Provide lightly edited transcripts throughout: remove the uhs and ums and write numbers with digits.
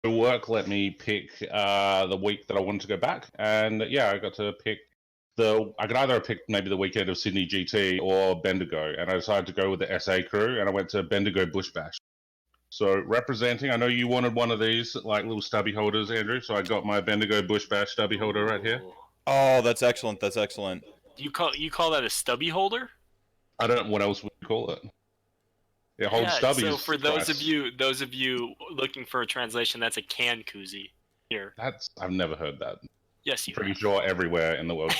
work let me pick the week that I wanted to go back, and yeah, I got to pick I could either pick maybe the weekend of Sydney GT or Bendigo, and I decided to go with the SA crew, and I went to Bendigo Bush Bash. So representing, I know you wanted one of these like little stubby holders, Andrew. So I got my Bendigo Bush Bash stubby holder right here. Oh, that's excellent. That's excellent. You call that a stubby holder? I don't know what else we call it. It holds stubbies. So for those of you looking for a translation, that's a can koozie. Here. I've never heard that. Yes, you. Pretty sure everywhere in the world.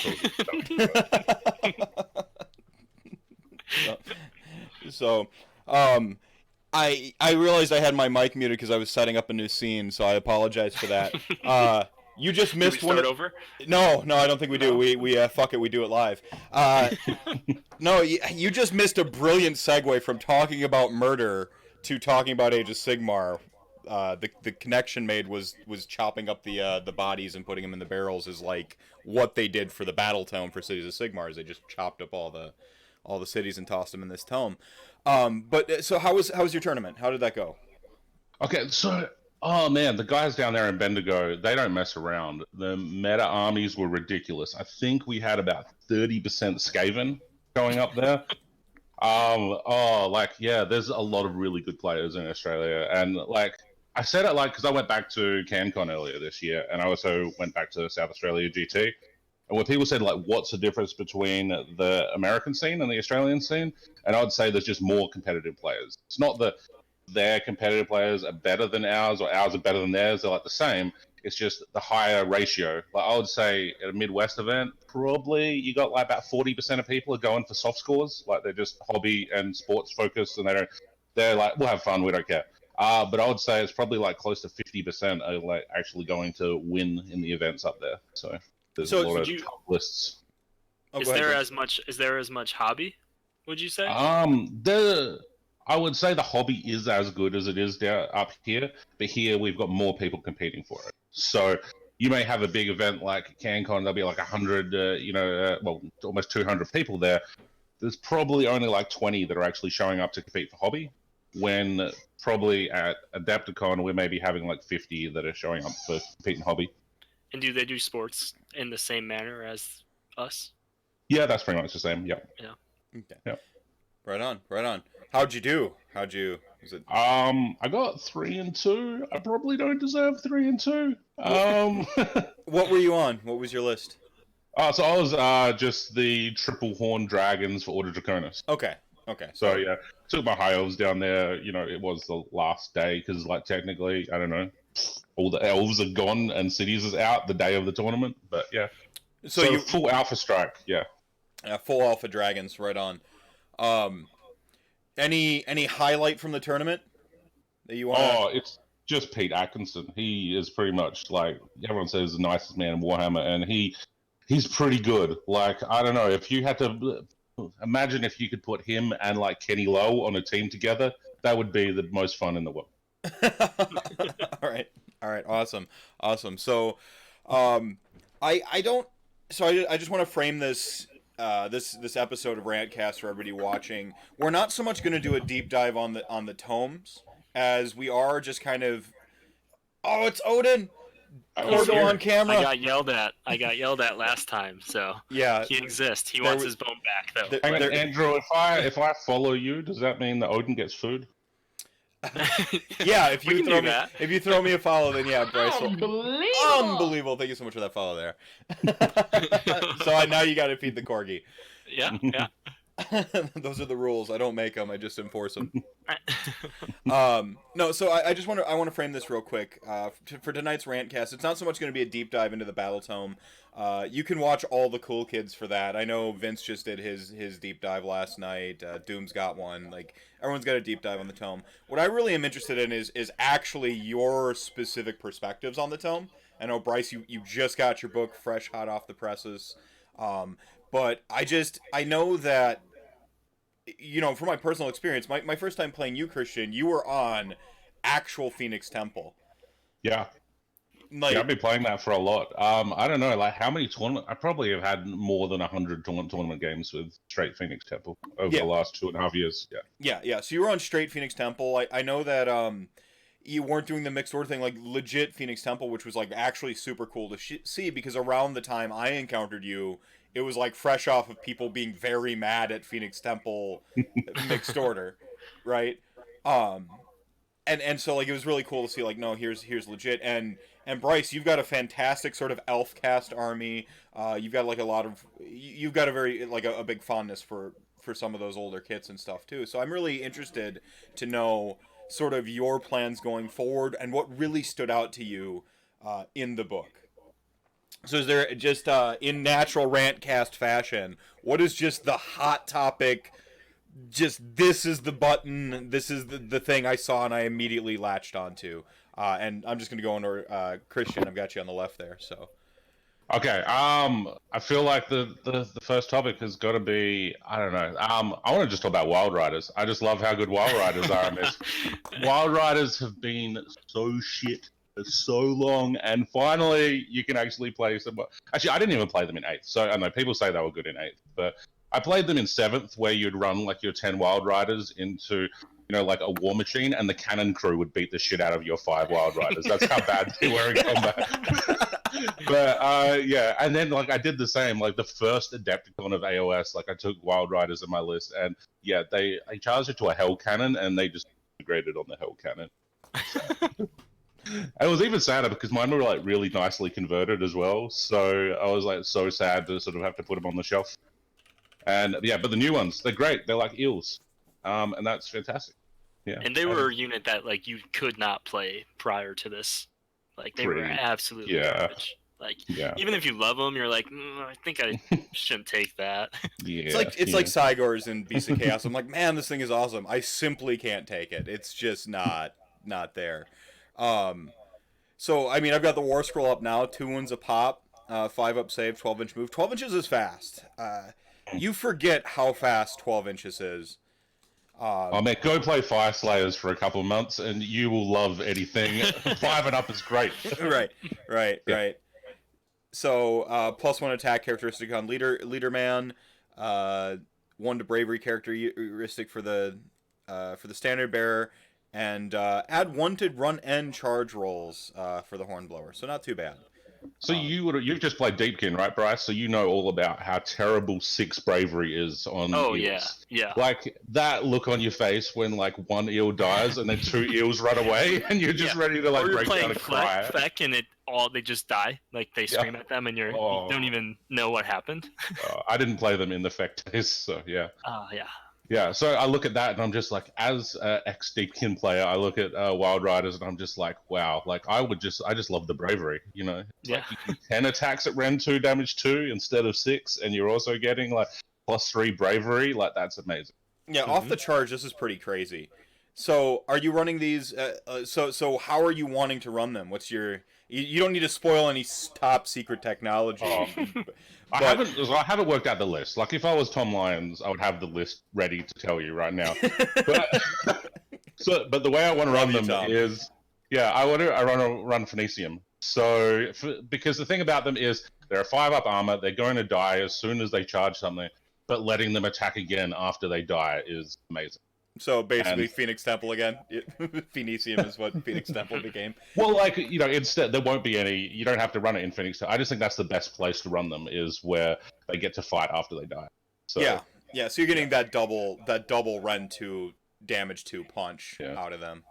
So, I realized I had my mic muted because I was setting up a new scene, so I apologize for that. You just missed one. Over? No, I don't think we do. We fuck it, we do it live. No, you just missed a brilliant segue from talking about murder to talking about Age of Sigmar. The connection made was chopping up the bodies and putting them in the barrels is like what they did for the Battletome for Cities of Sigmar. Is they just chopped up all the cities and tossed them in this tome. But so how was your tournament? How did that go? Okay, so oh man, the guys down there in Bendigo, they don't mess around. The meta armies were ridiculous. I think we had about 30% Skaven going up there. There's a lot of really good players in Australia, and like I said it because I went back to CanCon earlier this year, and I also went back to South Australia GT. And when people said what's the difference between the American scene and the Australian scene, and I'd say there's just more competitive players. It's not that their competitive players are better than ours or ours are better than theirs. They're the same. It's just the higher ratio. I would say at a Midwest event, probably you got about 40% of people are going for soft scores. They're just hobby and sports focused, and they're we'll have fun, we don't care. But I would say it's probably close to 50% are actually going to win in the events up there. So there's a lot of top lists. Is there as much hobby? Would you say? I would say the hobby is as good as it is down up here, but here we've got more people competing for it. So you may have a big event like CanCon, there'll be 100, almost 200 people there. There's probably only 20 that are actually showing up to compete for hobby, when probably at Adepticon we're maybe having 50 that are showing up for competing hobby. And do they do sports in the same manner as us? Yeah, that's pretty much the same. Yep. Yeah. Okay. Yep. Right on. How'd you do? Was it? I got 3-2. I probably don't deserve 3-2. What were you on? What was your list? So I was just the triple horn dragons for Order Draconis. Okay. So yeah, took my high elves down there. It was the last day because technically, I don't know, all the elves are gone and cities is out the day of the tournament. But yeah, so you full alpha strike. Yeah, full alpha dragons. Right on. Any highlight from the tournament that you want? Oh, it's just Pete Atkinson. He is pretty much everyone says the nicest man in Warhammer, and he's pretty good. I don't know, if you had to imagine if you could put him and Kenny Lowe on a team together, that would be the most fun in the world. All right, awesome. So, I just want to frame this. This episode of RantCast for everybody watching. We're not so much going to do a deep dive on the tomes as we are just kind of. Oh, it's Odin. Corgo on camera. I got yelled at last time. So yeah, he exists. He wants his bone back though. Andrew, if I follow you, does that mean that Odin gets food? Yeah, if you throw me a follow, then yeah, Brice. Unbelievable! Thank you so much for that follow there. So now you got to feed the corgi. Yeah. Those are the rules. I don't make them. I just enforce them. No, so I just want to frame this real quick for tonight's RantCast. It's not so much going to be a deep dive into the Battletome. You can watch all the cool kids for that. I know Vince just did his deep dive last night. Doom's got one. Everyone's got a deep dive on the tome. What I really am interested in is actually your specific perspectives on the tome. I know, Brice, you just got your book fresh, hot off the presses. But I know that, from my personal experience, my first time playing you, Christian, you were on actual Phoenix Temple. Yeah. I've been playing that for a lot. I don't know, how many tournaments? I probably have had more than 100 tournament games with straight Phoenix Temple over the last 2.5 years. Yeah. So you were on straight Phoenix Temple. I know that you weren't doing the mixed order thing, like legit Phoenix Temple, which was like actually super cool to see, because around the time I encountered you, it was like fresh off of people being very mad at Phoenix Temple mixed order, right? Um, and so like it was really cool to see like, no, here's legit. And Brice, you've got a fantastic sort of elf cast army. You've got like a lot of, you've got a very like a big fondness for some of those older kits and stuff too. So I'm really interested to know sort of your plans going forward and what really stood out to you in the book. So is there just in natural rantcast fashion, what is just the hot topic? Just this is the button, this is the thing I saw and I immediately latched onto. And I'm just gonna go into Christian. I've got you on the left there. So Okay. I feel like the first topic has got to be, I don't know. I want to just talk about Wild Riders. I just love how good Wild Riders are in this. Wild Riders have been so shit for so long, and finally you can actually play some. Actually, I didn't even play them in 8th, so I know people say they were good in 8th, but I played them in 7th, where you'd run like your 10 Wild Riders into, like a war machine, and the cannon crew would beat the shit out of your 5 Wild Riders. That's how bad they were in combat. But yeah, and then like I did the same. Like the first Adepticon of AOS, like I took Wild Riders in my list, and yeah, I charged it to a Hell Cannon, and they just integrated on the Hell Cannon. And it was even sadder because mine were like really nicely converted as well. So I was like so sad to sort of have to put them on the shelf. And yeah, but the new ones, they're great. They're like eels, and that's fantastic. Yeah. And they were a unit that like you could not play prior to this. Like they were absolutely garbage. Like even if you love them, you're like, I think I shouldn't take that. Yeah, it's like Cygors and Beasts of Chaos. I'm like, man, this thing is awesome. I simply can't take it. It's just not there. So I mean, I've got the War Scroll up now. 2 wounds a pop, 5 up save, 12-inch move. 12 inches is fast. You forget how fast 12 inches is. Oh man, go play Fire Slayers for a couple of months, and you will love anything. 5 and up is great. Right. So +1 attack characteristic on leader man, 1 to bravery characteristic for the standard bearer, and add 1 to run and charge rolls for the Hornblower. So not too bad. So you've just played Deepkin, right, Brice? So you know all about how terrible 6 bravery is on eels. Yeah. Like that look on your face when like 1 eel dies and then 2 eels run away, and you're just ready to like break down and cry. Feck and they just die. Like they scream at them and you don't even know what happened. I didn't play them in the Feck days, so yeah. Yeah. Yeah, so I look at that and I'm just like, as an ex-Deepkin player, I look at Wild Riders and I'm just like, wow, like I just love the bravery, It's like you do 10 attacks at Ren 2, damage 2 instead of 6, and you're also getting like +3 bravery, like that's amazing. Yeah, off the charge, this is pretty crazy. So, are you running these? So how are you wanting to run them? What's your? You don't need to spoil any top secret technology. I haven't worked out the list. Like if I was Tom Lyons, I would have the list ready to tell you right now. But but the way I want to run them is, I want to run Phoenicium. So because the thing about them is they're a 5-up armor. They're going to die as soon as they charge something, but letting them attack again after they die is amazing. So basically, Phoenix Temple again. Phoenicium is what Phoenix Temple became. Well, like instead there won't be any. You don't have to run it in Phoenix. I just think that's the best place to run them is where they get to fight after they die. So, yeah. So you're getting that double Ren 2 damage 2 punch out of them.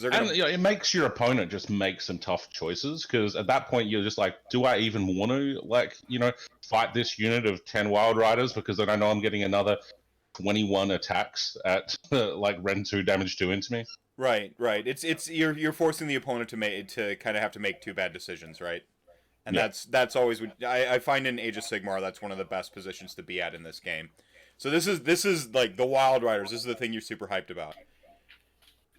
And it makes your opponent just make some tough choices because at that point you're just like, do I even want to fight this unit of 10 Wild Riders because then I know I'm getting another 21 attacks at like Ren 2 damage 2 into me. Right. It's you're forcing the opponent to kind of have to make 2 bad decisions, right? And that's always I find in Age of Sigmar that's one of the best positions to be at in this game. So this is like the Wild Riders. This is the thing you're super hyped about.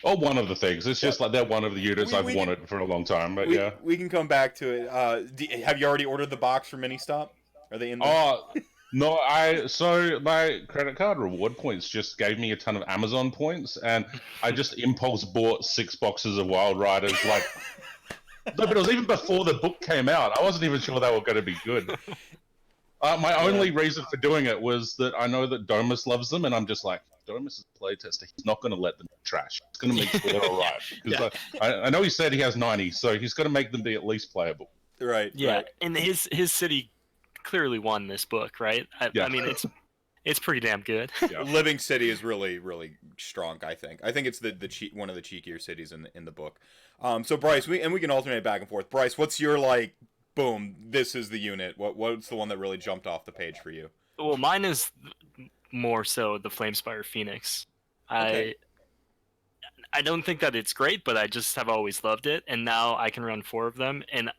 Oh, one of the things. It's just like they're one of the units I've wanted for a long time. But we can come back to it. Have you already ordered the box for Mini Stop? Are they in there? No, so my credit card reward points just gave me a ton of Amazon points, and I just impulse bought 6 boxes of Wild Riders. Like, no, but it was even before the book came out. I wasn't even sure they were going to be good. My only reason for doing it was that I know that Domus loves them, and I'm just like, Domus is a playtester. He's not going to let them be trash. He's going to make sure they're all right. Because I know he said he has 90, so he's going to make them be at least playable. Right. Yeah, right. and his city clearly won this book, right? I mean, it's pretty damn good. Yeah. Living City is really, really strong. I think it's one of the cheekier cities in the book. So Brice, we can alternate back and forth. Brice, what's your like? Boom! This is the unit. What's the one that really jumped off the page for you? Well, mine is more so the Flamespire Phoenix. Okay. I don't think that it's great, but I just have always loved it, and now I can run 4 of them. And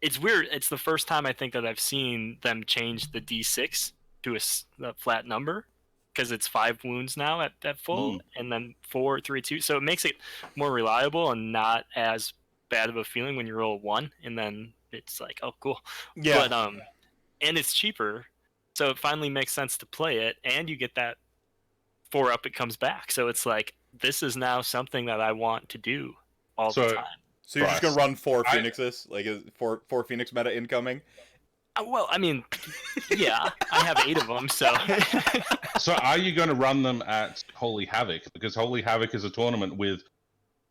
it's weird. It's the first time I think that I've seen them change the D6 to a flat number, because it's 5 wounds now at full, and then 4, 3, 2. So it makes it more reliable and not as bad of a feeling when you roll 1, and then it's like, oh, cool. Yeah. But and it's cheaper, so it finally makes sense to play it, and you get that 4 up. It comes back, so it's like this is now something that I want to do all the time. So you're just gonna run 4 Phoenixes, like 4 Phoenix meta incoming? Well, I mean, yeah, I have 8 of them, so. So are you going to run them at Holy Havoc? Because Holy Havoc is a tournament with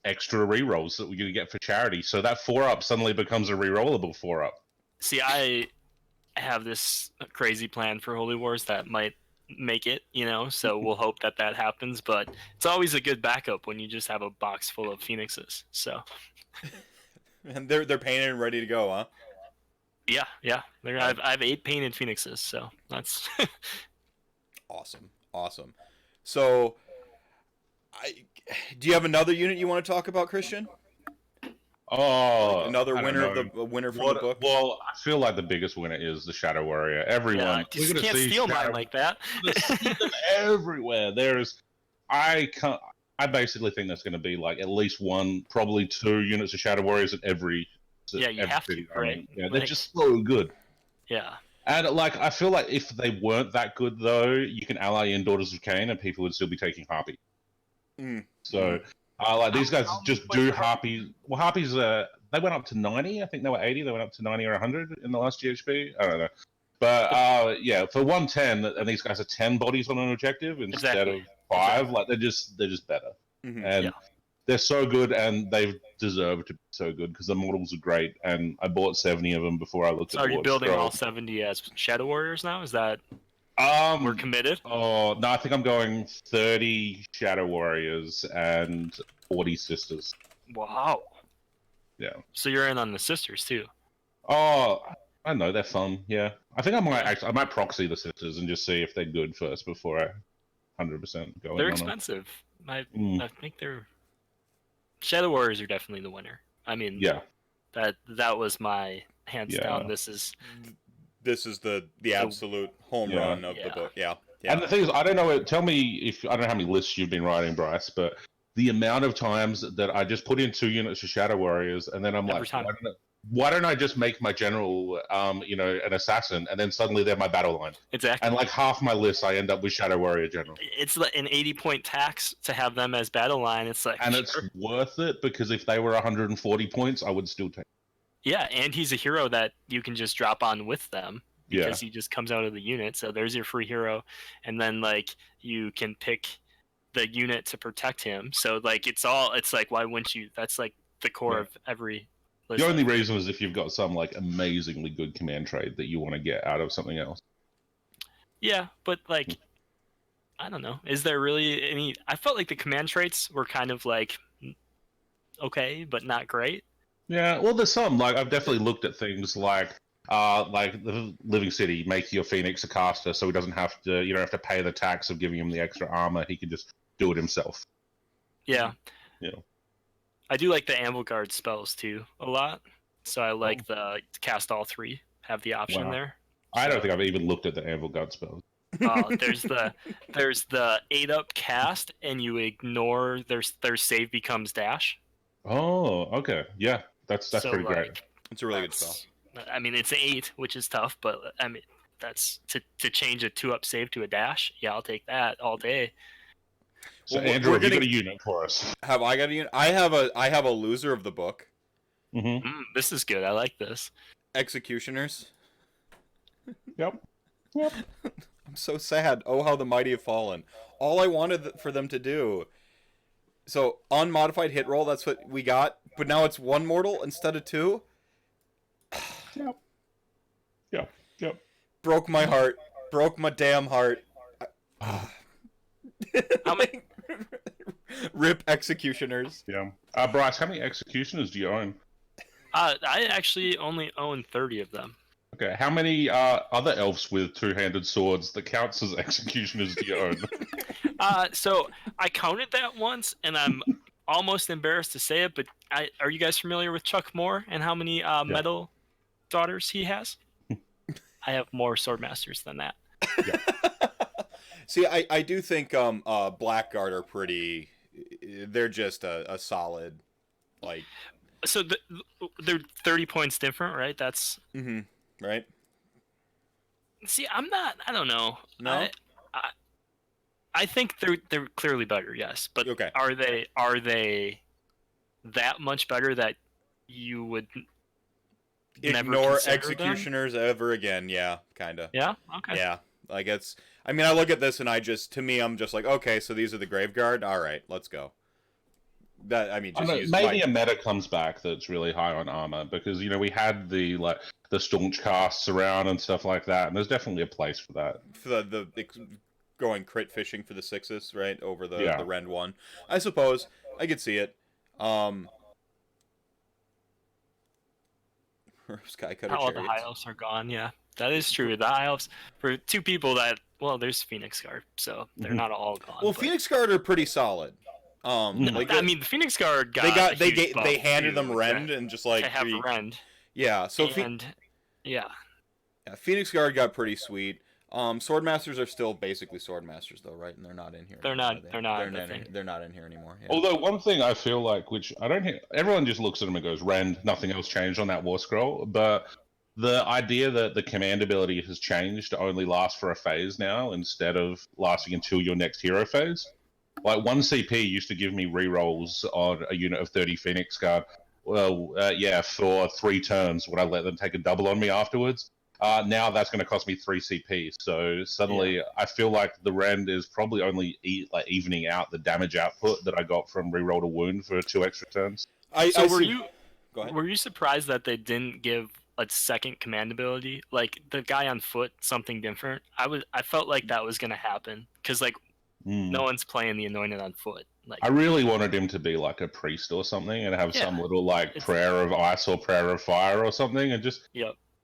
extra rerolls that we're going to get for charity. So that 4-up suddenly becomes a rerollable 4-up. See, I have this crazy plan for Holy Wars that might make it, so we'll hope that happens. But it's always a good backup when you just have a box full of Phoenixes. So. And they're painted and ready to go, huh? Yeah. I have 8 painted Phoenixes, so that's awesome. So, do you have another unit you want to talk about, Christian? Oh, another winner from the book. Well, I feel like the biggest winner is the Shadow Warrior. Everyone, you can't steal mine like that. See them everywhere. I basically think there's going to be like at least 1, probably 2 units of Shadow Warriors at every. Yeah, you have to, right? Yeah, they're just so good. Yeah. And I feel like if they weren't that good though, you can ally in Daughters of Cain, and people would still be taking Harpy. So, these guys just do Harpy. Well, Harpies, they went up to 90. I think they were 80. They went up to 90 or 100 in the last GHB. I don't know. But yeah, for 110, and these guys are 10 bodies on an objective instead of 5. Like they're just better, and they're so good, and they've deserved to be so good because the models are great. And I bought 70 of them before I looked at. So are you building all 70 as Shadow Warriors now? Is that? We're committed? Oh, no, I think I'm going 30 Shadow Warriors and 40 Sisters. Wow. Yeah. So you're in on the Sisters, too? Oh, I know, they're fun, yeah. I think I might proxy the Sisters and just see if they're good first before I 100% go in. They're expensive. I think they're... Shadow Warriors are definitely the winner. I mean, yeah. That was my hands down. This is the absolute home run of the book. Yeah. And the thing is, I don't know. Tell me I don't know how many lists you've been writing, Brice, but the amount of times that I just put in 2 units of Shadow Warriors, and then I'm why don't I just make my general, an assassin, and then suddenly they're my battle line. Exactly. And like half my list, I end up with Shadow Warrior general. It's like an 80-point tax to have them as battle line. It's like, and it's worth it because if they were 140 points, I would still take. Yeah, and he's a hero that you can just drop on with them because he just comes out of the unit. So there's your free hero, and then like you can pick the unit to protect him. So like it's like, why wouldn't you? That's like the core of every. The only reason is if you've got some like amazingly good command trade that you want to get out of something else. Yeah, but like, I don't know. Is there really any? I felt like the command traits were kind of like okay, but not great. Yeah, well, there's some. Like I've definitely looked at things like the Living City, make your Phoenix a caster, so he doesn't have to. You don't have to pay the tax of giving him the extra armor. He can just do it himself. Yeah. Yeah. I do like the Anvil Guard spells too a lot. So I like the cast all 3, have the option there. I don't think I've even looked at the Anvil Guard spells. There's the 8-up cast, and you ignore their save becomes dash. Oh, okay, yeah, that's pretty great. It's a really good spell. I mean, it's an 8, which is tough, but I mean, that's to change a 2-up save to a dash. Yeah, I'll take that all day. So Andrew, have you got a unit for us? Have I got a unit? I have a loser of the book. This is good. I like this. Executioners. Yep. I'm so sad. Oh, how the mighty have fallen. All I wanted for them to do. So, unmodified hit roll, that's what we got. But now it's 1 mortal instead of 2. Yep. Yep. Yep. Broke my heart. Broke my damn heart. How many? Rip executioners. Yeah. Brice, how many executioners do you own? I actually only own 30 of them. Okay. How many other elves with two-handed swords that counts as executioners do you own? So I counted that once, and I'm almost embarrassed to say it, but are you guys familiar with Chuck Moore and how many metal daughters he has? I have more swordmasters than that. Yeah. See, I do think Blackguard are pretty. They're just a solid, like. So they're 30 points different, right? That's. Mm-hmm. Right. See, I'm not. I don't know. No. I think they're clearly better, yes. But okay. Are they that much better that you would ignore never executioners them? ever again? Yeah, kind of. Yeah. Okay. Yeah, like it's. I mean, I look at this and to me, I'm just like, okay, so these are the Graveguard. All right, let's go. That I mean, just use maybe a meta comes back that's really high on armor because we had the staunch casts around and stuff like that, and there's definitely a place for that. For the going crit fishing for the 6s, right over the Rend 1. I suppose I could see it. Skycutter All the chariots. high elves are gone. Yeah, that is true. The high elves for 2 people that there's Phoenix Guard, so they're not all gone. Well, but... Phoenix Guard are pretty solid. I mean, the Phoenix Guard they handed them Rend and just like to have Rend. Yeah, so yeah, Phoenix Guard got pretty sweet. Swordmasters are still basically Swordmasters though, right? And they're not in here. They're not in here anymore. Yeah. Although one thing I feel like, which I don't hear, everyone just looks at them and goes, Rend, nothing else changed on that War Scroll. But the idea that the command ability has changed to only last for a phase now instead of lasting until your next hero phase. Like 1 CP used to give me rerolls on a unit of 30 Phoenix Guard. Well, for 3 turns when I let them take a double on me afterwards. Now that's going to cost me 3 CP. So suddenly I feel like the Rend is probably only evening out the damage output that I got from reroll a wound for 2 extra turns. Were you surprised that they didn't give a second command ability? Like the guy on foot, something different? I felt like that was going to happen because no one's playing the Anointed on foot. I really wanted him to be like a priest or something and have some little prayer of ice or prayer of fire or something, and just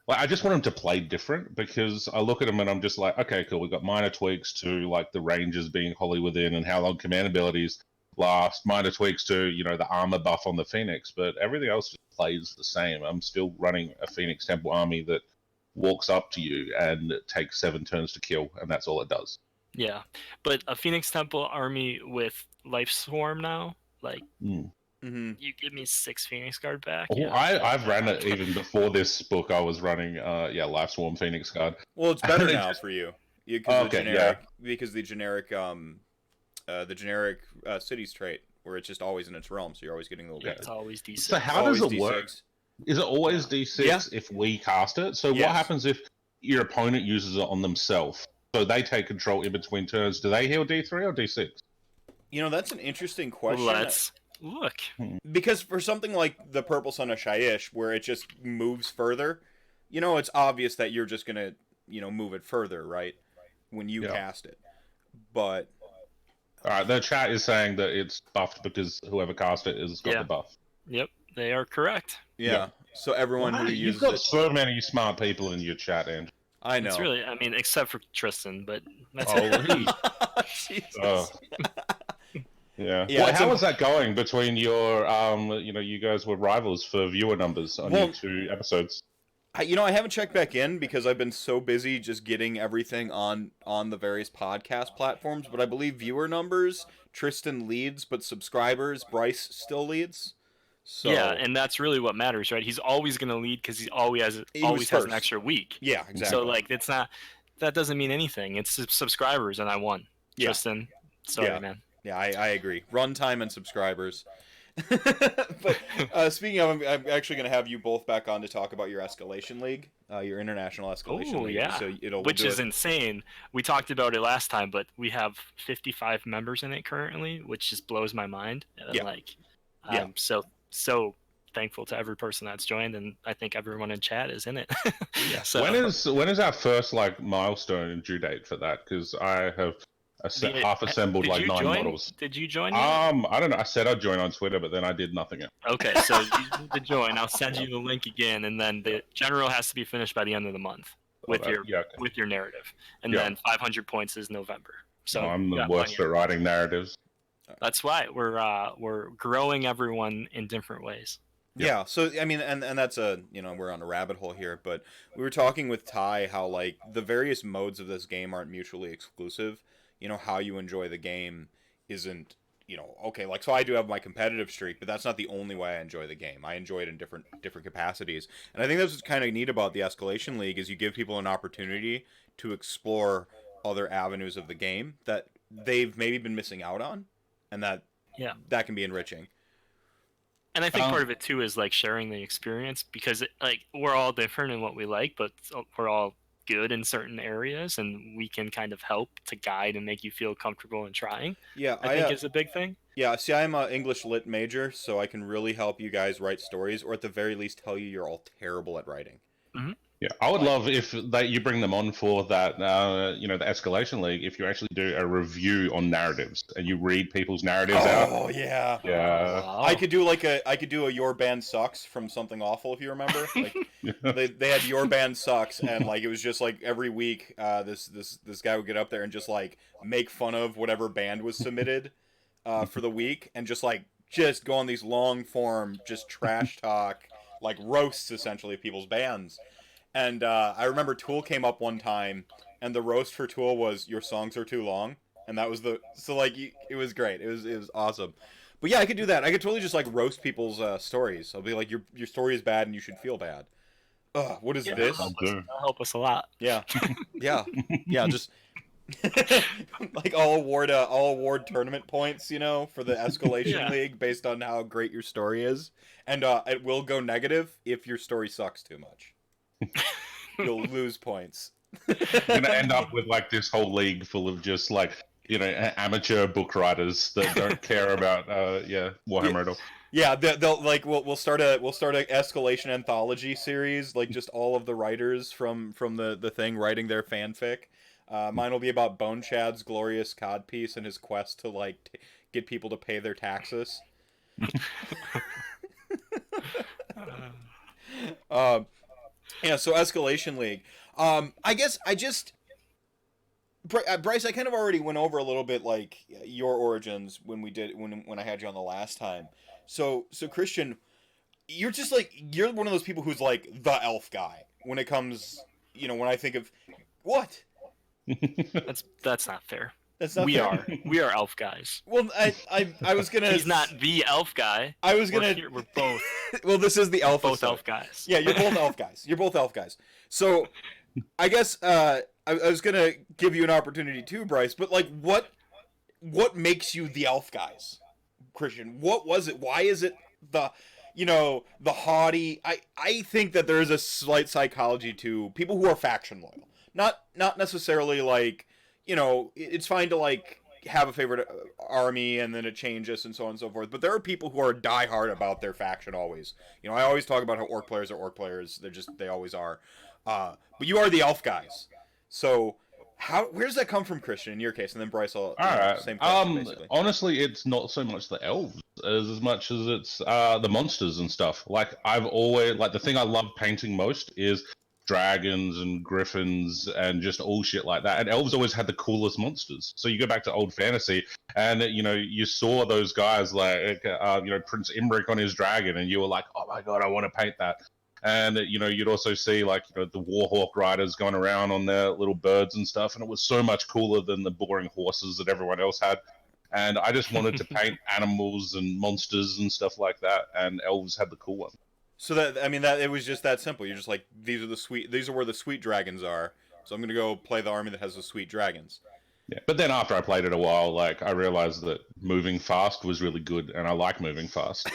I just want him to play different because I look at him and I'm just like, okay, cool. We've got minor tweaks to the ranges being wholly within and how long command abilities last. Minor tweaks to the armor buff on the Phoenix, but everything else just plays the same. I'm still running a Phoenix Temple army that walks up to you and takes 7 turns to kill, and that's all it does. Yeah, but a Phoenix Temple army with Life Swarm now, you give me 6 Phoenix Guard back. Yeah. I've ran it even before this book. I was running, Life Swarm Phoenix Guard. Well, it's better now for you. Because the generic cities trait, where it's just always in its realm, so you're always getting a little bit. It's always D6. So how does it work? Is it always D6 if we cast it? So what happens if your opponent uses it on themselves? So they take control in between turns. Do they heal D3 or D6? That's an interesting question. Let's look. Because for something like the Purple Sun of Shyish, where it just moves further, it's obvious that you're just going to, move it further, right? When you cast it. But... Alright, the chat is saying that it's buffed because whoever cast it has got the buff. Yep, they are correct. Yeah. So everyone who uses You've got so many smart people in your chat, Andrew. I know. It's really, except for Tristan, but that's Jesus. Yeah. Well, how was that going between your, you guys were rivals for viewer numbers on your 2 episodes? I haven't checked back in because I've been so busy just getting everything on the various podcast platforms, but I believe viewer numbers, Tristan leads, but subscribers, Brice still leads. So, yeah, and that's really what matters, right? He's always going to lead because he always has an extra week. Yeah, exactly. So it's not, that doesn't mean anything. It's subscribers, and I won. Tristan, sorry, man. Yeah, I agree. Runtime and subscribers. But speaking of, I'm actually going to have you both back on to talk about your Escalation League, your international Escalation Oh League. yeah, So which is insane. We talked about it last time, but we have 55 members in it currently, which just blows my mind. And Yeah. like, Yeah. I'm so thankful to every person that's joined, and I think everyone in chat is in it. Yeah. So When is our first like milestone due date for that? Because I have half assembled did like you 9 join? models. Did you join yet? I don't know. I said I'd join on Twitter, but then I did nothing. Okay, so you need to join. I'll send you the link again, and then the general has to be finished by the end of the month with Okay. with your narrative, and Yeah. then 500 points is November. So I'm the you got worst plenty at of- writing narratives. That's why we're growing everyone in different ways. Yeah, so I mean, and that's we're on a rabbit hole here, but we were talking with Ty how like the various modes of this game aren't mutually exclusive. You know, how you enjoy the game isn't, okay, like so I do have my competitive streak, but that's not the only way I enjoy the game. I enjoy it in different capacities. And I think that's what's kind of neat about the Escalation League is you give people an opportunity to explore other avenues of the game that they've maybe been missing out on, and that can be enriching. And I think part of it too is like sharing the experience because like we're all different in what we like, but we're all good in certain areas, and we can kind of help to guide and make you feel comfortable in trying. Yeah, I think is a big thing. Yeah, see, I'm an English lit major, so I can really help you guys write stories, or at the very least tell you you're all terrible at writing. Mm-hmm. Yeah, I would love if you bring them on for that, the Escalation League. If you actually do a review on narratives and you read people's narratives out. Oh yeah, yeah. Wow. I could do a Your Band Sucks from Something Awful, if you remember. Like they had Your Band Sucks, and like it was just like every week, this guy would get up there and just like make fun of whatever band was submitted for the week, and just go on these long form, just trash talk, like roasts essentially of people's bands. And I remember Tool came up one time, and the roast for Tool was "Your songs are too long," and that was it was great. It was awesome. But yeah, I could do that. I could totally just like roast people's stories. I'll be like, your story is bad, and you should feel bad. Ugh, what is this? That'll help us a lot. Yeah, yeah. Just like I'll award tournament points, for the Escalation League based on how great your story is, and it will go negative if your story sucks too much. You'll lose points. You're gonna end up with like this whole league full of just like amateur book writers that don't care about Warhammer at all. Yeah, they'll like we'll start a Escalation anthology series, like just all of the writers from the thing writing their fanfic. Mine will be about Bone Chad's glorious codpiece and his quest to like get people to pay their taxes. Yeah, so Escalation League. I guess Brice, I kind of already went over a little bit like your origins when I had you on the last time. So Christian, you're just like you're one of those people who's like the elf guy when it comes, when I think of what? That's not fair. That's not we fair. We are elf guys. Well, I was gonna. He's not the elf guy. I was gonna. We're both. Well, this is the Aelfisode. Both elf guys. Yeah, you're both elf guys. You're both elf guys. So, I guess I was gonna give you an opportunity too, Brice. But like, what makes you the elf guys, Christian? What was it? Why is it the haughty? I think that there is a slight psychology to people who are faction loyal. Not necessarily like. It's fine to like have a favorite army and then it changes and so on and so forth. But there are people who are diehard about their faction always. I always talk about how orc players are orc players. They always are. But you are the elf guys. So where does that come from, Christian, in your case? And then Brice, all right. Same question, basically. Honestly, it's not so much the elves as much as it's the monsters and stuff. Like I've always the thing I love painting most is dragons and griffins and just all shit like that. And elves always had the coolest monsters. So you go back to old fantasy and, you saw those guys like, Prince Imric on his dragon and you were like, oh my God, I want to paint that. And, you'd also see the Warhawk riders going around on their little birds and stuff. And it was so much cooler than the boring horses that everyone else had. And I just wanted to paint animals and monsters and stuff like that. And elves had the cool one. So that it was just that simple. You're just like, these are where the sweet dragons are. So I'm gonna go play the army that has the sweet dragons. Yeah, but then after I played it a while, like I realized that moving fast was really good, and I like moving fast.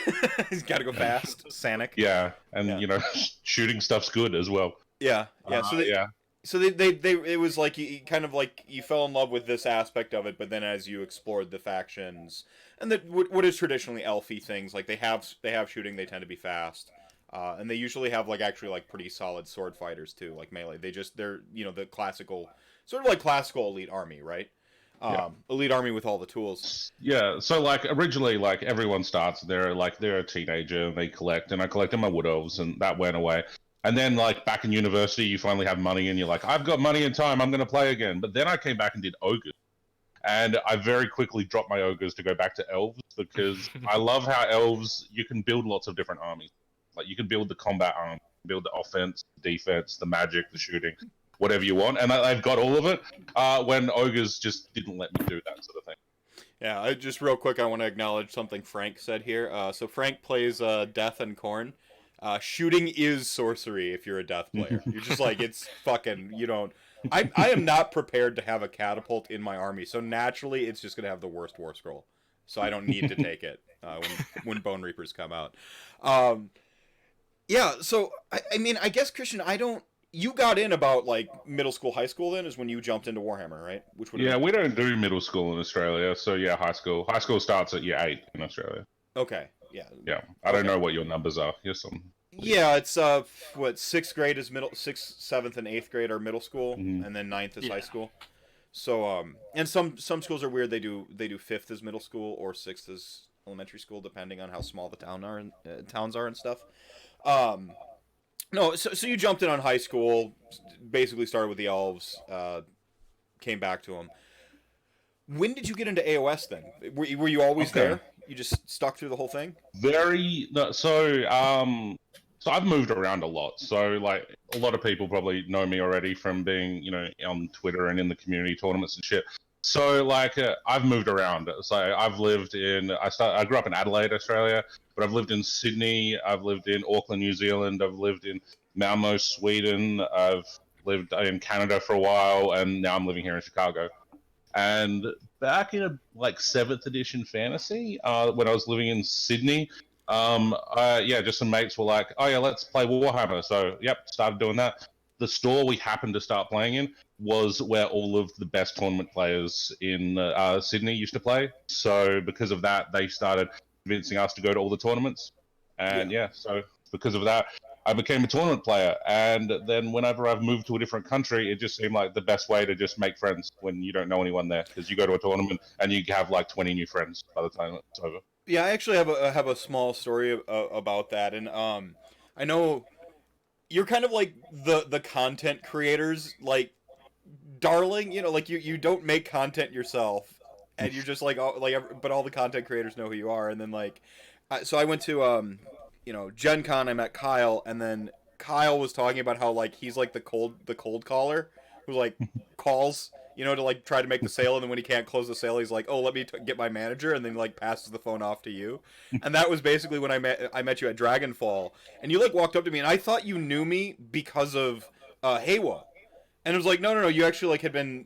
He's got to go fast, Sanic. Yeah, and Yeah. you know, shooting stuff's good as well. Yeah, yeah. Yeah, So they it was like you kind of like you fell in love with this aspect of it, but then as you explored the factions and what is traditionally elfy things, like they have shooting, they tend to be fast, and they usually have like actually like pretty solid sword fighters too, like melee. They're the classical sort of like classical elite army, right? Yeah. Elite army with all the tools. Yeah, so like originally, like everyone starts, they're a teenager and they collect, and I collected my wood elves, and that went away. And then like back in university, you finally have money, and you're like, I've got money and time, I'm going to play again. But then I came back and did ogres, and I very quickly dropped my ogres to go back to elves because I love how elves you can build lots of different armies. Like you can build the combat army, build the offense, defense, the magic, the shooting, whatever you want, and I've got all of it. When ogres just didn't let me do that sort of thing. Yeah, just real quick, I want to acknowledge something Frank said here. So Frank plays Death and Corn. Shooting is sorcery if you're a Death player. You're just like, it's fucking, you don't... I am not prepared to have a catapult in my army, so naturally it's just going to have the worst war scroll. So I don't need to take it when Bone Reapers come out. Yeah, so, I mean, I guess, Christian, you got in about, like, middle school, high school then, is when you jumped into Warhammer, right? Yeah, we don't do middle school in Australia, so yeah, high school. High school starts at year 8 in Australia. Okay, yeah. Yeah, I don't know what your numbers are. Yes, Yeah, it's what 6th grade is middle, 6th, 7th, and 8th grade are middle school, and then 9th is high school. So and some schools are weird. They do 5th as middle school or 6th as elementary school, depending on how small the towns are and stuff. No, so you jumped in on high school, basically started with the elves, came back to them. When did you get into AOS then? Were you always there? You just stuck through the whole thing? So I've moved around a lot. So like a lot of people probably know me already from being, on Twitter and in the community tournaments and shit. So like I've moved around. So I've lived I grew up in Adelaide, Australia, but I've lived in Sydney, I've lived in Auckland, New Zealand, I've lived in Malmo, Sweden, I've lived in Canada for a while, and now I'm living here in Chicago. And back in like 7th edition fantasy, when I was living in Sydney, just some mates were like, oh yeah, let's play Warhammer. So yep, started doing that. The store we happened to start playing in was where all of the best tournament players in Sydney used to play. So because of that, they started convincing us to go to all the tournaments. And so because of that, I became a tournament player. And then whenever I've moved to a different country, it just seemed like the best way to just make friends when you don't know anyone there, because you go to a tournament and you have like 20 new friends by the time it's over. Yeah, I actually have a small story about that, and I know you're kind of like the content creators, like darling, like you don't make content yourself, and you're just like but all the content creators know who you are, and then like, so I went to Gen Con, I met Kyle, and then Kyle was talking about how like he's like the cold caller who like calls. To like try to make the sale, and then when he can't close the sale, he's like, "Oh, let me get my manager," and then like passes the phone off to you. And that was basically when I met you at Dragonfall, and you like walked up to me, and I thought you knew me because of Haywa, and it was like, no, you actually like had been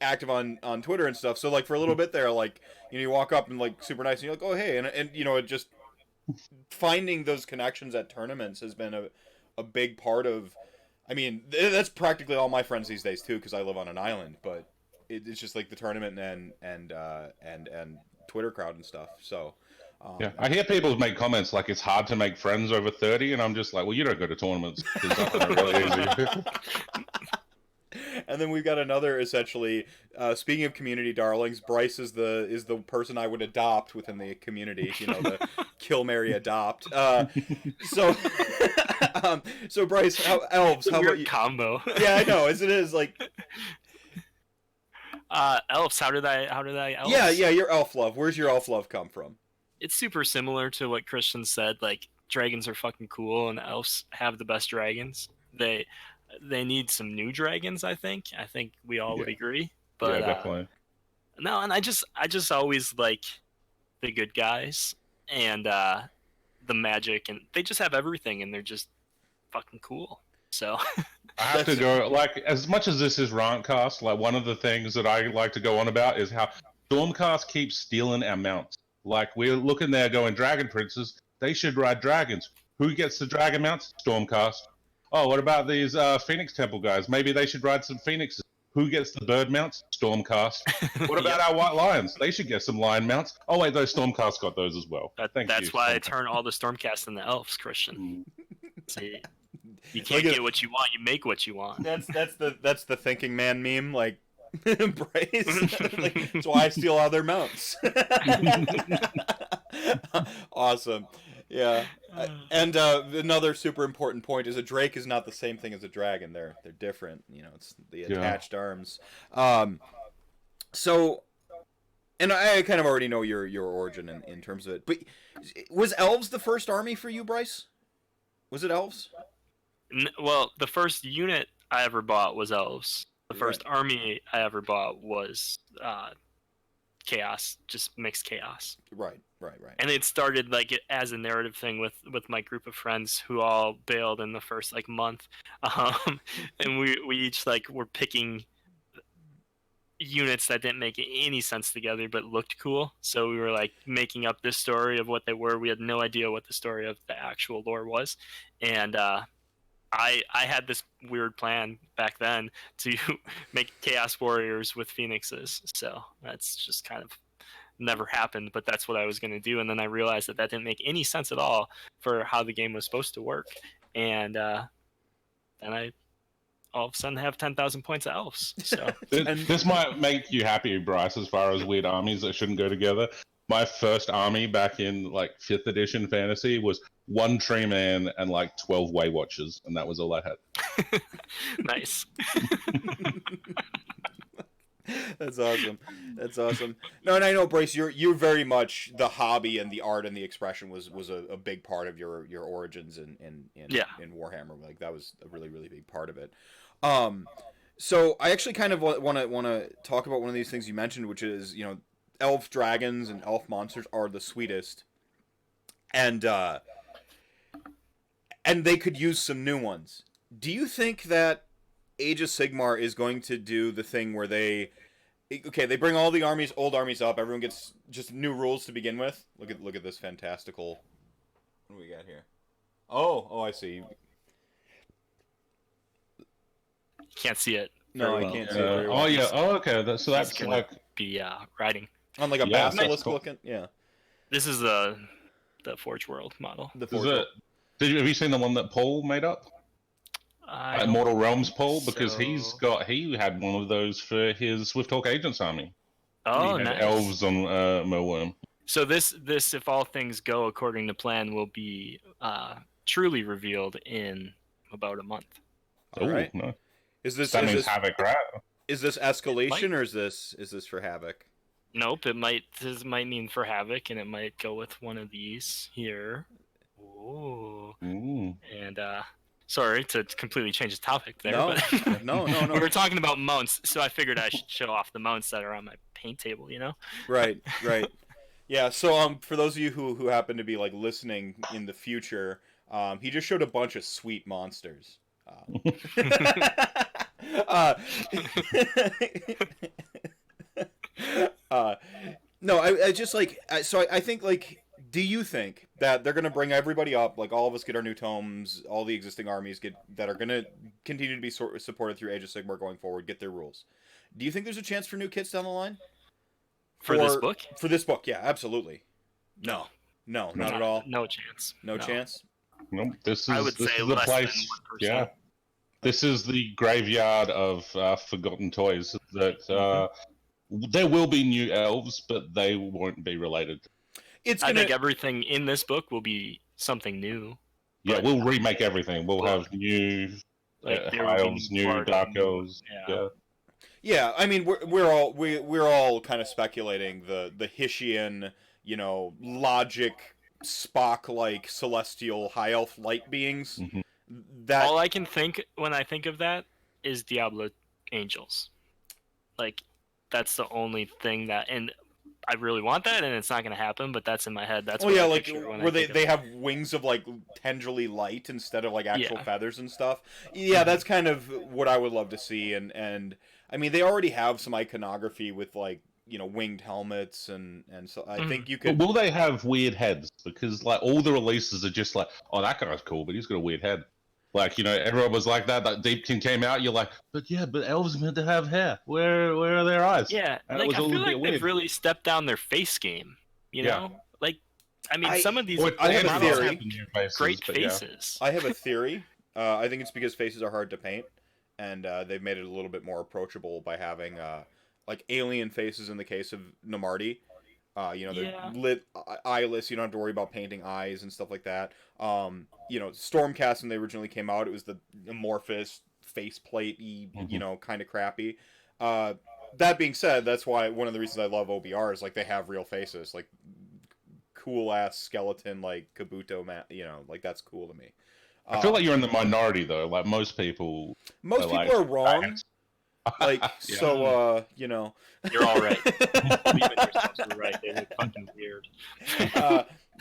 active on Twitter and stuff. So like for a little bit there, like you walk up and like super nice, and you're like, "Oh hey," and it just finding those connections at tournaments has been a big part of. I mean, that's practically all my friends these days too, because I live on an island. But it's just like the tournament and Twitter crowd and stuff. So yeah, I hear people make comments like it's hard to make friends over 30, and I'm just like, well, you don't go to tournaments. It's really easy. And then we've got another essentially. Speaking of community darlings, Brice is the person I would adopt within the community. The kill, marry, adopt. So Brice, elves? How about you? Combo. Yeah, I know. As it is like. Elves. How did I? Elves? Yeah. Your elf love. Where's your elf love come from? It's super similar to what Christian said. Like dragons are fucking cool, and elves have the best dragons. They need some new dragons. I think we all would agree. But yeah, definitely. No, and I just always like the good guys and the magic, and they just have everything, and they're just fucking cool. So I have to go, like, as much as this is RantCast, like, one of the things that I like to go on about is how Stormcast keeps stealing our mounts. Like, we're looking there going, Dragon Princes, they should ride dragons. Who gets the dragon mounts? Stormcast. Oh, what about these Phoenix Temple guys? Maybe they should ride some Phoenixes. Who gets the bird mounts? Stormcast. What about our White Lions? They should get some lion mounts. Oh, wait, those Stormcast got those as well. That's why I turn all the Stormcast into elves, Christian. See, you can't get what you want, you make what you want. That's the thinking man meme, like Brice. Like, that's why I steal all their mounts. Awesome. Yeah. And another super important point is a drake is not the same thing as a dragon. They're different. You know, it's the attached arms. So, and I kind of already know your origin in terms of it. But was Elves the first army for you, Brice? Was it Elves? Well, the first unit I ever bought was Elves. The first army I ever bought was Chaos, just mixed Chaos. Right. And it started like as a narrative thing with my group of friends who all bailed in the first like month, and we each like were picking units that didn't make any sense together but looked cool. So we were like making up this story of what they were. We had no idea what the story of the actual lore was, and I had this weird plan back then to make Chaos Warriors with Phoenixes. So that's just kind of never happened, but that's what I was going to do. And then I realized that didn't make any sense at all for how the game was supposed to work. And then I all of a sudden have 10,000 points of elves. So this might make you happy, Brice, as far as weird armies that shouldn't go together. My first army back in like 5th edition fantasy was 1 tree man and like 12 way watchers, and that was all I had. Nice. That's awesome. No, and I know, Brice, you're very much the hobby and the art and the expression was a big part of your origins in Warhammer. Like that was a really, really big part of it. So I actually kind of want to talk about one of these things you mentioned, which is, you know, elf dragons and elf monsters are the sweetest, and they could use some new ones. Do you think that Age of Sigmar is going to do the thing where they bring all the old armies up, everyone gets just new rules to begin with? Look at this fantastical. What do we got here? Oh, I see. You can't see it. No, I can't see it very well. Oh yeah. Oh, okay. That's like be riding on like a basilisk looking. Yeah. This is the Forge World model. The Forge World. Have you seen the one that Paul made up? Immortal Realms Paul, because he had one of those for his Swift-Hawk Agents army. Oh, he had nice. Elves on Millworm. So this, if all things go according to plan, will be truly revealed in about a month. All right. No. That means Havoc, right? Is this Escalation or is this for Havoc? Nope. This might mean for Havoc, and it might go with one of these here. Ooh. And sorry to completely change the topic there. No. We were talking about mounts, so I figured I should show off the mounts that are on my paint table, you know? Right. Yeah, so for those of you who happen to be like listening in the future, he just showed a bunch of sweet monsters. No, I just like, so I think like, do you think that they're going to bring everybody up, like all of us get our new tomes, all the existing armies that are going to continue to be supported through Age of Sigmar going forward, get their rules? Do you think there's a chance for new kits down the line? For this book? For this book, yeah, absolutely. No, not at all. No chance. No chance? Nope. This is the less place. Yeah. This is the graveyard of forgotten toys. That there will be new elves, but they won't be related. I think everything in this book will be something new. Yeah, we'll remake everything. We'll have new high elves, new dark elves. Yeah. I mean, we're all kind of speculating the Hishian, you know, logic Spock-like celestial high elf light beings. Mm-hmm. That all I can think when I think of that is Diablo Angels. Like, that's the only thing that, and I really want that, and it's not going to happen. But that's in my head. That's Oh what yeah, I like picture when where I they think of they it. have wings of like tendrily light instead of like actual Yeah. feathers and stuff. Yeah, that's kind of what I would love to see. And I mean, they already have some iconography with like winged helmets and so I think you But could. will they have weird heads? Because like all the releases are just like, oh, that guy's cool, but he's got a weird head. Like everyone was like that. That Deepkin came out. You're like, but yeah, but elves are meant to have hair. Where are their eyes? Yeah, And it like was I all feel a bit like they've weird. really stepped down their face game. Yeah. Like, I mean, I some of these Well, I have a models theory. have new faces, great but yeah. faces. I have a theory. I think it's because faces are hard to paint, and they've made it a little bit more approachable by having like alien faces in the case of Namarti. They're Yeah. lit, eyeless. You don't have to worry about painting eyes and stuff like that. Stormcast when they originally came out, it was the amorphous faceplate-y, kind of crappy. That being said, that's why one of the reasons I love OBR is like they have real faces, like cool ass skeleton, like Kabuto, like that's cool to me. I feel like you're in the minority though. Like most people. Most people like, are wrong. Like Yeah. so, You're all right. Believe in yourselves. You're right. They look fucking weird.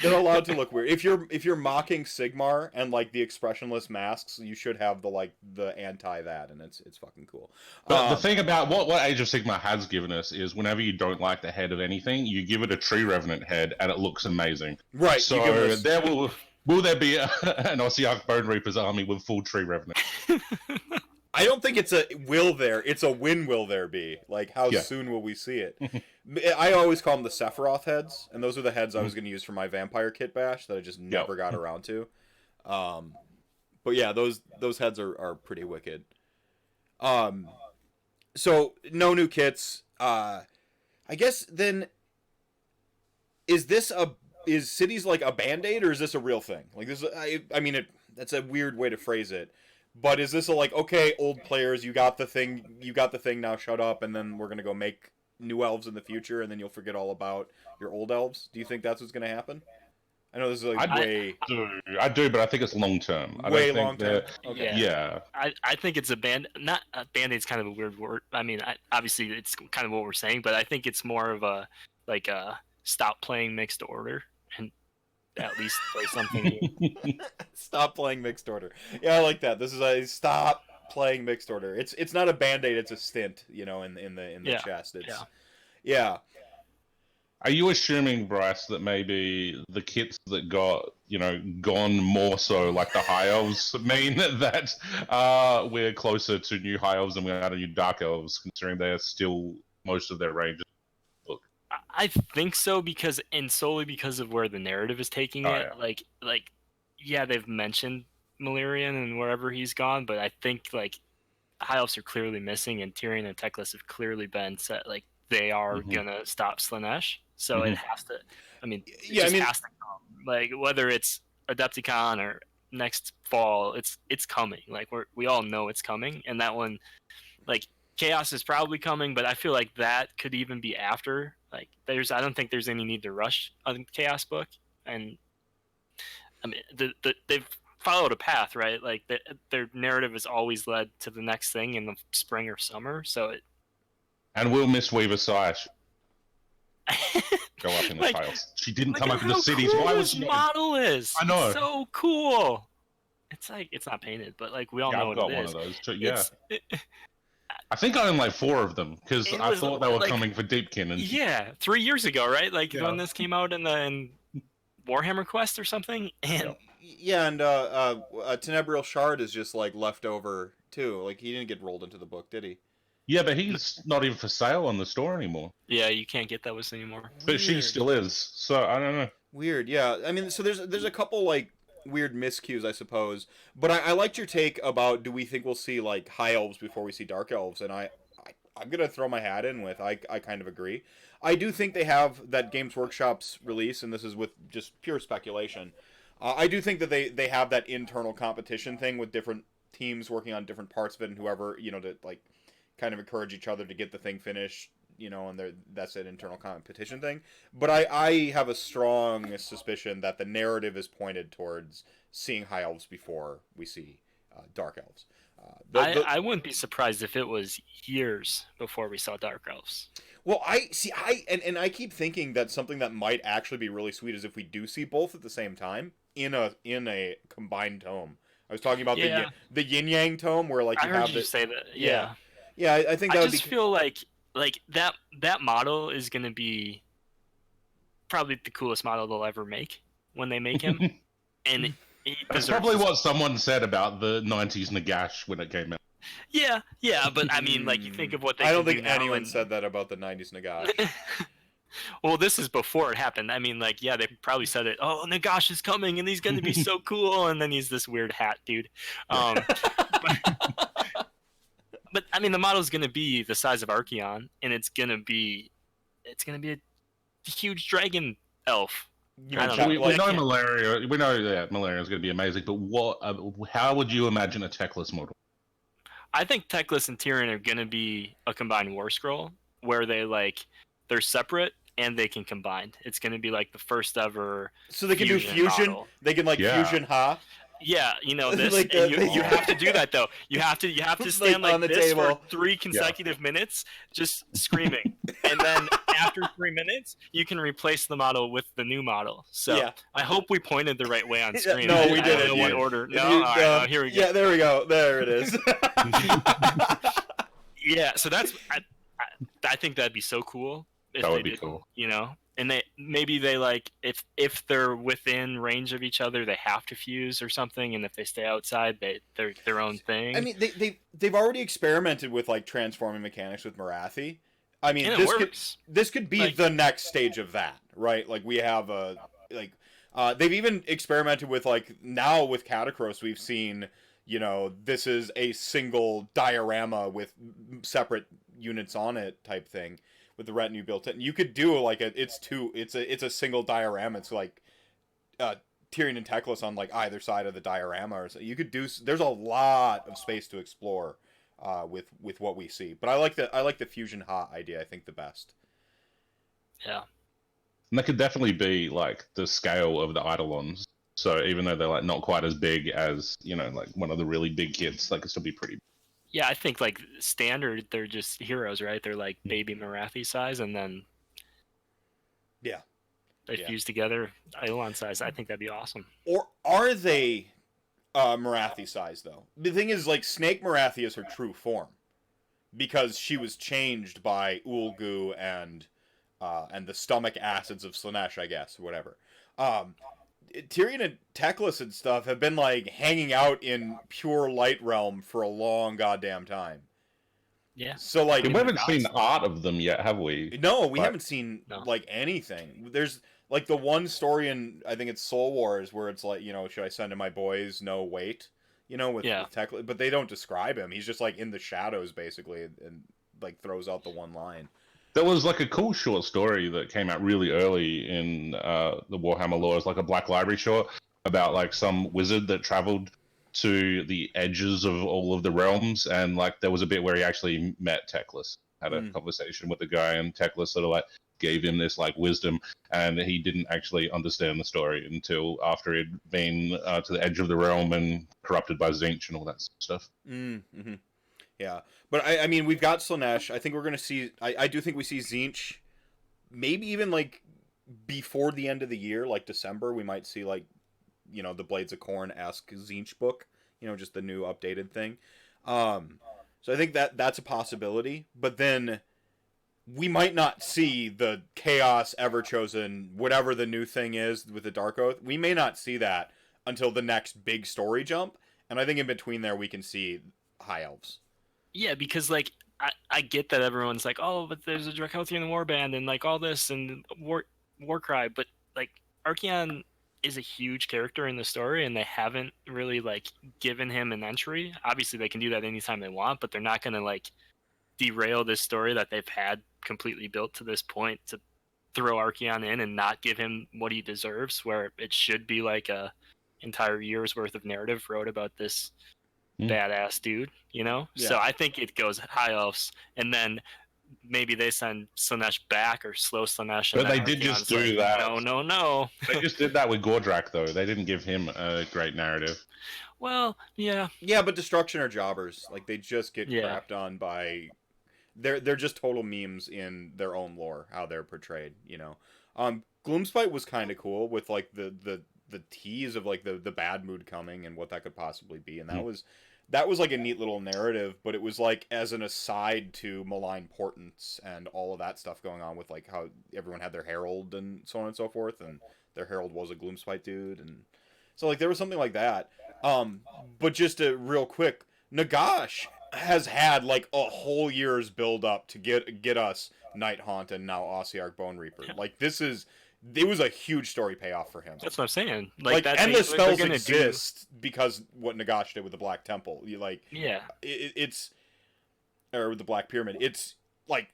they're allowed to look weird. If you're mocking Sigmar and like the expressionless masks, you should have the anti that, and it's fucking cool. But the thing about what Age of Sigmar has given us is whenever you don't like the head of anything, you give it a tree revenant head, and it looks amazing. Right. So there will there be an Ossiarch Bone Reaper's army with full tree revenant? I don't think it's a will there. It's a when will there be? Like how Yeah. soon will we see it? I always call them the Sephiroth heads, and those are the heads I was going to use for my vampire kit bash that I just never got around to. But yeah, those heads are pretty wicked. So no new kits. I guess then is Cities like a band-aid or is this a real thing? Like this I mean that's a weird way to phrase it. But is this a like, okay, old players, you got the thing now, shut up, and then we're gonna go make new elves in the future, and then you'll forget all about your old elves? Do you think that's what's gonna happen? I know this is like I do, but I think it's long term. Way long term. Okay. Yeah. I think it's not a band-aid's kind of a weird word. I mean, obviously it's kind of what we're saying, but I think it's more of a like stop playing mixed order and at least play something new. Stop playing mixed order. Yeah, I like that. This is a stop playing mixed order. It's not a band-aid, it's a stint, in the chest. Yeah. Are you assuming, Brice, that maybe the kits that got, gone more so like the High Elves mean that we're closer to new High Elves than we are to new Dark Elves, considering they're still most of their ranges? I think so solely because of where the narrative is taking it. Yeah. They've mentioned Malerian and wherever he's gone, but I think like High Elves are clearly missing, and Tyrion and Teclis have clearly been set like they are gonna stop Slanesh. So it has to. I mean, has to come. Like whether it's Adepticon or next fall, it's coming. Like we all know it's coming, and that one, like Chaos is probably coming, but I feel like that could even be after. Like I don't think there's any need to rush on Chaos book, and I mean they've followed a path, right? Like their narrative has always led to the next thing in the spring or summer. So and we'll miss Weaver Sash. Go up in the tiles. She didn't come up in the cities. Cool Why was this she? Model is. I know. It's so cool. It's like it's not painted, but like we all know I've got what it one is. of those too. Yeah. I think I own like 4 of them because I thought they were coming for Deepkin. And 3 years ago, right? Like when this came out in Warhammer Quest or something. And Tenebrial Shard is just like left over too. Like he didn't get rolled into the book, did he? Yeah, but he's not even for sale on the store anymore. Yeah, you can't get those anymore. But she still is. So I don't know. Weird, yeah. I mean, so there's a couple like weird miscues, I suppose. But I liked your take about do we think we'll see like High Elves before we see Dark Elves, and I'm gonna throw my hat in with I kind of agree. I do think they have that Games Workshop's release, and this is with just pure speculation. I do think that they have that internal competition thing with different teams working on different parts of it, and whoever to like kind of encourage each other to get the thing finished, and that's an internal competition thing. But I have a strong suspicion that the narrative is pointed towards seeing High Elves before we see Dark Elves. I wouldn't be surprised if it was years before we saw Dark Elves. Well, I keep thinking that something that might actually be really sweet is if we do see both at the same time in a combined tome. I was talking about the Yin Yang tome where like I heard you say that. Yeah. Yeah, I think that I would just feel like that model is going to be probably the coolest model they'll ever make when they make him. And that's probably what someone said about the 90s Nagash when it came out. Yeah, but I mean, like, you think of what they I don't can think do now anyone and... said that about the 90s Nagash. Well, this is before it happened. I mean, like, yeah, they probably said it. Oh, Nagash is coming, and he's going to be so cool. And then he's this weird hat dude. But I mean, the model's going to be the size of Archeon, and it's going to be a huge dragon elf. We know malaria. We know that malaria is going to be amazing. But how would you imagine a Teclis model? I think Teclis and Tyrion are going to be a combined war scroll where they're separate and they can combine. It's going to be like the first ever. So they can do fusion. Model. They can fusion, huh? Yeah, you know this. Like you have to do that though. You have to stand like on the this table for 3 consecutive minutes, just screaming, and then after 3 minutes, you can replace the model with the new model. So I hope we pointed the right way on screen. No, we didn't. I don't know what order. No, all right, here we go. Yeah, there we go. There it is. Yeah, so that's I think that'd be so cool. That would be cool. You know. And maybe they like if they're within range of each other, they have to fuse or something, and if they stay outside, they're their own thing. I mean, they've already experimented with like transforming mechanics with Marathi. I mean, this could be like, the next stage of that, right? Like we have they've even experimented with like now with Catacross, we've seen this is a single diorama with separate units on it type thing. With the retinue built in, you could do like it's a single diorama. It's like Tyrion and Teclis on like either side of the diorama, or so. You could do. There's a lot of space to explore with what we see. But I like the fusion hot idea. I think the best. Yeah, and that could definitely be like the scale of the Eidolons. So even though they're like not quite as big as like one of the really big kids, they could still be pretty. Yeah, I think like standard, they're just heroes, right? They're like baby Marathi size, and then they fuse together Eidolon size. I think that'd be awesome. Or are they Marathi size though? The thing is, like Snake Marathi is her true form because she was changed by Ulgu and the stomach acids of Slaanesh, I guess, whatever. Tyrion and Teclis and stuff have been like hanging out in pure light realm for a long goddamn time. Yeah. So like we haven't seen art of them yet, have we? No, we haven't seen like anything. There's like the one story in I think it's Soul Wars where it's like, should I send in my boys? No, wait. With Teclis, but they don't describe him. He's just like in the shadows basically and like throws out the one line. There was like a cool short story that came out really early in the Warhammer lore. It's like a Black Library short about like some wizard that traveled to the edges of all of the realms, and like there was a bit where he actually met Teclis, had a conversation with the guy, and Teclis sort of like gave him this like wisdom, and he didn't actually understand the story until after he'd been to the edge of the realm and corrupted by Tzeentch and all that stuff. Mm-hmm. Yeah, but I mean, we've got Slaanesh. I think we're going to see... I do think we see Tzeentch, maybe even, like, before the end of the year, like December, we might see, like, the Blades of Khorne-esque Tzeentch book, just the new updated thing. So I think that's a possibility, but then we might not see the Chaos Everchosen, whatever the new thing is with the Dark Oath. We may not see that until the next big story jump, and I think in between there we can see High Elves. Yeah, because like I get that everyone's like, oh, but there's a Dracothian warband and like all this and Warcry, but like Archeon is a huge character in the story, and they haven't really like given him an entry. Obviously, they can do that anytime they want, but they're not going to like derail this story that they've had completely built to this point to throw Archeon in and not give him what he deserves. Where it should be like a entire year's worth of narrative wrote about this badass dude, Yeah. So I think it goes High Elves, and then maybe they send Slaanesh back or slow Slaanesh. But they did just do that. No. They just did that with Gordrak, though. They didn't give him a great narrative. Well, yeah. Yeah, but destruction are jobbers. Like they just get Yeah. crapped on by. They're just total memes in their own lore, how they're portrayed. Gloomspite was kind of cool with like the tease of like the bad mood coming and what that could possibly be, and that was like a neat little narrative, but it was like as an aside to malign portents and all of that stuff going on with like how everyone had their herald and so on and so forth, and their herald was a Gloomspite dude, and so like there was something like that. But just real quick, Nagash has had like a whole year's build up to get us Night Haunt and now Ossiarch Bone Reaper. Yeah. Like it was a huge story payoff for him. That's what I'm saying. Like that endless they're spells gonna exist because what Nagash did with the Black Temple. Yeah. It's or the Black Pyramid. It's like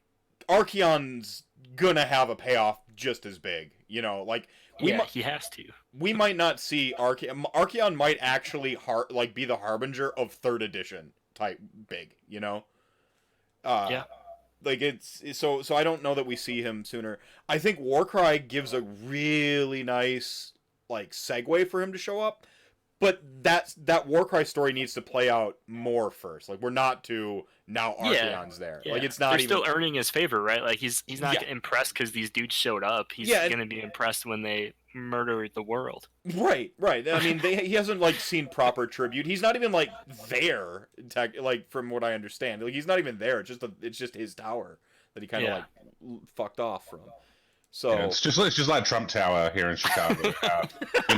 Archeon's gonna have a payoff just as big. Like he has to. we might not see Archeon. Archeon might actually be the harbinger of 3rd edition type big. Yeah. Like it's so I don't know that we see him sooner. I think Warcry gives a really nice like segue for him to show up, but that Warcry story needs to play out more first. Like we're not to now Archeon's there. Yeah. Like it's not They're even still earning his favor, right? Like he's not impressed because these dudes showed up. He's gonna be impressed when they murder the world. Right. I mean, he hasn't like seen proper tribute. He's not even like there, like from what I understand. Like he's not even there. It's just his tower that he kind of like fucked off from. So it's just like Trump Tower here in Chicago.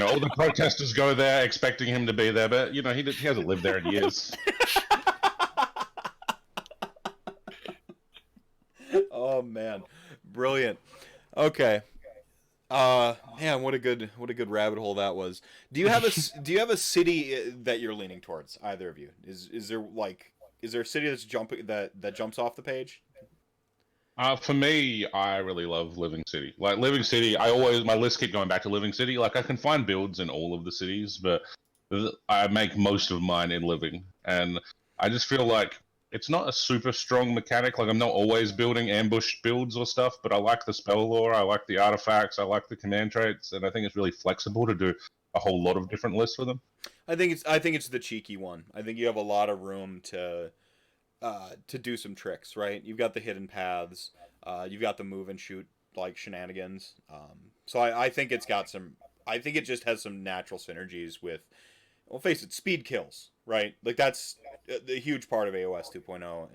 All the protesters go there expecting him to be there, but he hasn't lived there in years. Oh man, brilliant. Okay. Man, what a good rabbit hole that was. Do you have a city that you're leaning towards? Either of you? Is there a city that jumps off the page? For me, I really love Living City. Like Living City, my list keep going back to Living City. Like I can find builds in all of the cities, but I make most of mine in Living, and I just feel like it's not a super strong mechanic. Like I'm not always building ambush builds or stuff, but I like the spell lore, I like the artifacts, I like the command traits, and I think it's really flexible to do a whole lot of different lists with them. I think it's the cheeky one. I think you have a lot of room to do some tricks, right? You've got the hidden paths, you've got the move and shoot like shenanigans. So I think it's got some. I think it just has some natural synergies with. Well, face it, speed kills, right? Like that's the huge part of AOS 2.0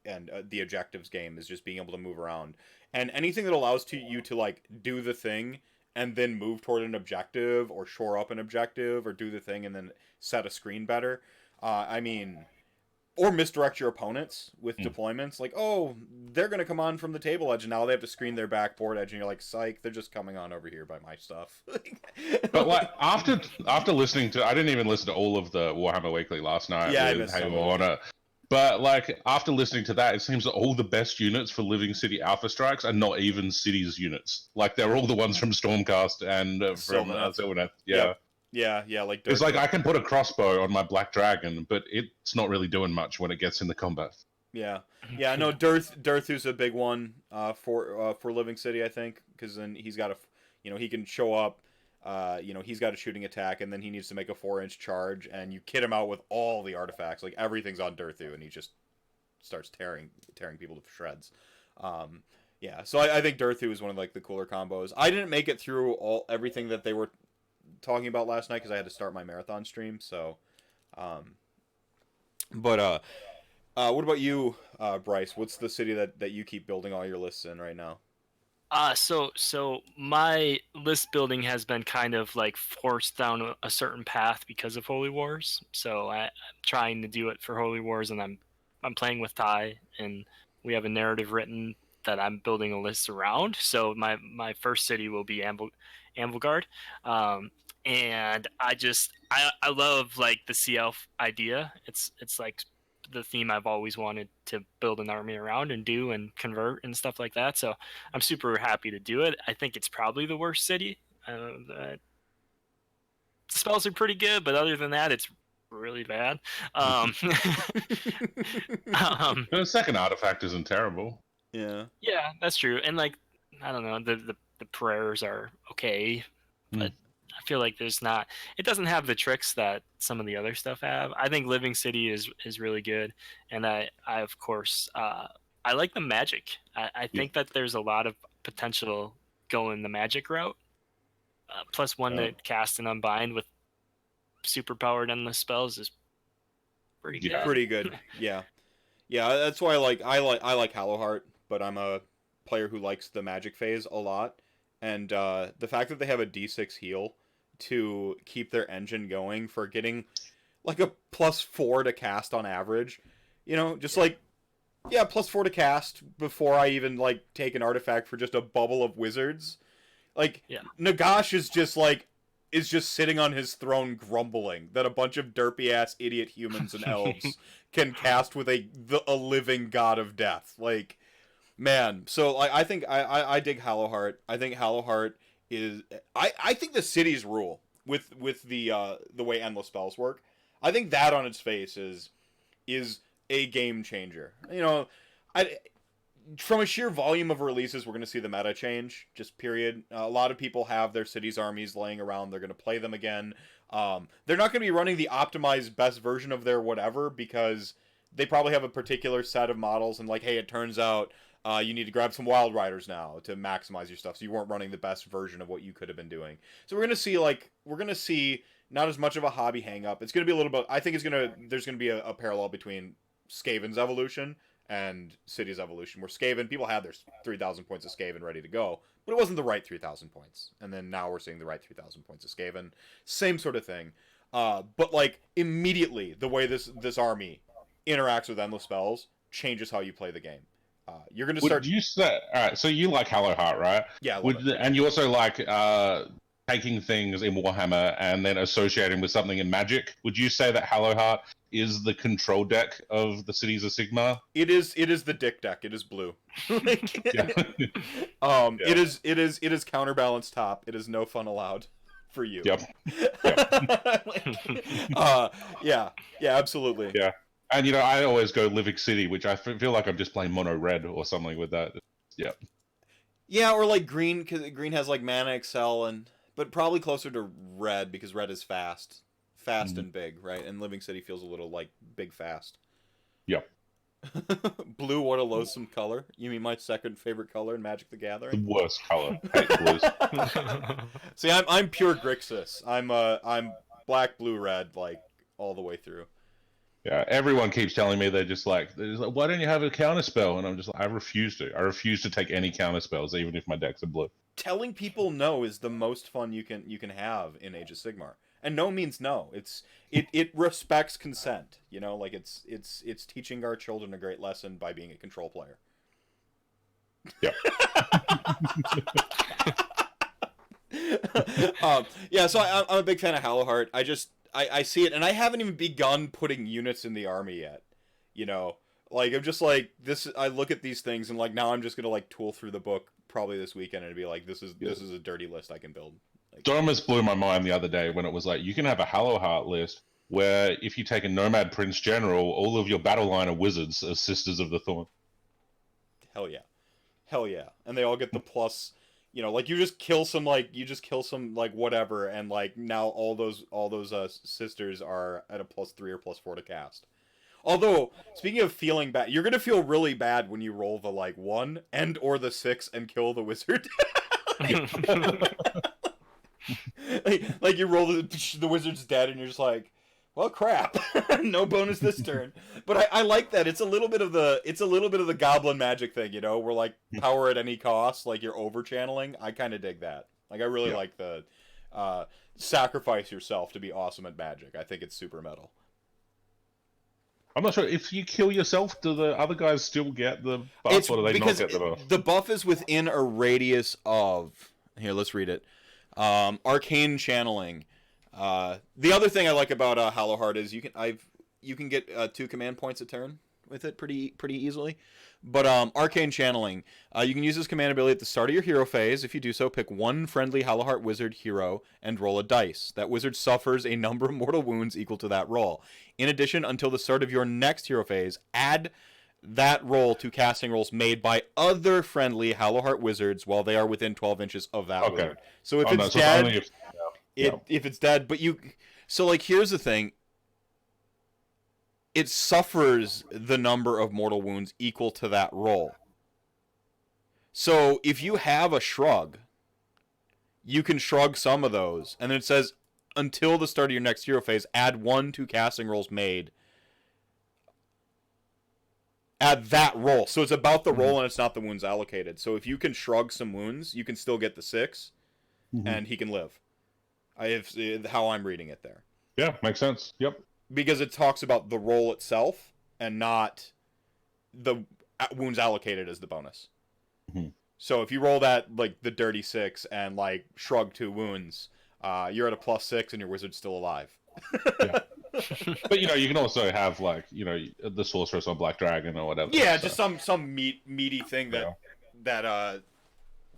and the objectives game is just being able to move around, and anything that allows you to like do the thing and then move toward an objective or shore up an objective or do the thing and then set a screen better. Or misdirect your opponents with deployments. Like, oh, they're going to come on from the table edge, and now they have to screen their backboard edge, and you're like, psych, they're just coming on over here by my stuff. But like after listening to, I didn't even listen to all of the Warhammer Weekly last night. Yeah, I with missed Halo on it. But like after listening to that, it seems that all the best units for Living City Alpha Strikes are not even Cities units. Like they're all the ones from Stormcast and from Sylvaneth. Yeah. Yep. Yeah, like it's like I can put a crossbow on my Black Dragon, but it's not really doing much when it gets in the combat. Yeah. No, Dirthu's a big one for Living City, I think, because then he's got he can show up. He's got a shooting attack, and then he needs to make a 4-inch charge, and you kit him out with all the artifacts, like everything's on Dirthu, and he just starts tearing people to shreds. So I think Dirthu is one of like the cooler combos. I didn't make it through everything that they were talking about last night because I had to start my marathon stream. So, what about you, Brice? What's the city that you keep building all your lists in right now? So my list building has been kind of like forced down a certain path because of Holy Wars. So I'm trying to do it for Holy Wars, and I'm playing with Ty, and we have a narrative written that I'm building a list around. So my first city will be Anvilgard. And I love like the Sea Elf idea. It's like the theme I've always wanted to build an army around and do and convert and stuff like that. So I'm super happy to do it. I think it's probably the worst city. The spells are pretty good, but other than that, it's really bad. The second artifact isn't terrible. Yeah, that's true. And like I don't know, the prayers are okay, but I feel like it doesn't have the tricks that some of the other stuff have. I think Living City is really good, and I of course I like the magic. I think that there's a lot of potential going the magic route. Plus one to cast and unbind with super powered endless spells is pretty good. Pretty good. Yeah. Yeah, that's why I like Hallowheart, but I'm a player who likes the magic phase a lot. And the fact that they have a D6 heal to keep their engine going for getting like a +4 to cast on average, just like +4 to cast before I even like take an artifact for just a bubble of wizards. Like Nagash is just sitting on his throne grumbling that a bunch of derpy ass idiot humans and elves can cast with a living god of death. Like, man, so I think I dig Hallowheart. I think Hallowheart is I think the cities rule with the way endless spells work. I think that on its face is a game changer. From a sheer volume of releases, we're going to see the meta change, just period. A lot of people have their cities armies laying around. They're going to play them again. They're not going to be running the optimized best version of their whatever, because they probably have a particular set of models, and like, hey, it turns out you need to grab some Wild Riders now to maximize your stuff, so you weren't running the best version of what you could have been doing. So we're going to see not as much of a hobby hang-up. It's going to be a little bit, I think there's going to be a parallel between Skaven's evolution and City's evolution, where Skaven, people had their 3,000 points of Skaven ready to go, but it wasn't the right 3,000 points. And then now we're seeing the right 3,000 points of Skaven. Same sort of thing. But like immediately, the way this army interacts with endless spells changes how you play the game. You're going to start. You say, all right, so you like Hallowheart, right? Yeah. And you also like taking things in Warhammer and then associating with something in Magic. Would you say that Hallowheart is the control deck of the Cities of Sigmar? It is the dick deck. It is blue. It is counterbalance top. It is no fun allowed for you. Yep. Yeah, absolutely. Yeah. And I always go Living City, which I feel like I'm just playing mono red or something with that. Yeah. Yeah, or like green, because green has like mana excel, but probably closer to red, because red is fast and big, right? And Living City feels a little like big fast. Yep. Blue, what a loathsome color. You mean my second favorite color in Magic the Gathering? The worst color. Hate blues. See, I'm pure Grixis. I'm black, blue, red, like all the way through. Yeah, everyone keeps telling me they're just like, why don't you have a counter spell? And I'm just like, I refuse to. I refuse to take any counter spells, even if my decks are blue. Telling people no is the most fun you can have in Age of Sigmar. And no means no. It respects consent. Like it's teaching our children a great lesson by being a control player. Yeah. So I'm a big fan of Hallowheart. I see it, and I haven't even begun putting units in the army yet. Like I'm just like this. I look at these things, and like now I'm just gonna like tool through the book probably this weekend and be like, this is a dirty list I can build. Like, Domus blew my mind the other day when it was like, you can have a Hallowheart list where if you take a Nomad Prince General, all of your battle line are wizards as Sisters of the Thorn. Hell yeah, and they all get the plus. Like you just kill some like whatever, and like now all those sisters are at a +3 or +4 to cast. Although, speaking of feeling bad, you're gonna feel really bad when you roll the like 1 and or the 6 and kill the wizard. like you roll the wizard's dead, and you're just like, well, crap, no bonus this turn. But I like that. It's a little bit of the goblin magic thing, We're like power at any cost, like you're over channeling. I kind of dig that. Like I really like the sacrifice yourself to be awesome at magic. I think it's super metal. I'm not sure if you kill yourself, do the other guys still get the buff, or do they not get the buff? The buff is within a radius of. Here, let's read it. Arcane channeling. The other thing I like about Hallowheart is you can get 2 command points a turn with it pretty easily. But Arcane Channeling, you can use this command ability at the start of your hero phase. If you do so, pick one friendly Hallowheart wizard hero and roll a dice. That wizard suffers a number of mortal wounds equal to that roll. In addition, until the start of your next hero phase, add that roll to casting rolls made by other friendly Hallowheart wizards while they are within 12 inches of that wizard. So if it's dead, if it's dead. But so like here's the thing. It suffers the number of mortal wounds equal to that roll. So if you have a shrug, you can shrug some of those, and then it says until the start of your next hero phase, add 1 to casting rolls made at that roll. So it's about the roll and it's not the wounds allocated. So if you can shrug some wounds, you can still get the 6, and he can live. How I'm reading it there. Yeah, makes sense. Yep. Because it talks about the roll itself and not the wounds allocated as the bonus. So if you roll that, like, the dirty 6 and, like, shrug 2 wounds, you're at a +6 and your wizard's still alive. Yeah. But, you know, you can also have, like, you know, the sorceress on Black Dragon or whatever. Yeah, so. Just some meaty thing that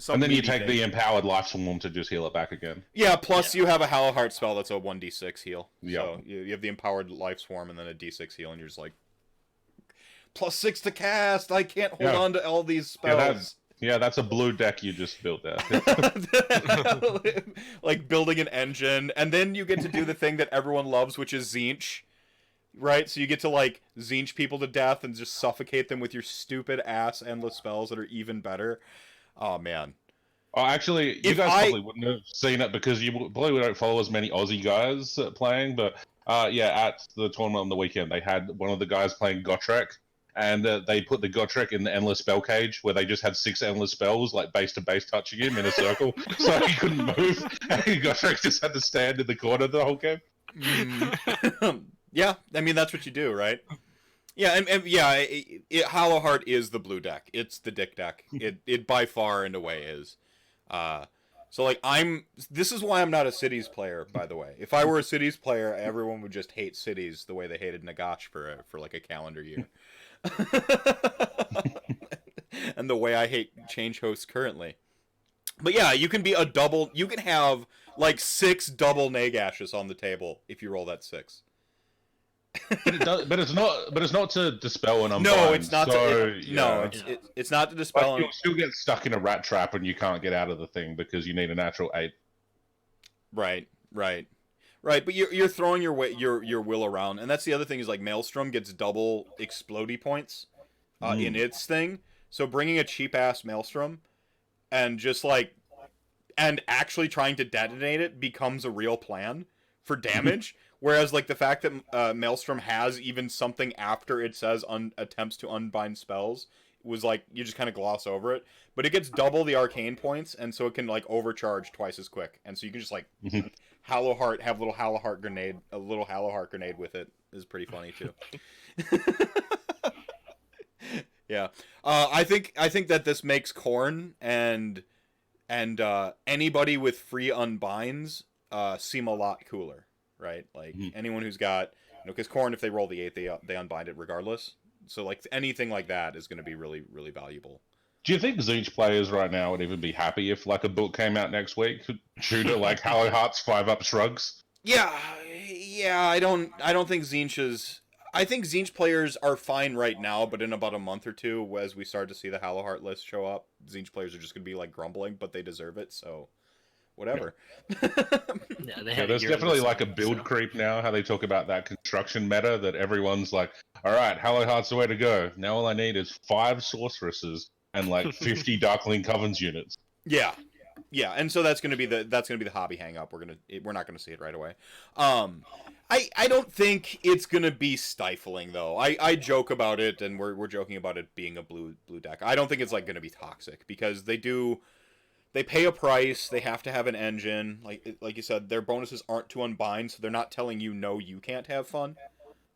and then you take the empowered life swarm to just heal it back again. Yeah, plus you have a Hallowheart spell that's a 1d6 heal. Yeah. So you have the empowered life swarm and then a d6 heal, and you're just like, +6 to cast. I can't hold on to all these spells. Yeah, that's a blue deck you just built there. Like building an engine, and then you get to do the thing that everyone loves, which is Tzeentch. Right? So you get to, like, Tzeentch people to death and just suffocate them with your stupid ass endless spells that are even better. Oh, man. Oh, actually, you guys probably wouldn't have seen it because you probably don't follow as many Aussie guys playing, but yeah, at the tournament on the weekend, they had one of the guys playing Gotrek, and they put the Gotrek in the endless spell cage where they just had 6 endless spells, like base to base, touching him in a circle, so he couldn't move, and Gotrek just had to stand in the corner the whole game. Yeah, I mean, that's what you do, right? Yeah, and yeah, Hallowheart is the blue deck. It's the dick deck. It by far in a way is. So like this is why I'm not a Cities player, by the way. If I were a Cities player, everyone would just hate Cities the way they hated Nagash for like a calendar year. And the way I hate change hosts currently. But yeah, you can have like 6 double Nagashes on the table if you roll that 6. But it's not to dispel an unbind. No, it's not. So, it's not to dispel. Like, you'll still get stuck in a rat trap and you can't get out of the thing because you need a natural 8. Right. But you're throwing your will around, and that's the other thing is like Maelstrom gets double explodey points in its thing. So bringing a cheap ass Maelstrom and just like and actually trying to detonate it becomes a real plan for damage. Whereas, like, the fact that Maelstrom has even something after it says attempts to unbind spells was, like, you just kind of gloss over it. But it gets double the arcane points, and so it can, like, overcharge twice as quick. And so you can just, like, Hallowheart, have a little Hallowheart grenade with it is pretty funny, too. Yeah. I think that this makes Khorne and anybody with free unbinds seem a lot cooler. Right, like anyone who's got, because Khorne, if they roll the 8, they unbind it regardless. So like anything like that is going to be really, really valuable. Do you think Tzeentch players right now would even be happy if like a book came out next week due to like Hallowheart's 5-up shrugs? Yeah. I don't think Tzeentch is. I think Tzeentch players are fine right now, but in about a month or two, as we start to see the Hallowheart list show up, Tzeentch players are just going to be like grumbling, but they deserve it. So. Whatever. There's definitely like a build creep now, how they talk about that construction meta, that everyone's like, alright, Hallowheart's the way to go. Now all I need is 5 sorceresses and like 50 Darkling Covens units. Yeah, and so that's gonna be the hobby hang up. We're not gonna see it right away. I don't think it's gonna be stifling though. I joke about it, and we're joking about it being a blue deck. I don't think it's like gonna be toxic because they pay a price. They have to have an engine. Like you said, their bonuses aren't to unbind, so they're not telling you no, you can't have fun,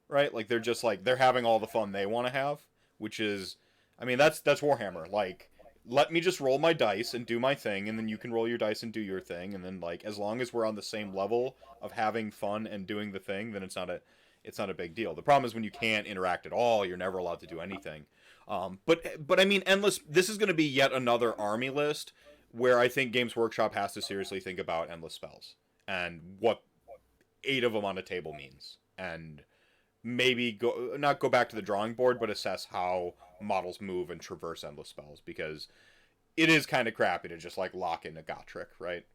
right? Like they're just like they're having all the fun they want to have, which is, I mean, that's Warhammer. Like, let me just roll my dice and do my thing, and then you can roll your dice and do your thing, and then like as long as we're on the same level of having fun and doing the thing, then it's not a big deal. The problem is when you can't interact at all, you're never allowed to do anything. But I mean, endless. This is going to be yet another army list where I think Games Workshop has to seriously think about endless spells and what 8 of them on a table means, and maybe not go back to the drawing board, but assess how models move and traverse endless spells, because it is kind of crappy to just like lock in a Gotrek, right?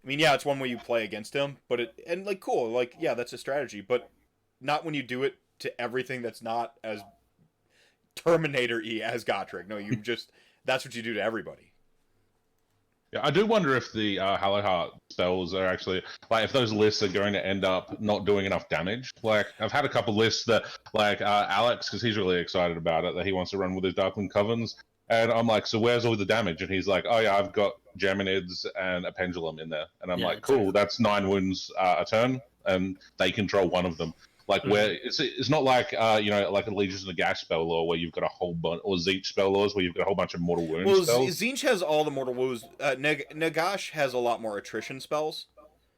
I mean, yeah, it's one way you play against him, but cool, like, yeah, that's a strategy, but not when you do it to everything that's not as Terminator-y as Gotrek. No, that's what you do to everybody. Yeah, I do wonder if the Hallowheart spells are actually like if those lists are going to end up not doing enough damage. Like I've had a couple lists that like Alex, because he's really excited about it, that he wants to run with his Darkling Covens, and I'm like, so where's all the damage? And he's like, oh yeah, I've got Geminids and a Pendulum in there, and I'm like, cool, that's 9 wounds a turn, and they control one of them. Like where it's not like like a Legions of the Gash spell lore where you've got a whole bunch, or Tzeentch spell lores where you've got a whole bunch of mortal wounds spells. Tzeentch has all the mortal wounds. Nagash has a lot more attrition spells.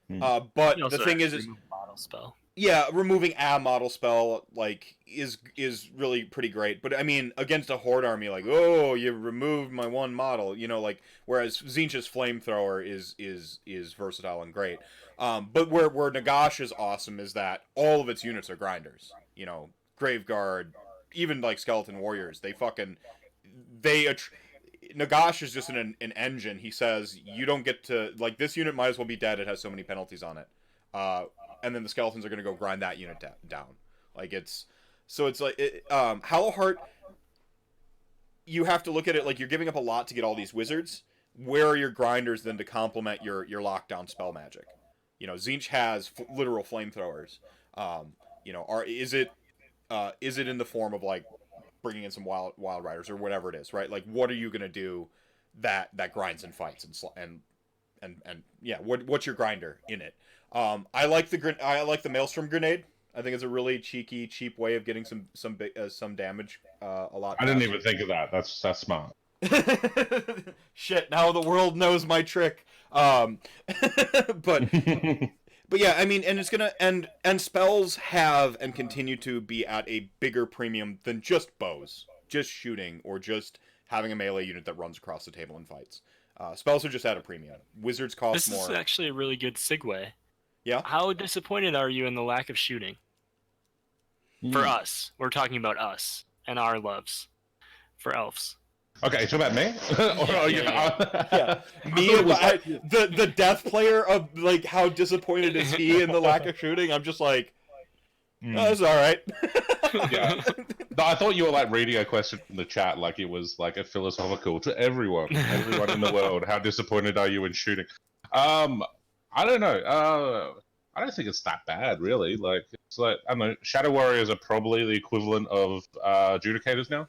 But the thing is model spell. Yeah, removing a model spell like is really pretty great. But I mean, against a horde army, like, oh, you removed my one model, like whereas Tzeentch's flamethrower is versatile and great. But where Nagash is awesome is that all of its units are grinders. Graveguard, even like skeleton warriors, Nagash is just an engine. He says you don't get to, like, this unit might as well be dead. It has so many penalties on it. And then the skeletons are going to go grind that unit down. Like it's like Hallowheart. You have to look at it like you're giving up a lot to get all these wizards. Where are your grinders then to complement your lockdown spell magic? Tzeentch has literal flamethrowers. Is it in the form of like bringing in some wild riders or whatever it is, right? Like, what are you gonna do that grinds and fights and yeah, what's your grinder in it? I like the Maelstrom grenade. I think it's a really cheap way of getting some damage a lot. I didn't even think of that. That's smart. Shit! Now the world knows my trick. But yeah, I mean, and it's gonna and spells have and continue to be at a bigger premium than just bows, just shooting, or just having a melee unit that runs across the table and fights. Spells are just at a premium. Wizards cost more. This is actually a really good segue. Yeah. How disappointed are you in the lack of shooting? For us, we're talking about us and our loves for elves. Okay, so about me? Yeah. Me, the death player of, like, how disappointed is he in the lack of shooting? I'm just like, oh, it's all right. Yeah. No, I thought you were, like, reading a question from the chat like it was, like, a philosophical to everyone in the world. How disappointed are you in shooting? I don't know. I don't think it's that bad, really. Like, it's like, I don't know, Shadow Warriors are probably the equivalent of Judicators now.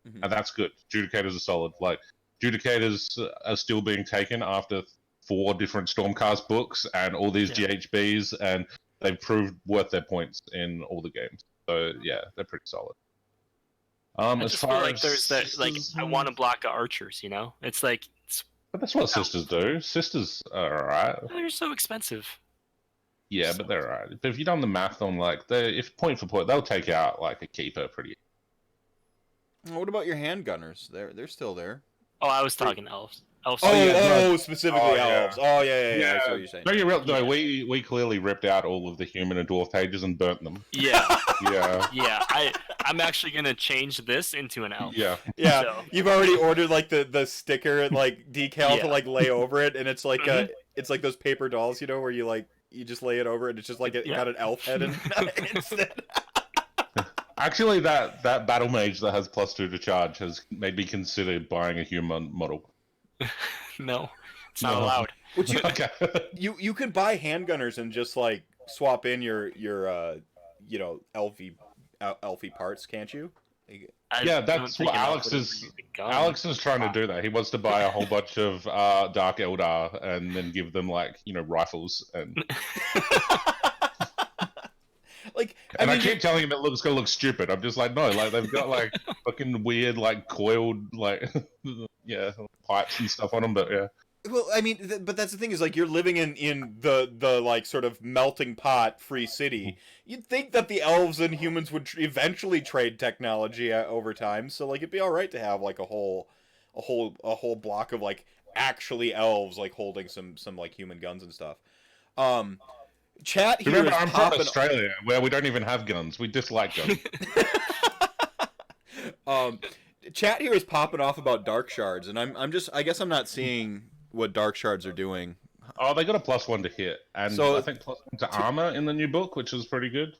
Mm-hmm. And that's good. Judicators are solid. Like, Judicators are still being taken after 4 different Stormcast books and all these GHBs, and they've proved worth their points in all the games. So, yeah, they're pretty solid. I just feel like there's that, like, I want to block archers, It's like... But that's what sisters do. Sisters are alright. They're so expensive. Yeah, but they're alright. But if you've done the math on, like, if point for point, they'll take out, like, a keeper pretty... What about your handgunners? They're still there. Oh, I was talking elves. Specifically elves. Oh, yeah. I see what you're saying. No, we clearly ripped out all of the human and dwarf pages and burnt them. Yeah. Yeah. Yeah, I'm actually gonna change this into an elf. Yeah. Yeah. So. You've already ordered like the sticker like decal to like lay over it, and it's like it's like those paper dolls, where you just lay it over it, and it's just like it got an elf head instead. Actually, that battle mage that has +2 to charge has made me consider buying a human model. No, it's not allowed. Okay. You could buy handgunners and just like swap in your elfy parts, can't you? Yeah, that's what Alex is. Alex is trying to do that. He wants to buy a whole bunch of Dark Eldar and then give them rifles and. I keep telling him it's gonna look stupid. I'm just like, no, they've got fucking weird coiled pipes and stuff on them, but yeah. Well, I mean, but that's the thing is you're living in the sort of melting pot free city. You'd think that the elves and humans would eventually trade technology over time, so it'd be all right to have a whole block of actually elves holding some human guns and stuff. Chat here. Remember, I'm from Australia, where we don't even have guns. We dislike guns. Chat here is popping off about dark shards, and I guess I'm not seeing what dark shards are doing. Oh, they got a +1 to hit, and So- I think +1 to armor in the new book, which is pretty good.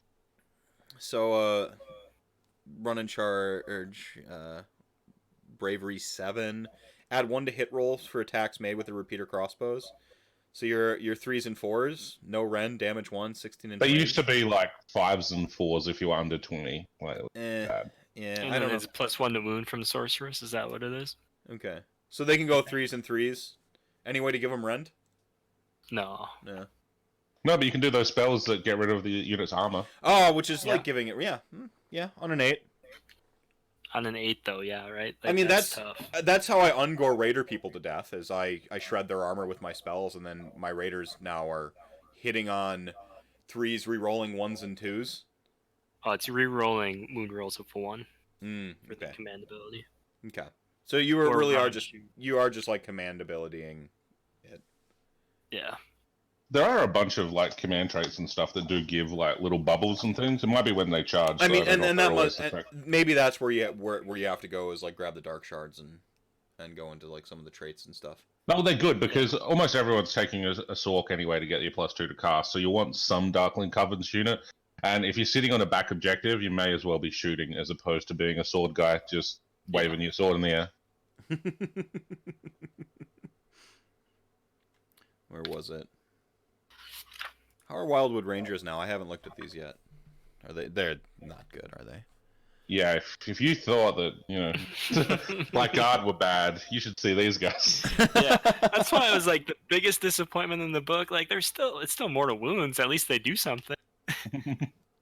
So, run and charge, bravery 7. Add 1 to hit rolls for attacks made with the repeater crossbows. So your 3s and 4s, no rend, damage 1, 16 and They range. used to be like 5s and 4s if you were under 20. Like, bad. Yeah, And I don't know. it's +1 to wound from sorceress. Is that what it is? Okay. So they can go 3s and 3s. Any way to give them rend? No. Yeah. No, but you can do those spells that get rid of the unit's armor. Oh, which is Yeah. like giving it. Yeah. Yeah, on an 8. On an 8 though, yeah, right. I mean, tough. that's how I ungore raider people to death. Is I shred their armor with my spells, and then my raiders now are hitting on 3s, re-rolling 1s and 2s. Oh, it's re-rolling wound rolls of 1 for the Okay. command ability. Okay. So you Or really are run, just shoot. like command abilitying it. Yeah. There are a bunch of like command traits and stuff that do give like little bubbles and things. It might be when they charge. I so mean, don't and know if that they're always must effective. maybe that's where you have to go is like grab the dark shards and go into like some of the traits and stuff. No, they're good because almost everyone's taking a Sork anyway to get your +2 to cast. So you want some Darkling Covenants unit. And if you're sitting on a back objective, you may as well be shooting as opposed to being a sword guy just waving your sword in the air. Where was it? How are Wildwood Rangers now? I haven't looked at these yet. Are they? They're not good, are they? Yeah, if you thought that, you know, Blackguard were bad, you should see these guys. Yeah, that's why I was like the biggest disappointment in the book. Like, it's still mortal wounds. At least they do something.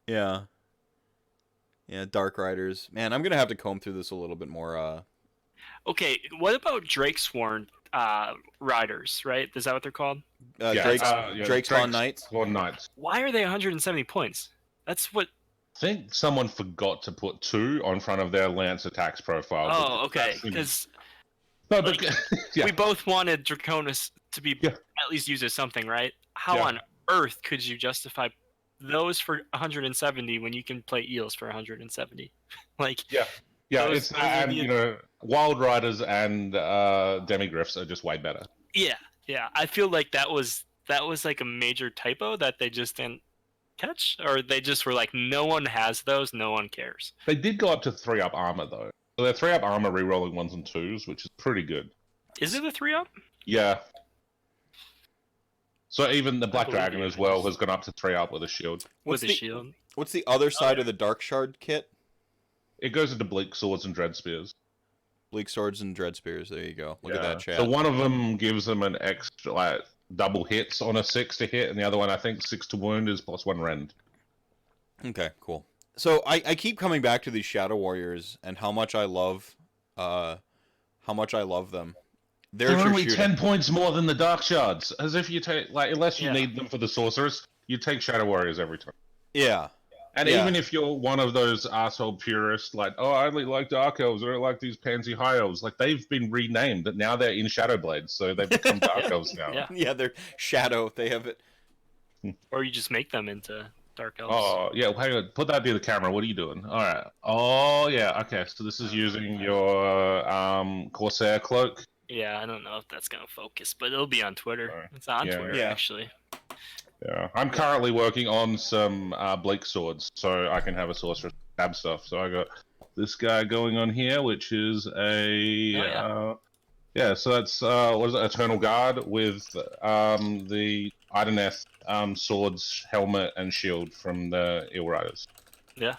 Yeah. Yeah, Dark Riders. Man, I'm gonna have to comb through this a little bit more. Okay, what about Drakesworn riders? Right? Is that what they're called? Drakespawn Knights. Spawn Knights. Why are they 170 points? That's what. I think someone forgot to put 2 on front of their Lance attacks profile. Oh, okay. That's in- Because No, but yeah. we both wanted Draconis to be Yeah. at least used as something, right? How Yeah. on earth could you justify those for 170 when you can play Eels for 170? Like, Yeah, those it's and are the- you know, Wild Riders and Demigryphs are just way better. yeah. I feel like that was like a major typo that they just didn't catch, or they just were like, no one has those, no one cares. They did go up to 3-up armor though. So they're 3-up armor re-rolling 1s and 2s, which is pretty good. Is it a 3-up? Yeah. So even the Black believe Dragon you. as well has gone up to 3-up with a shield. With a shield? What's the other side of the Dark Shard kit? It goes into Bleak Swords and Dread Spears. Bleak Swords and Dread Spears. There you go. Look at that chat. So one of them gives them an extra, like, double hits on a 6 to hit, and the other one, I think, 6 to wound is +1 rend. Okay, cool. So I keep coming back to these Shadow Warriors and how much I love them. They're your only shooting. 10 points more than the Dark Shards. As if you take, like, unless you Yeah. need them for the Sorceress, you take Shadow Warriors every time. Yeah. And Yeah. even if you're one of those asshole purists, like, oh, I only like Dark Elves, I don't like these pansy High Elves, like, they've been renamed, that now they're in Shadowblades, so they've become Dark Elves now. Yeah. Yeah, they're Shadow. They have it. Or you just make them into Dark Elves. Oh, yeah, hang on, put that near the camera, what are you doing? Alright. Oh, yeah, okay, so this is using your Corsair cloak. Yeah, I don't know if that's going to focus, but it'll be on Twitter. Sorry. It's on Yeah. Twitter, Yeah. actually. Yeah, I'm currently working on some Bleak Swords, so I can have a Sorceress tab stuff. So I got this guy going on here, which is a... so that's, what is it, Eternal Guard with the Ideneth swords, helmet, and shield from the Eel Riders. Yeah.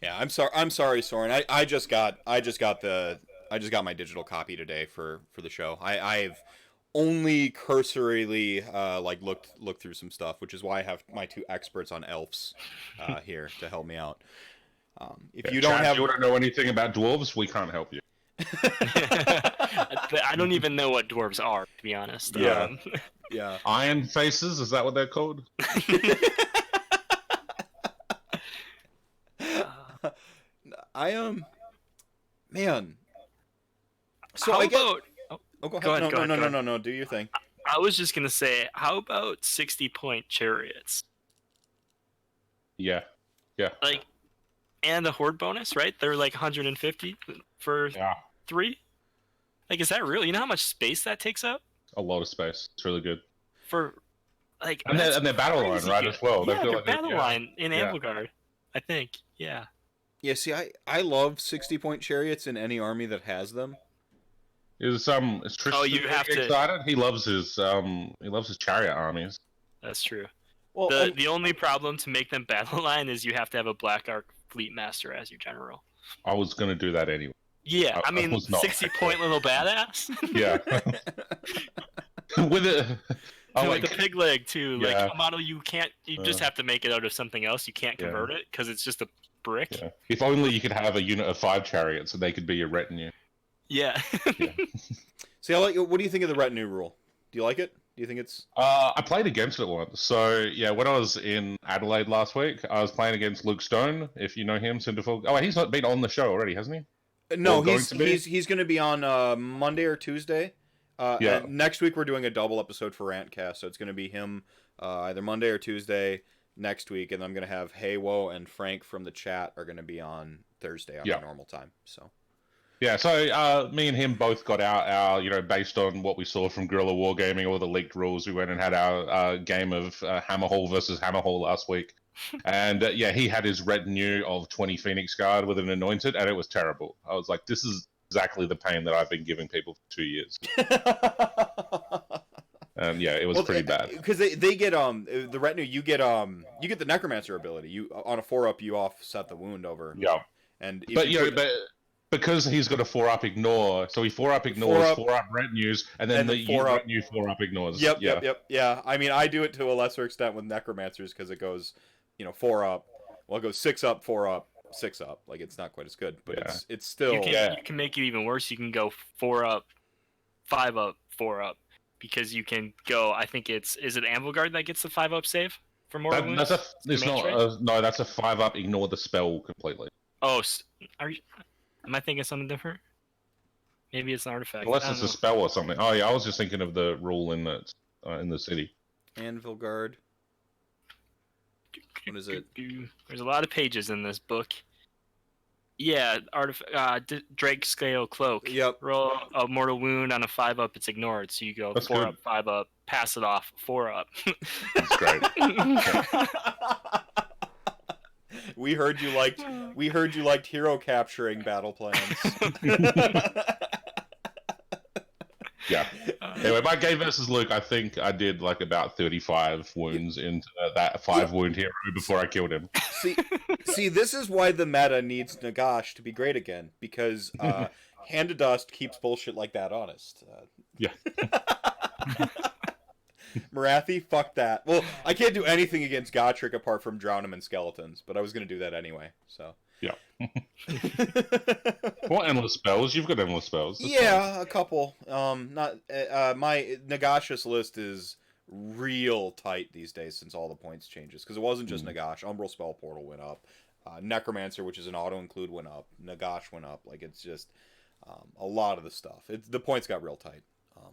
Yeah, I'm sorry, Soren. I just got my digital copy today for the show. I've only cursorily like looked through some stuff, which is why I have my 2 experts on elves here to help me out. If you don't Chad, have, you don't know anything about dwarves, we can't help you. I don't even know what dwarves are, to be honest. Yeah. Yeah. Iron Faces, is that what they're called? Man. So how I get. about... Oh, go ahead. Go ahead, go ahead. No. Do your thing. I was just going to say, how about 60-point chariots? Yeah. Like, and the horde bonus, right? They're like 150 for Yeah. 3? Like, is that real? You know how much space that takes up? A lot of space. It's really good. For like, And their battle line, crazy right, good. as well. Yeah, They've got their like battle line in yeah. Amvelgard, I think. Yeah. Yeah, see, I love 60-point chariots in any army that has them. Is Tristan Oh, you have to. excited? He loves his chariot armies. That's true. Well, The only problem to make them battle line is you have to have a Black Ark Fleet Master as your general. I was gonna do that anyway. Yeah, I mean, was not. 60-point little badass. Yeah. With it. With the pig leg too, like Yeah. a model you just have to make it out of something else. You can't convert it because it's just a brick. Yeah. If only you could have a unit of 5 chariots and they could be your retinue. Yeah. See, what do you think of the retinue rule? Do you like it? Do you think it's? I played against it once. So yeah, when I was in Adelaide last week, I was playing against Luke Stone. If you know him, Cinderful. Oh, he's not been on the show already, hasn't he? No, he's going to be on Monday or Tuesday. Next week we're doing a double episode for RantCast, so it's going to be him either Monday or Tuesday next week, and I'm going to have Heywo and Frank from the chat are going to be on Thursday on the normal time. So. Yeah, so me and him both got our based on what we saw from Guerrilla Wargaming, all the leaked rules, we went and had our game of Hammerhall versus Hammerhall last week. And he had his retinue of 20 Phoenix Guard with an Anointed, and it was terrible. I was like, this is exactly the pain that I've been giving people for 2 years. And it was pretty bad. Because they get the retinue, you get the Necromancer ability. You on a 4-up, you offset the wound over. Yeah. And but because he's got a 4-up ignore, so he 4-up ignores 4-up retinues, and then the retinue 4-up ignores. Yep. Yeah, I mean, I do it to a lesser extent with Necromancers because it goes, 4-up. Well, it goes 6-up, 4-up, 6-up. Like, it's not quite as good, but it's still. You can make it even worse. You can go 4-up, 5-up, 4-up, because you can go. I think is it Anvilgard that gets the 5-up save for mortal wounds? No, that's a 5-up. Ignore the spell completely. Oh, am I thinking something different? Maybe it's an artifact. Unless it's a spell or something. Oh yeah, I was just thinking of the rule in the city. Anvilgard. What is it? There's a lot of pages in this book. Yeah, Drake Scale Cloak. Yep. Roll a mortal wound on a 5-up, it's ignored. So you go 4-up, 5-up, pass it off, 4-up. That's great. We heard you liked hero capturing battle plans. Yeah. Anyway, my game versus Luke, I think I did like about 35 wounds into that 5-wound hero before I killed him. See, this is why the meta needs Nagash to be great again, because Hand of Dust keeps bullshit like that honest. Yeah. Marathi, fuck that. Well, I can't do anything against Gotrek apart from drown him in skeletons, but I was going to do that anyway, so. Yeah. What endless spells? You've got endless spells. A couple. My Nagash's list is real tight these days since all the points changes, because it wasn't just Nagash. Umbral Spell Portal went up. Necromancer, which is an auto-include, went up. Nagash went up. Like, it's just a lot of the stuff. The points got real tight.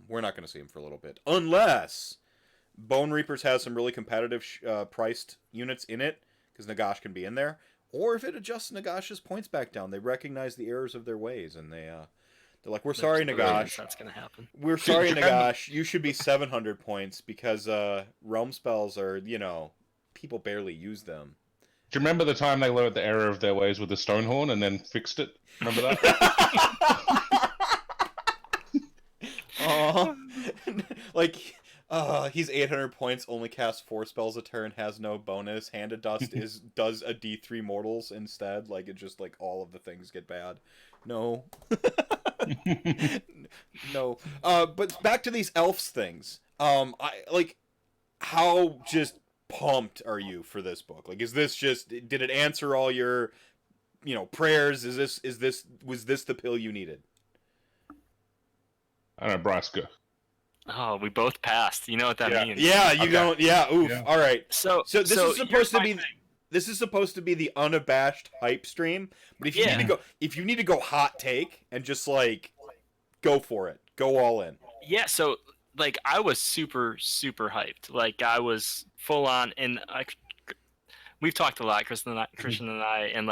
We're not going to see them for a little bit. Unless Bone Reapers has some really competitive priced units in it, because Nagash can be in there. Or if it adjusts Nagash's points back down. They recognize the errors of their ways, and they're like, we're sorry, Nagash. That's going to happen. We're sorry, Nagash. You should be 700 points, because realm spells are, people barely use them. Do you remember the time they learned the error of their ways with the Stonehorn and then fixed it? Remember that? He's 800 points, only casts 4 spells a turn, has no bonus. Hand of Dust does a D3 mortals instead. Like, it just, all of the things get bad. No. No. But back to these elves things. How just pumped are you for this book? Like, is this just, did it answer all your, prayers? Was this the pill you needed? I don't know, Brice, go. Oh, we both passed. You know what that means. Yeah, don't. Yeah, oof. Yeah. All right. So this is supposed to be. This is supposed to be the unabashed hype stream. But if you need to go hot take and just go for it, go all in. Yeah. So I was super hyped. I was full on, and we've talked a lot, Christian and I, and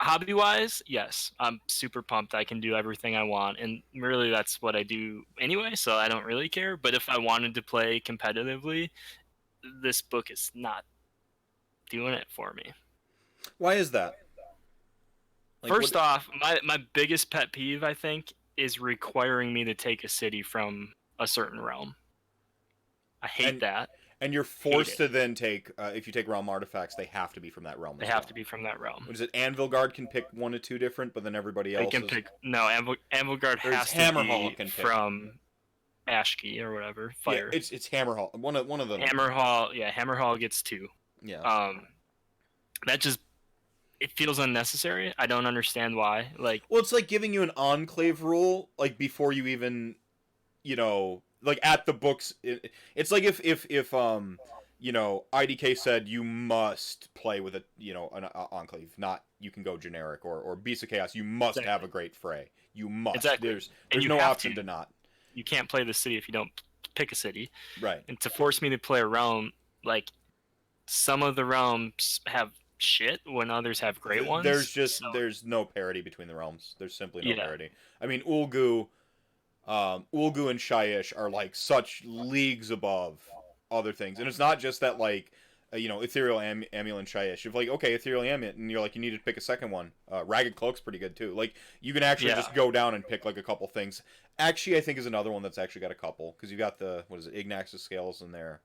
hobby-wise, yes, I'm super pumped. I can do everything I want, and really that's what I do anyway, so I don't really care. But if I wanted to play competitively, this book is not doing it for me. Why is that? Like, First off, my biggest pet peeve, I think, is requiring me to take a city from a certain realm. I hate that. And you're forced to then take, if you take realm artifacts, they have to be from that realm. They have to be from that realm. What is it? Anvil Guard can pick 1 to 2 different, but then everybody else can pick. No, Anvil Guard has to Hammerhall be from Ashkey or whatever. Fire. Yeah, it's Hammerhall. One of them. Hammerhall. Yeah, Hammerhall gets 2. Yeah. That just, it feels unnecessary. I don't understand why. Like, well, it's like giving you an enclave rule, like before you even, like at the books. It's like if IDK said you must play with an enclave, not you can go generic, or Beast of Chaos, you must have a great fray. You must. Exactly. There's no option to not. You can't play the city if you don't pick a city. Right. And to force me to play a realm, like, some of the realms have shit when others have great ones. There's no parity between the realms. There's simply no parity. I mean, Ulgu and Shyish are like such leagues above other things, and it's not just that like Ethereal Amulet and Shyish. If like, okay, Ethereal Amulet, and you're like, you need to pick a second one. Ragged Cloak's pretty good too. Like, you can actually just go down and pick like a couple things. Actually, I think is another one that's actually got a couple, because you got the Ignax's Scales in there.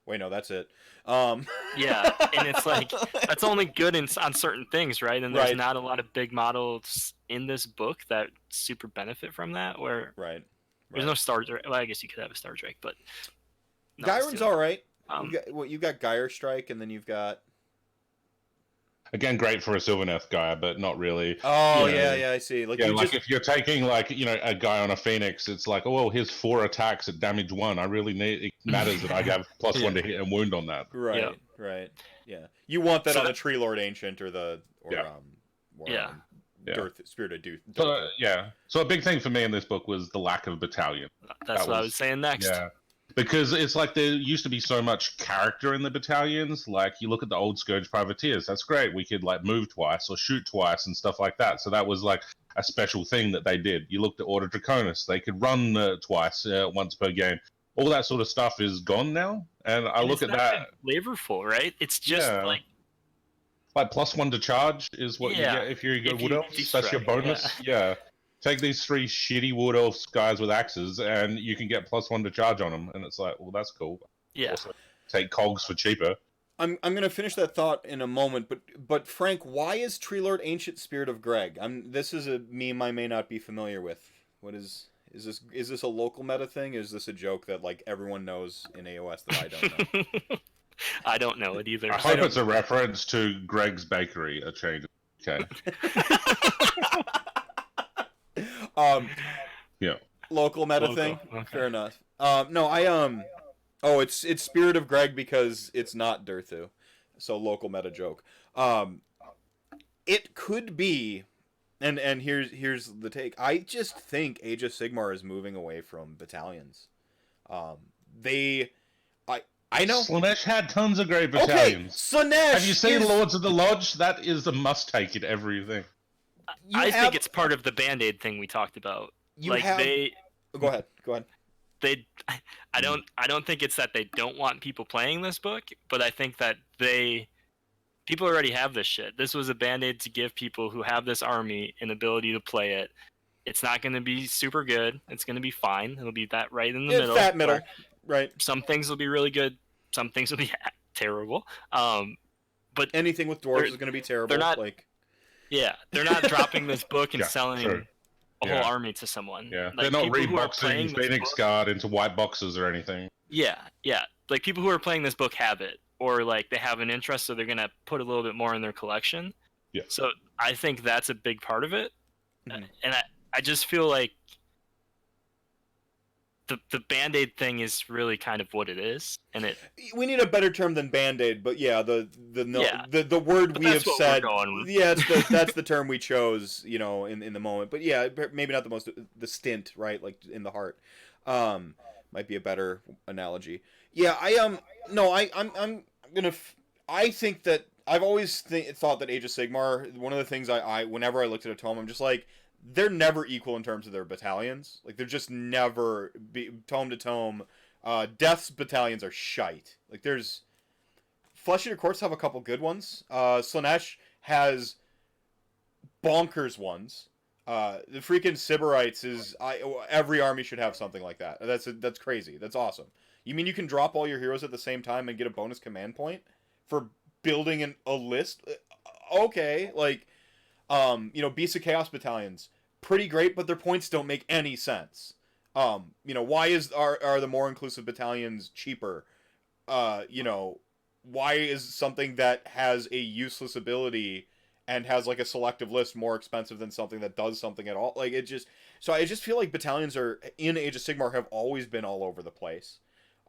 Wait, no, that's it. Yeah, and it's like, that's only good on certain things, right? And there's not a lot of big models in this book that super benefit from that, where there's no Star Drake. Well, I guess you could have a Star Drake, but Gyron's all right. You've got Gyre Strike, and then you've got... Again, great for a Sylvaneth guy, but not really. Oh, yeah, I see. Like, if you're taking, like, a guy on a Phoenix, it's like, oh, well, here's 4 attacks at damage 1. I really need... It matters that I have +1 to hit and wound on that. Right. Yeah. You want that on the Tree Lord Ancient or the... Spirit of Duth. So a big thing for me in this book was the lack of battalion. That's what I was saying next. Yeah. Because it's like there used to be so much character in the battalions. Like, you look at the old Scourge Privateers, that's great. We could like move twice or shoot twice and stuff like that. So that was like a special thing that they did. You looked at Order Draconis, they could run twice, once per game. All that sort of stuff is gone now. And I look at that. Flavorful, right? It's just like +1 to charge is what you get if you're a good Wood Elf. That's your bonus. Yeah. Take these 3 shitty Wood Elf guys with axes, and you can get +1 to charge on them. And it's like, well, that's cool. Yeah. Also, take cogs for cheaper. I'm gonna finish that thought in a moment, but Frank, why is Tree Lord Ancient Spirit of Greg? This is a meme I may not be familiar with. What is this a local meta thing? Is this a joke that like everyone knows in AOS that I don't know? I don't know it either. I hope it's a reference to Greg's Bakery, a chain. Okay. Local meta thing. Okay. Fair enough. It's Spirit of Greg because it's not Durthu, so local meta joke. It could be, and here's the take. I just think Age of Sigmar is moving away from battalions. I know Slaanesh had tons of great battalions. Okay, Slaanesh. Have you seen Lords of the Lodge? That is a must-take in everything. I think it's part of the Band-Aid thing we talked about. Go ahead. I don't think it's that they don't want people playing this book, but I think that people already have this shit. This was a Band-Aid to give people who have this army an ability to play it. It's not going to be super good. It's going to be fine. It'll be that right in the middle. That middle, right. Some things will be really good. Some things will be terrible. But anything with dwarves is going to be terrible. They're not they're not dropping this book and selling a whole army to someone. Yeah, like, they're not reboxing Phoenix Guard into white boxes or anything. Yeah. Like, people who are playing this book have it, or like they have an interest, so they're gonna put a little bit more in their collection. Yeah. So I think that's a big part of it, and I just feel like the Band-Aid thing is really kind of what it is, and we need a better term than Band-Aid, but the word we have said, that's the term we chose, in the moment. But yeah, maybe not the stint, right? Like in the heart, might be a better analogy. Yeah, I think that I've always thought that Age of Sigmar, one of the things I whenever I looked at a tome, I'm just like, they're never equal in terms of their battalions. Like, they're just never tome to tome. Death's battalions are shite. Like, there's Flesh Eater Courts have a couple good ones. Slaanesh has bonkers ones. The freaking Sybarites is every army should have something like that. That's crazy. That's awesome. You mean you can drop all your heroes at the same time and get a bonus command point for building a list? Okay, like, Beasts of Chaos battalions, pretty great, but their points don't make any sense. Why are the more inclusive battalions cheaper? Why is something that has a useless ability and has like a selective list more expensive than something that does something at all? Like, so I just feel like battalions are in Age of Sigmar have always been all over the place.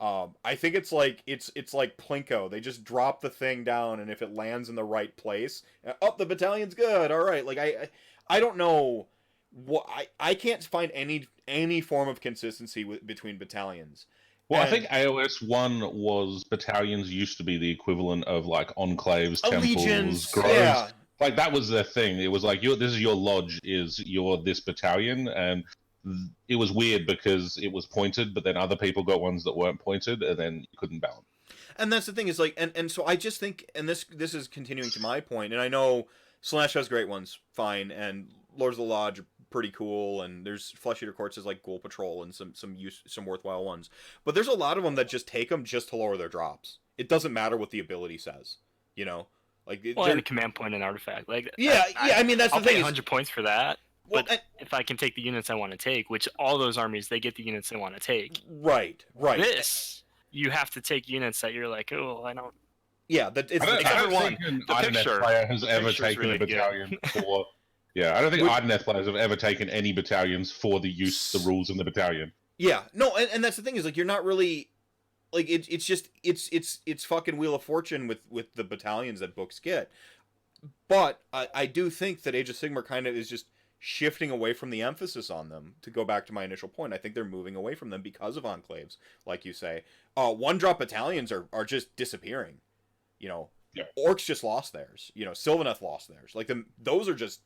I think it's like Plinko. They just drop the thing down, and if it lands in the right place, the battalion's good. All right, like I don't know what I can't find any form of consistency between battalions. Well, I think AOS 1 was battalions used to be the equivalent of like enclaves, temples, groves. Yeah. Like, that was their thing. It was like, this is your lodge, you're this battalion, and it was weird because it was pointed, but then other people got ones that weren't pointed, and then you couldn't balance. And that's the thing, is like, and so I just think, and this is continuing to my point, and I know Slaanesh has great ones, fine, and Lords of the Lodge are pretty cool, and there's Flesh Eater Courts is like Ghoul Patrol and some worthwhile ones, but there's a lot of them that just take them just to lower their drops. It doesn't matter what the ability says, like, and a command point and artifact, like, I mean, that's I'll the thing. Pay 100 points for that. Well, but if I can take the units I want to take, which all those armies, they get the units they want to take. Right. This, you have to take units that you're like, oh, I don't. Yeah, I don't think an Ardeneth player has ever taken a battalion for. Yeah, I don't think Ardeneth players have ever taken any battalions for the rules in the battalion. Yeah, no, and that's the thing, is like, you're not really, like, it's just it's fucking Wheel of Fortune with the battalions that books get. But I do think that Age of Sigmar kind of is just shifting away from the emphasis on them. To go back to my initial point, I think they're moving away from them because of enclaves, like you say. One-drop battalions are just disappearing. Yeah. Orcs just lost theirs. Sylvaneth lost theirs. Like, those are just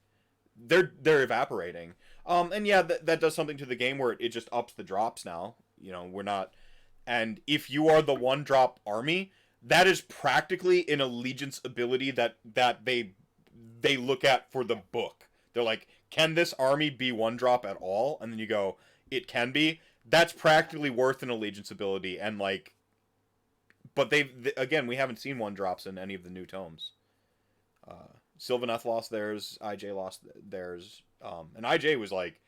they're evaporating. And yeah, that does something to the game where it just ups the drops now. We're not. And if you are the one-drop army, that is practically an allegiance ability that they look at for the book. They're like, can this army be one-drop at all? And then you go, it can be. That's practically worth an allegiance ability. And like, but again, we haven't seen one-drops in any of the new tomes. Sylvaneth lost theirs. IJ lost theirs. And IJ was like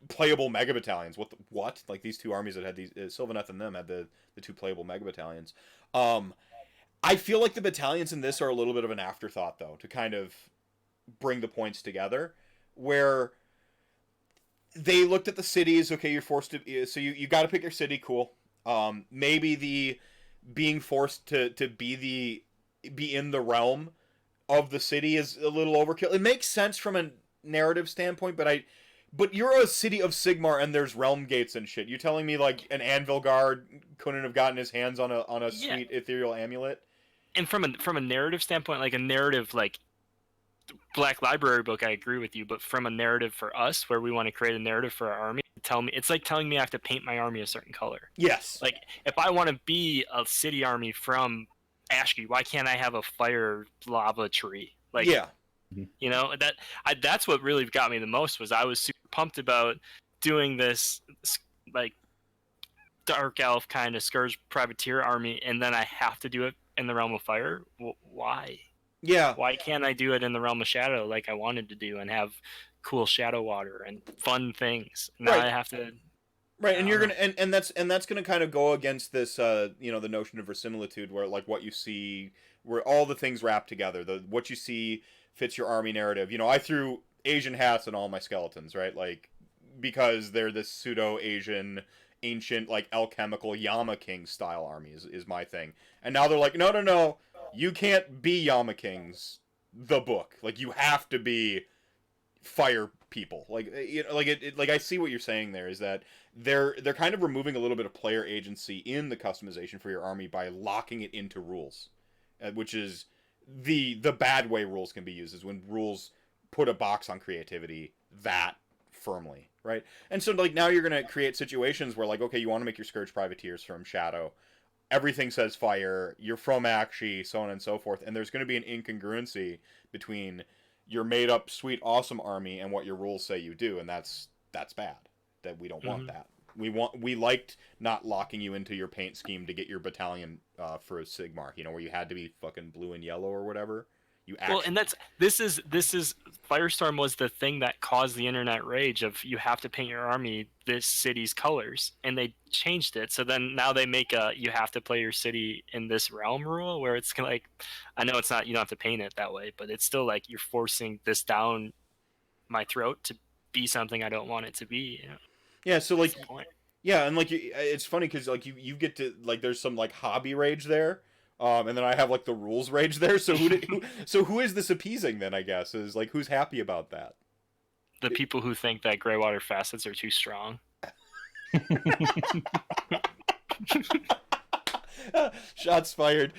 playable mega battalions. What? Like, these two armies that had these, Sylvaneth and them had the two playable mega battalions. I feel like the battalions in this are a little bit of an afterthought, though, to kind of bring the points together, where they looked at the cities. Okay, you're forced to, so you got to pick your city. Cool. Maybe the being forced to be in the realm of the city is a little overkill. It makes sense from a narrative standpoint, but you're a City of Sigmar and there's realm gates and shit. You're telling me like an Anvil Guard couldn't have gotten his hands on a sweet ethereal amulet? And from a narrative standpoint, like a narrative like Black Library book, I agree with you. But from a narrative for us, where we want to create a narrative for our army, it's like telling me I have to paint my army a certain color. Yes. Like, if I want to be a city army from Ashki, why can't I have a fire lava tree? Like, yeah. That's what really got me the most. Was I was super pumped about doing this like dark elf kind of scourge privateer army, and then I have to do it in the realm of fire. Why? Yeah. Why can't I do it in the realm of shadow like I wanted to do and have cool shadow water and fun things? Now I have to. Right, and you're gonna and that's gonna kind of go against this the notion of verisimilitude, where like what you see, where all the things wrap together. What you see fits your army narrative. I threw Asian hats on all my skeletons, right? Like, because they're this pseudo Asian ancient like alchemical Yama King style army is my thing. And now they're like, no, you can't be Yama Kings, the book. Like, you have to be fire people. Like, like I see what you're saying there, is that they're kind of removing a little bit of player agency in the customization for your army by locking it into rules, which is the bad way rules can be used is when rules put a box on creativity that firmly, right? And so like now you're gonna create situations where like, okay, you want to make your Scourge Privateers from Shadow, everything says fire, you're from Akshi, so on and so forth, and there's going to be an incongruency between your made up sweet awesome army and what your rules say you do, and that's bad. That we don't want that. We liked not locking you into your paint scheme to get your battalion for Sigmar, you know, where you had to be fucking blue and yellow or whatever. Well, and this is Firestorm was the thing that caused the internet rage of you have to paint your army this city's colors, and they changed it. So then now they make you have to play your city in this realm rule where it's like, I know it's not, you don't have to paint it that way, but it's still like you're forcing this down my throat to be something I don't want it to be. You know? Yeah. So like, yeah, and like it's funny because like you get to like there's some like hobby rage there. And then I have like the rules rage there. So who is this appeasing then? I guess is like who's happy about that? The people who think that Greywater facets are too strong. Shots fired.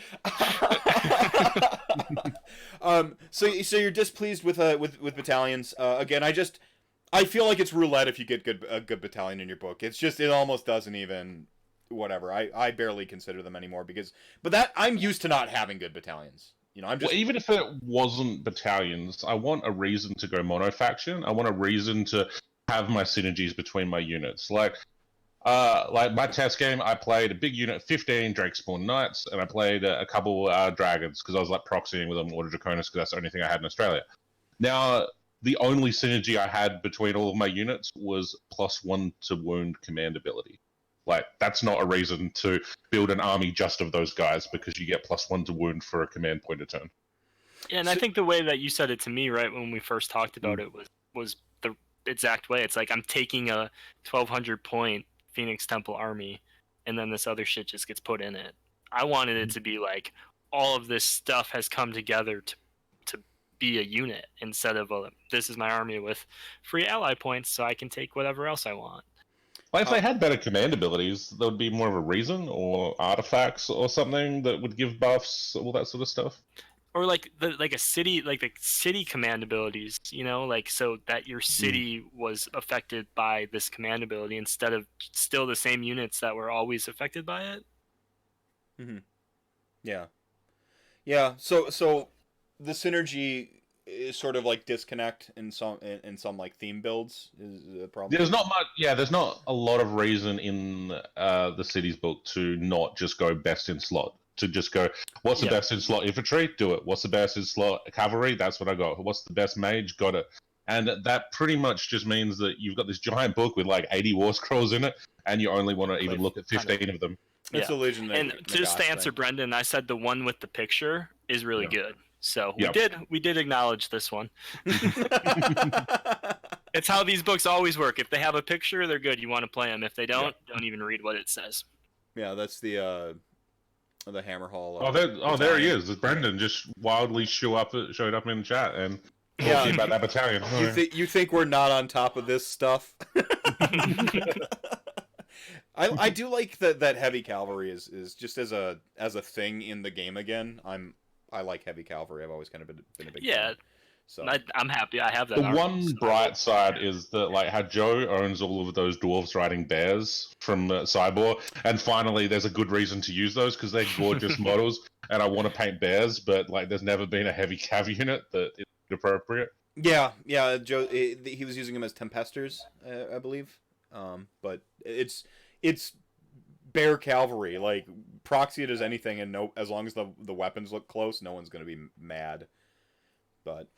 So you're displeased with battalions. Again, I feel like it's roulette if you get a good battalion in your book. It's just it almost doesn't even. Whatever. I barely consider them anymore but that I'm used to not having good battalions. You know, I'm just even if it wasn't battalions, I want a reason to go mono faction. I want a reason to have my synergies between my units. Like my test game, I played a big unit, 15 Drakespawn Knights, and I played a couple dragons because I was like proxying with them Order Draconis because that's the only thing I had in Australia. Now, the only synergy I had between all of my units was +1 to wound command ability. Like, that's not a reason to build an army just of those guys because you get +1 to wound for a command point a turn. Yeah, and I think the way that you said it to me, right, when we first talked about it was the exact way. It's like I'm taking a 1,200 point Phoenix Temple army, and then this other shit just gets put in it. I wanted it to be like all of this stuff has come together to be a unit instead of this is my army with free ally points, so I can take whatever else I want. Like if they had better command abilities, there would be more of a reason, or artifacts or something that would give buffs, all that sort of stuff. Or like the city command abilities, you know, like so that your city was affected by this command ability instead of still the same units that were always affected by it. Mm-hmm. Yeah. So the synergy is sort of like disconnect in some like theme builds is the problem. There's not much. Yeah, there's not a lot of reason in the cities book to not just go best in slot. To just go, what's the best in slot infantry? Do it. What's the best in slot cavalry? That's what I got. What's the best mage? Got it. And that pretty much just means that you've got this giant book with like 80 war scrolls in it, and you only want to even look at 15 of them. It's a illusion. And just to answer Brendan, I said the one with the picture is really good. So we did acknowledge this one. It's how these books always work. If they have a picture, they're good. You want to play them. If they don't even read what it says. Yeah, that's the Hammer Hall. There he is. Brendan just wildly showed up in the chat and talking about that battalion. You think we're not on top of this stuff? I do like that heavy cavalry is just as a thing in the game again. I like heavy cavalry. I've always kind of been a big fan. So I'm happy I have that. The one bright side is that like how Joe owns all of those dwarves riding bears from Cyborg, and finally there's a good reason to use those because they're gorgeous models, and I want to paint bears, but like there's never been a heavy cav unit that is appropriate. Yeah, Joe he was using them as Tempesters, I believe, but it's bear cavalry, like proxy it as anything, and as long as the weapons look close, no one's gonna be mad. But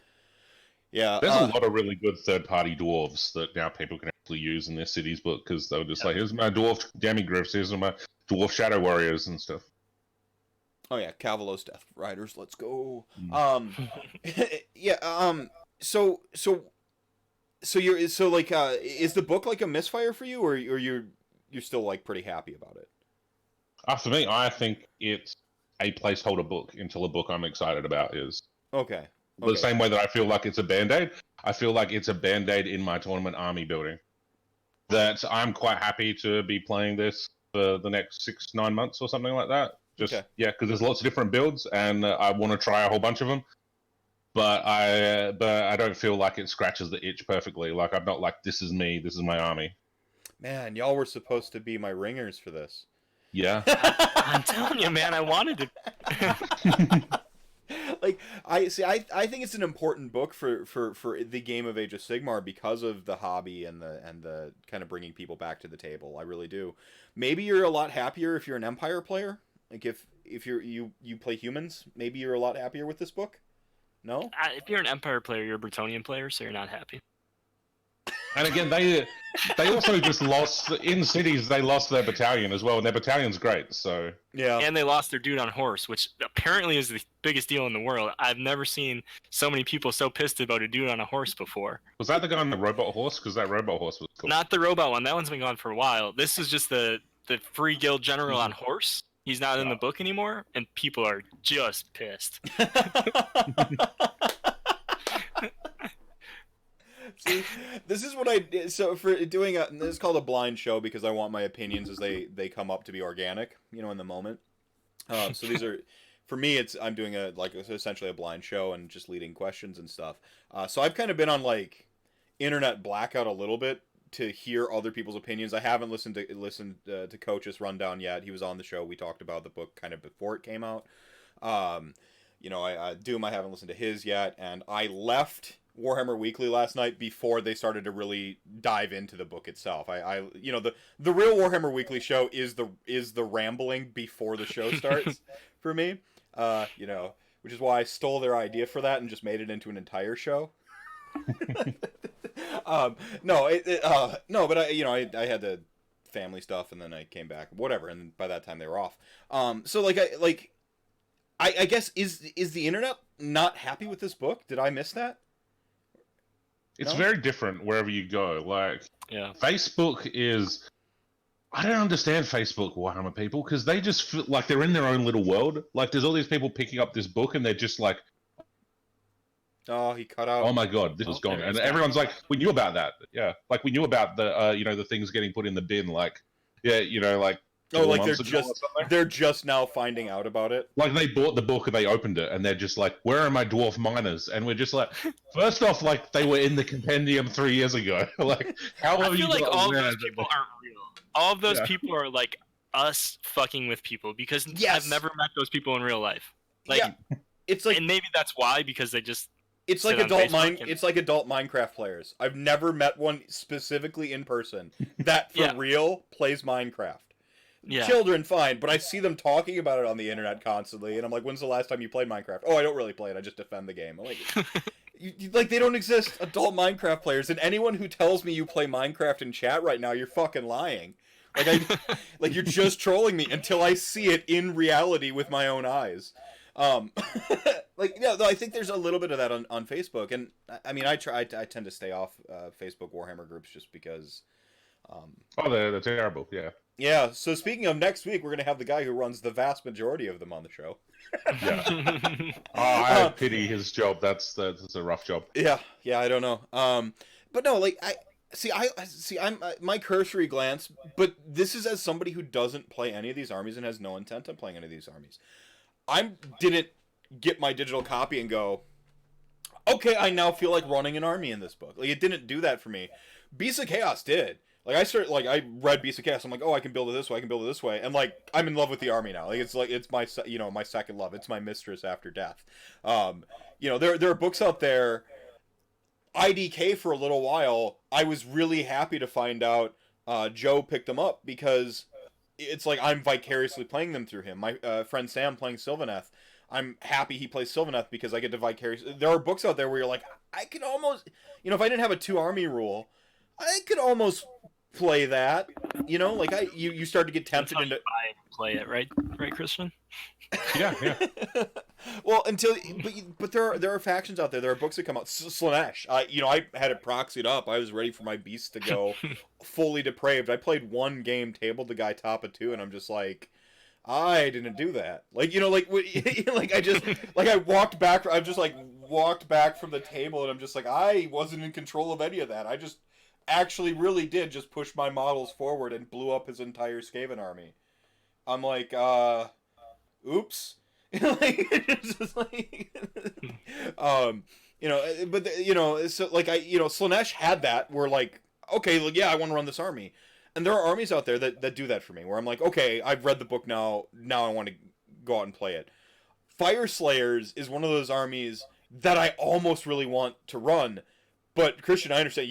yeah, there's a lot of really good third-party dwarves that now people can actually use in their cities book because they were just like, here's my dwarf demigryphs, here's my dwarf shadow warriors and stuff. Oh yeah, Cavalos Death Riders, let's go. So you're like is the book like a misfire for you, or you're still like pretty happy about it? For me, I think it's a placeholder book until a book I'm excited about is. Okay. The same way that I feel like it's a Band-Aid, I feel like it's a Band-Aid in my tournament army building. That I'm quite happy to be playing this for the next 6-9 months or something like that. Just Okay. yeah, because there's lots of different builds, and I want to try a whole bunch of them. But I don't feel like it scratches the itch perfectly. Like I'm not like, this is me, this is my army. Man, y'all were supposed to be my ringers for this. Yeah. I'm telling you, man, I wanted to. Like I think it's an important book for the game of Age of Sigmar because of the hobby and the kind of bringing people back to the table. I really do. Maybe you're a lot happier if you're an Empire player. Like if you play humans, maybe you're a lot happier with this book. No? If you're an Empire player, you're a Bretonian player, so you're not happy. And again, they also just lost in cities. They lost their battalion as well, and their battalion's great. So Yeah. And they lost their dude on horse, which apparently is the biggest deal in the world. I've never seen so many people so pissed about a dude on a horse before. was that the guy on the robot horse? Because that robot horse was cool. Not the robot one. That one's been gone for a while. This is just the free guild general on horse. He's not in the book anymore, and people are just pissed. See, this is what I did. So for doing this is called a blind show because I want my opinions as they come up to be organic, you know, in the moment. So these are, for me, I'm doing essentially a blind show and just leading questions and stuff. So I've kind of been on like internet blackout a little bit to hear other people's opinions. I haven't listened to Coach's rundown yet. He was on the show. We talked about the book kind of before it came out. You know, Doom, I haven't listened to his yet, and I left Warhammer Weekly last night before they started to really dive into the book itself. I you know, the real Warhammer Weekly show is the rambling before the show starts for me. You know, which is why I stole their idea for that and just made it into an entire show. No, but I had the family stuff and then I came back, whatever, and by that time they were off. So I guess is the internet not happy with this book? Did I miss that? It's very different wherever you go. Like, Yeah. Facebook is... I don't understand Facebook Warhammer people, because they just feel like they're in their own little world. Like, there's all these people picking up this book, and they're just like, oh, he cut out. oh my god, this is gone. there And it's everyone's like, we knew about that. Yeah. Like, we knew about the, the things getting put in the bin. Like, yeah, like... Oh, like months they're just now finding out about it. Like they bought the book and they opened it and they're just like, "Where are my dwarf miners?" And we're just like, first off, like they were in the compendium 3 years ago. Like, how I have feel you like got all of aware those that people aren't real. All of those people are like us fucking with people because Yes. I've never met those people in real life. Like, Yeah. It's like and maybe that's why, because they just it's like sit on Facebook and- it's like adult Minecraft players. I've never met one specifically in person that for Yeah. real plays Minecraft. Yeah. Children, fine, but I see them talking about it on the internet constantly, and I'm like, when's the last time you played Minecraft? Oh, I don't really play it, I just defend the game. I'm like, like, they don't exist, adult Minecraft players, and anyone who tells me you play Minecraft in chat right now, you're fucking lying. Like, you're just trolling me until I see it in reality with my own eyes. I think there's a little bit of that on Facebook, and I mean, I tend to stay off Facebook Warhammer groups just because... they're terrible, yeah. Yeah, so speaking of next week, we're going to have the guy who runs the vast majority of them on the show. Yeah. I pity his job. That's a rough job. Yeah, I don't know. But no, like, I'm my cursory glance, but this is as somebody who doesn't play any of these armies and has no intent on playing any of these armies. I didn't get my digital copy and go, okay, I now feel like running an army in this book. Like, it didn't do that for me. Beasts of Chaos did. Like, I read Beasts of Chaos. I'm like, oh, I can build it this way. I can build it this way. And, like, I'm in love with the army now. Like, it's my, my second love. It's my mistress after death. There are books out there. IDK for a little while, I was really happy to find out Joe picked them up because it's like I'm vicariously playing them through him. My friend Sam playing Sylvaneth. I'm happy he plays Sylvaneth because I get to vicariously... There are books out there where you're like, I could almost... if I didn't have a 2-army rule, I could almost play that, like you start to get tempted into play it, right, Christian? Yeah. Well, but there are factions out there. There are books that come out. Slanesh, I had it proxied up. I was ready for my beast to go fully depraved. I played one game, tabled the guy top of 2, and I'm just like, I didn't do that. Like, I walked back. I just like walked back from the table, and I'm just like, I wasn't in control of any of that. I just actually really did just push my models forward and blew up his entire Skaven army. I'm like, oops. Like, it's just like, so like Slaanesh had that where like, okay, like, yeah, I want to run this army, and there are armies out there that do that for me where I'm like, okay, I've read the book now I want to go out and play it. Fire Slayers is one of those armies that I almost really want to run, but Christian, I understand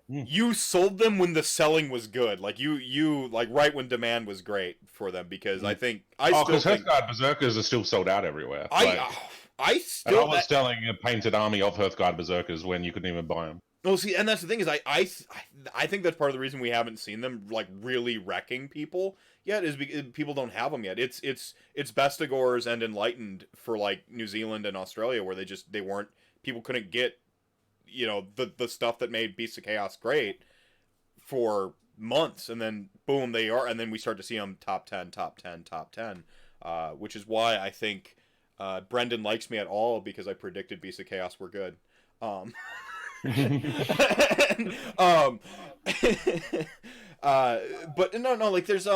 you sold them when the selling was good, like you like right when demand was great for them, because I think because Hearthguard Berserkers are still sold out everywhere. I still was selling a painted army of Hearthguard Berserkers when you couldn't even buy them. Well, see, and that's the thing is, I think that's part of the reason we haven't seen them like really wrecking people yet, is because people don't have them yet. It's Bestigors and Enlightened for like New Zealand and Australia, where they weren't, people couldn't get, the stuff that made Beasts of Chaos great for months, and then boom, they are, and then we start to see them top 10, which is why I think Brendan likes me at all, because I predicted Beasts of Chaos were good. But no, like there's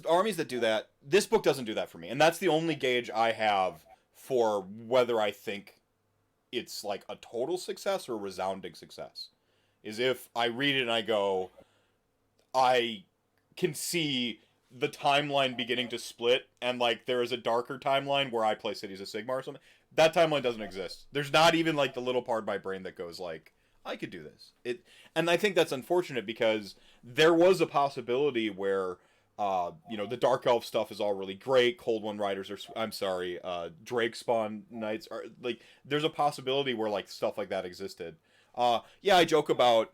armies that do that. This book doesn't do that for me, and that's the only gauge I have for whether I think it's like a total success or a resounding success. Is if I read it and I go, I can see the timeline beginning to split, and like there is a darker timeline where I play Cities of Sigmar or something. That timeline doesn't exist. There's not even like the little part of my brain that goes like, I could do this. And I think that's unfortunate, because there was a possibility where, the Dark Elf stuff is all really great. Cold One Riders Drake Spawn Knights are like, there's a possibility where like stuff like that existed. I joke about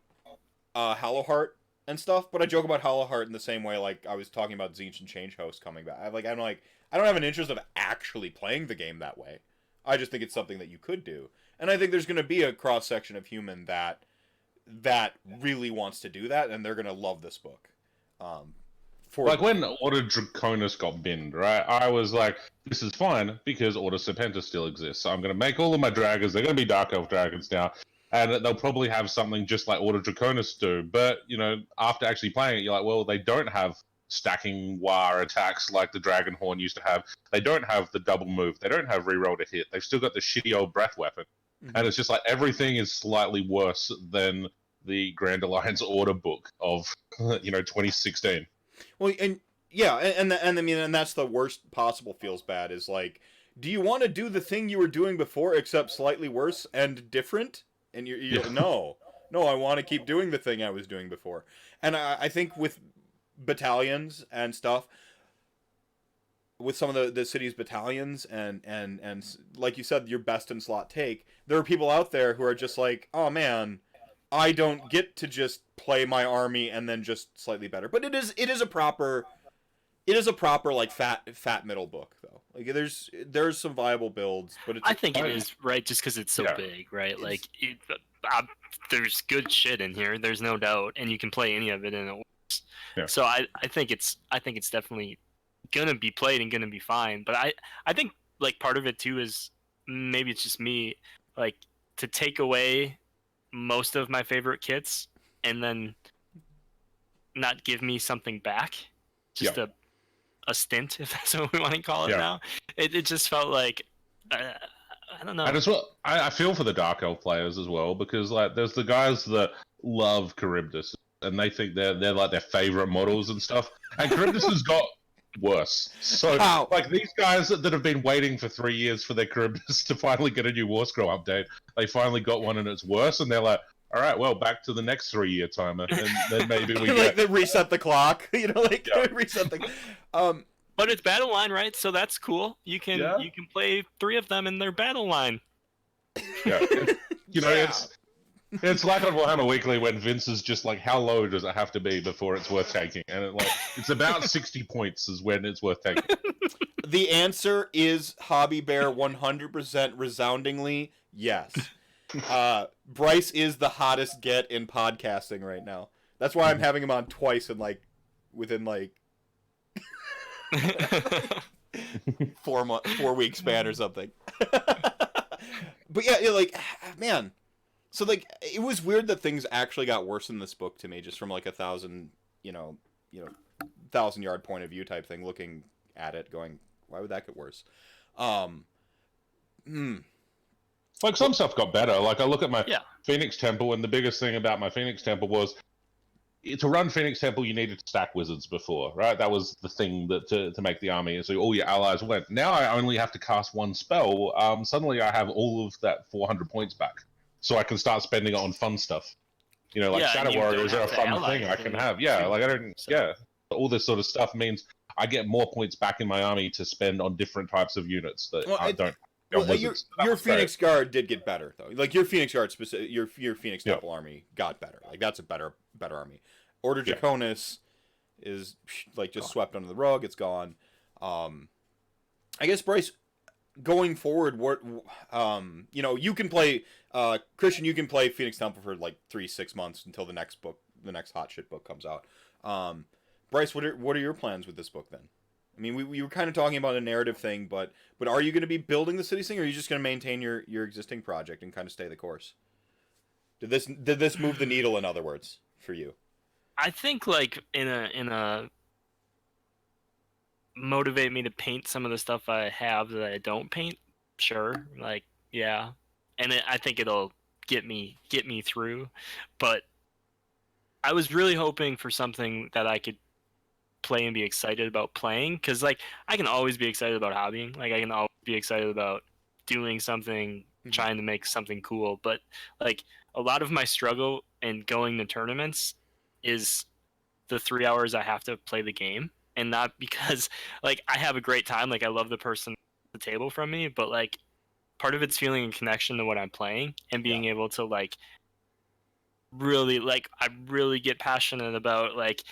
Hallowheart and stuff, but I joke about Hallowheart in the same way like I was talking about Tzeentch and Change Host coming back. I don't have an interest of actually playing the game that way. I just think it's something that you could do. And I think there's going to be a cross-section of human that really wants to do that, and they're going to love this book. When Order Draconis got binned, right? I was like, this is fine, because Order Serpentis still exists. So I'm going to make all of my dragons. They're going to be Dark Elf dragons now. And they'll probably have something just like Order Draconis do. But, after actually playing it, you're like, well, they don't have stacking war attacks like the Dragonhorn used to have. They don't have the double move. They don't have reroll to hit. They've still got the shitty old breath weapon. Mm-hmm. And it's just like everything is slightly worse than the Grand Alliance Order book of 2016. Well, and yeah, and I mean, and that's the worst possible feels bad, is like, do you want to do the thing you were doing before except slightly worse and different? And you're no, I want to keep doing the thing I was doing before. And I think with battalions and stuff, with some of the city's battalions and like you said, your best in slot take, there are people out there who are just like, oh man, I don't get to just play my army and then just slightly better. But it is a proper like fat middle book though. Like there's some viable builds, but I think it is, right, just because it's so big, right? Like there's good shit in here, there's no doubt, and you can play any of it and it works. Yeah. So I think it's definitely gonna be played and gonna be fine. But I think like part of it too is, maybe it's just me, like, to take away most of my favorite kits and then not give me something back, just a stint, if that's what we want to call it now. It just felt like, I don't know. And as well, I feel for the Dark Elf players as well, because like there's the guys that love Charybdis and they think they're like their favorite models and stuff, and Charybdis has got worse. So like these guys that have been waiting for 3 years for their Charybdis to finally get a new War Scroll update, they finally got one and it's worse, and they're like, all right, well, back to the next 3-year timer, and then maybe we like they reset the clock, reset the. But it's battle line, right? So that's cool. You can play 3 of them in their battle line. Yeah, it's like on Warhammer Weekly when Vince is just like, how low does it have to be before it's worth taking? And it's about 60 points is when it's worth taking. The answer is Hobby Bear 100% resoundingly yes. Brice is the hottest get in podcasting right now. That's why I'm having him on twice in within 4 week span or something. But yeah, man. So it was weird that things actually got worse in this book to me, just from 1,000, 1,000-yard point of view type thing, looking at it, going, why would that get worse? Like, some stuff got better. Like, I look at my Yeah. Phoenix Temple, and the biggest thing about my Phoenix Temple was, to run Phoenix Temple, you needed to stack wizards before, right? That was the thing that to make the army, so all your allies went. Now I only have to cast one spell. Suddenly I have all of that 400 points back, so I can start spending it on fun stuff. You know, like Yeah, Shadow and you don't Warriors are a have to fun ally thing I can anything, have. Yeah, too. like I don't. So- Yeah, all this sort of stuff means I get more points back in my army to spend on different types of units that I don't. Well, your Phoenix Guard did get better though. Like your Phoenix Guard, your Phoenix Temple army got better. Like that's a better army. Order Draconis is like just swept under the rug. It's gone. I guess Brice, going forward, what you can play Christian. You can play Phoenix Temple for like 3-6 months until the next hot shit book comes out. Brice, what are your plans with this book then? I mean, we were kind of talking about a narrative thing, but are you going to be building the Cities thing, or are you just going to maintain your existing project and kind of stay the course? Did this move the needle, in other words, for you? I think like in a motivate me to paint some of the stuff I have that I don't paint. Sure, like yeah, and I think it'll get me through. But I was really hoping for something that I could play and be excited about playing, because like I can always be excited about hobbying. Like I can always be excited about doing something, trying to make something cool. But like a lot of my struggle in going to tournaments is the 3 hours I have to play the game, and not because like I have a great time. Like I love the person at the table from me, but like part of it's feeling a connection to what I'm playing and being able to like really like I really get passionate about like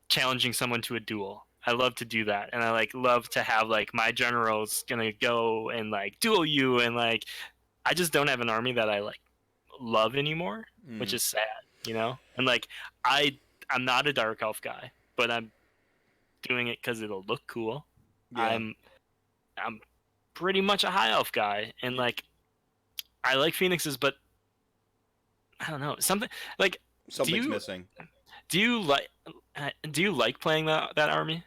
challenging someone to a duel. I love to do that, and I like love to have like my general's gonna go and like duel you, and like I just don't have an army that I like love anymore, which is sad, you know. And like I'm not a dark elf guy, but I'm doing it because it'll look cool. Yeah. I'm pretty much a high elf guy, and like I like phoenixes, but I don't know, something's missing. Do you like playing that army?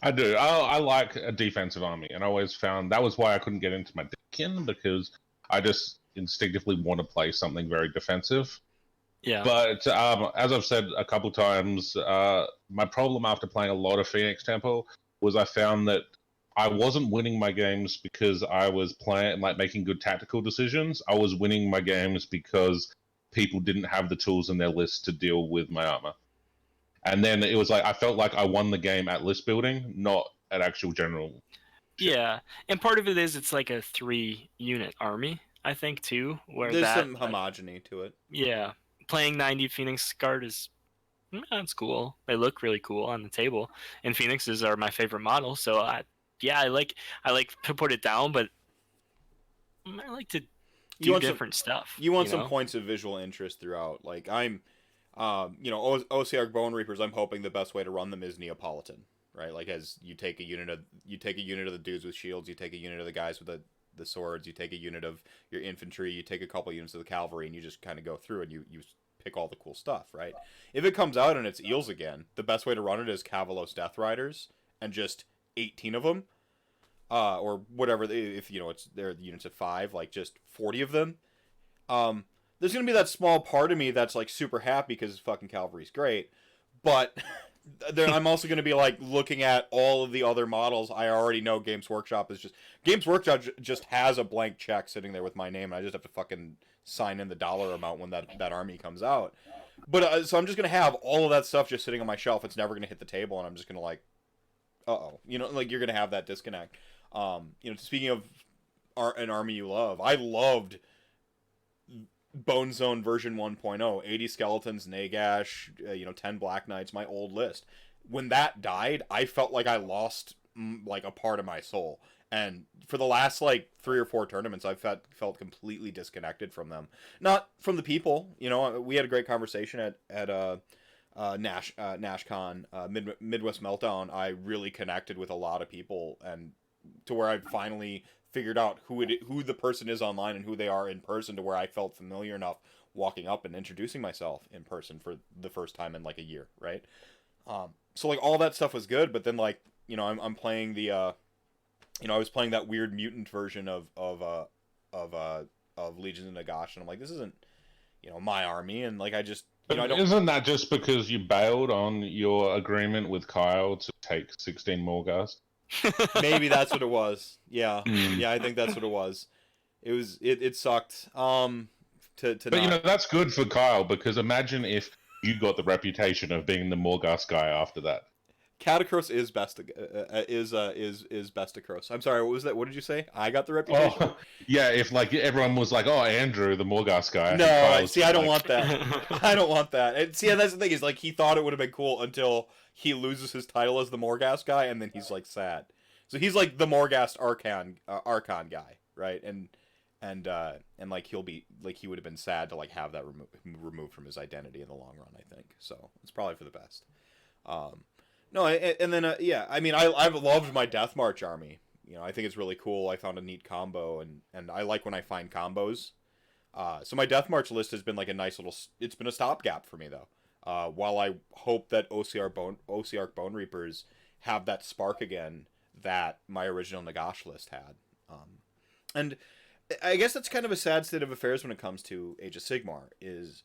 I do. I like a defensive army, and I always found that was why I couldn't get into my Deakin, because I just instinctively want to play something very defensive. Yeah. But as I've said a couple times, my problem after playing a lot of Phoenix Temple was I found that I wasn't winning my games because I was playing like making good tactical decisions. I was winning my games because people didn't have the tools in their list to deal with my armor. And then it was like I felt like I won the game at list building, not at actual general. Yeah, and part of it is it's like a 3-unit army, I think too, where there's some homogeny to it. Yeah, playing 90 Phoenix Guard is that's cool. They look really cool on the table, and Phoenixes are my favorite model. So I like to put it down, but I like to do different stuff. You want some points of visual interest throughout. Like I'm. OCR Bone Reapers, I'm hoping the best way to run them is Neapolitan, right? Like as you take a unit of the dudes with shields, you take a unit of the guys with the swords, you take a unit of your infantry, you take a couple units of the cavalry, and you just kind of go through and you pick all the cool stuff, right? If it comes out and it's eels again, the best way to run it is Cavalos Death Riders and just 18 of them, or whatever. If it's they're the units of 5, like just 40 of them. There's going to be that small part of me that's, like, super happy because fucking cavalry's great. But I'm also going to be, like, looking at all of the other models. I already know Games Workshop just has a blank check sitting there with my name, and I just have to fucking sign in the dollar amount when that army comes out. But, so I'm just going to have all of that stuff just sitting on my shelf. It's never going to hit the table, and I'm just going to, like, uh-oh. Like, you're going to have that disconnect. Speaking of an army you love, I loved Bone Zone version 1.0, 80 skeletons, Nagash, 10 Black Knights, my old list. When that died, I felt like I lost like a part of my soul. And for the last like 3 or 4 tournaments, I've felt completely disconnected from them. Not from the people, we had a great conversation at NashCon, Midwest Meltdown. I really connected with a lot of people, and to where I finally figured out who the person is online and who they are in person, to where I felt familiar enough walking up and introducing myself in person for the first time in like a year, right? so like all that stuff was good, but then like I'm playing the I was playing that weird mutant version of Legion of Nagash, and I'm like, this isn't my army, and like I just I don't. Isn't that just because you bailed on your agreement with Kyle to take 16 more guys? Maybe that's what it was. Yeah, yeah, I think that's what it was. It sucked. But not... that's good for Kyle, because imagine if you got the reputation of being the Morghast guy after that. Catacross is Besticross. I'm sorry, what was that? What did you say? I got the reputation? Oh, yeah, if like everyone was like, oh, Andrew, the Morghast guy. No, see, I don't want that. I don't want that. And see, that's the thing, is like he thought it would have been cool until he loses his title as the Morghast guy, and then he's like sad. So he's like the Morghast Archon guy, right? And like he would have been sad to like have that removed from his identity in the long run, I think. So it's probably for the best. No, and then yeah, I mean, I've loved my Death March army. I think it's really cool. I found a neat combo, and I like when I find combos. So my Death March list has been like a nice little. It's been a stopgap for me though. While I hope that OCR Bone Reapers have that spark again that my original Nagash list had. And I guess that's kind of a sad state of affairs when it comes to Age of Sigmar. Is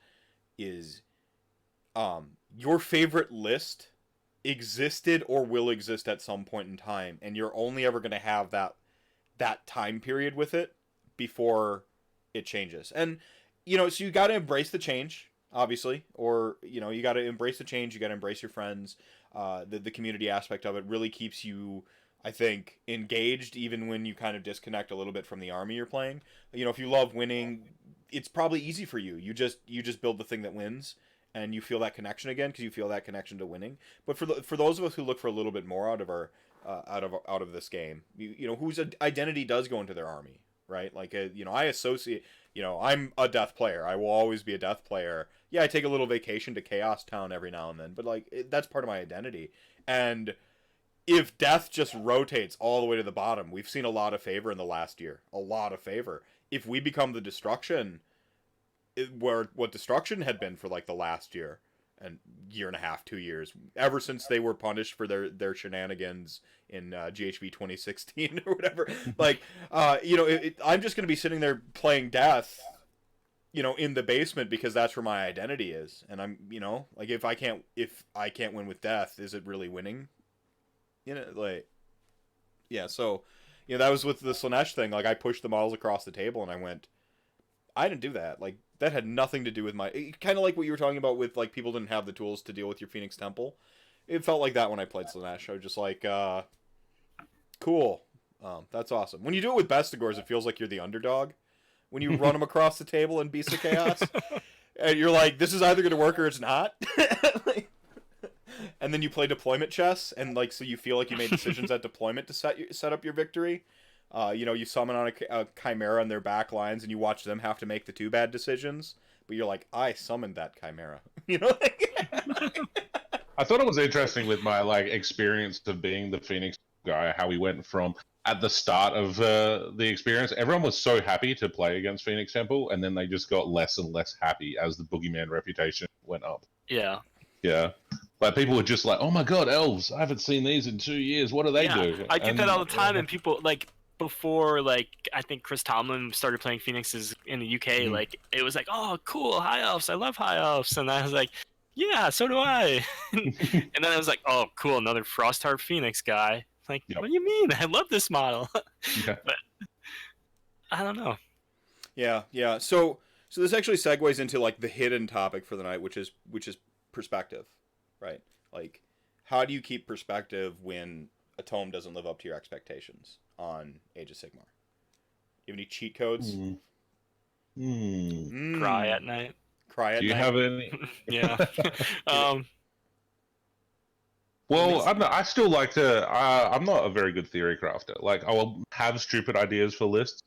your favorite list existed or will exist at some point in time, and you're only ever going to have that time period with it before it changes. And so you got to embrace the change, obviously, or you got to embrace the change. You got to embrace your friends. The community aspect of it really keeps you, I think, engaged even when you kind of disconnect a little bit from the army you're playing. If you love winning, it's probably easy for you. You just build the thing that wins, and you feel that connection again because you feel that connection to winning. But for those of us who look for a little bit more out of this game, whose identity does go into their army, right? Like I associate, I'm a death player. I will always be a death player. Yeah, I take a little vacation to Chaos Town every now and then, but like that's part of my identity. And if death just rotates all the way to the bottom, we've seen a lot of favor in the last year. A lot of favor. If we become the destruction, what destruction had been for like the last year and year and a half, 2 years, ever since they were punished for their shenanigans in GHB 2016 or whatever. Like, I'm just going to be sitting there playing death, in the basement because that's where my identity is. And I'm, like if I can't win with death, is it really winning? Like, yeah. So, that was with the Slaanesh thing. Like, I pushed the models across the table and I went, I didn't do that. Like, that had nothing to do with kind of like what you were talking about with like people didn't have the tools to deal with your Phoenix Temple. It felt like that when I played Slaanesh. I was just like, cool. That's awesome. When you do it with Bestigors, it feels like you're the underdog. When you run them across the table in Beasts of Chaos, and you're like, this is either going to work or it's not. And then you play deployment chess, and like, so you feel like you made decisions at deployment to set up your victory. You summon on a Chimera on their back lines, and you watch them have to make the two bad decisions. But you're like, I summoned that Chimera. I thought it was interesting with my experience of being the Phoenix guy, how we went from at the start of the experience, everyone was so happy to play against Phoenix Temple, and then they just got less and less happy as the boogeyman reputation went up. Yeah. Yeah. Like, people were just like, oh my god, elves, I haven't seen these in 2 years, what do they do? I get that all the time, and people, before, I think Chris Tomlin started playing Phoenixes in the UK, it was like, oh, cool, High Elves, I love High Elves, and I was like, yeah, so do I. And then I was like, oh, cool, another Frostheart Phoenix guy. Like, yep. What do you mean? I love this model. Yeah. But I don't know. Yeah. So this actually segues into the hidden topic for the night, which is perspective, right? Like, how do you keep perspective when a tome doesn't live up to your expectations on Age of Sigmar? Do you have any cheat codes? Cry at night. Do you have any? Yeah. Well, I still like to. I'm not a very good theory crafter. I will have stupid ideas for lists,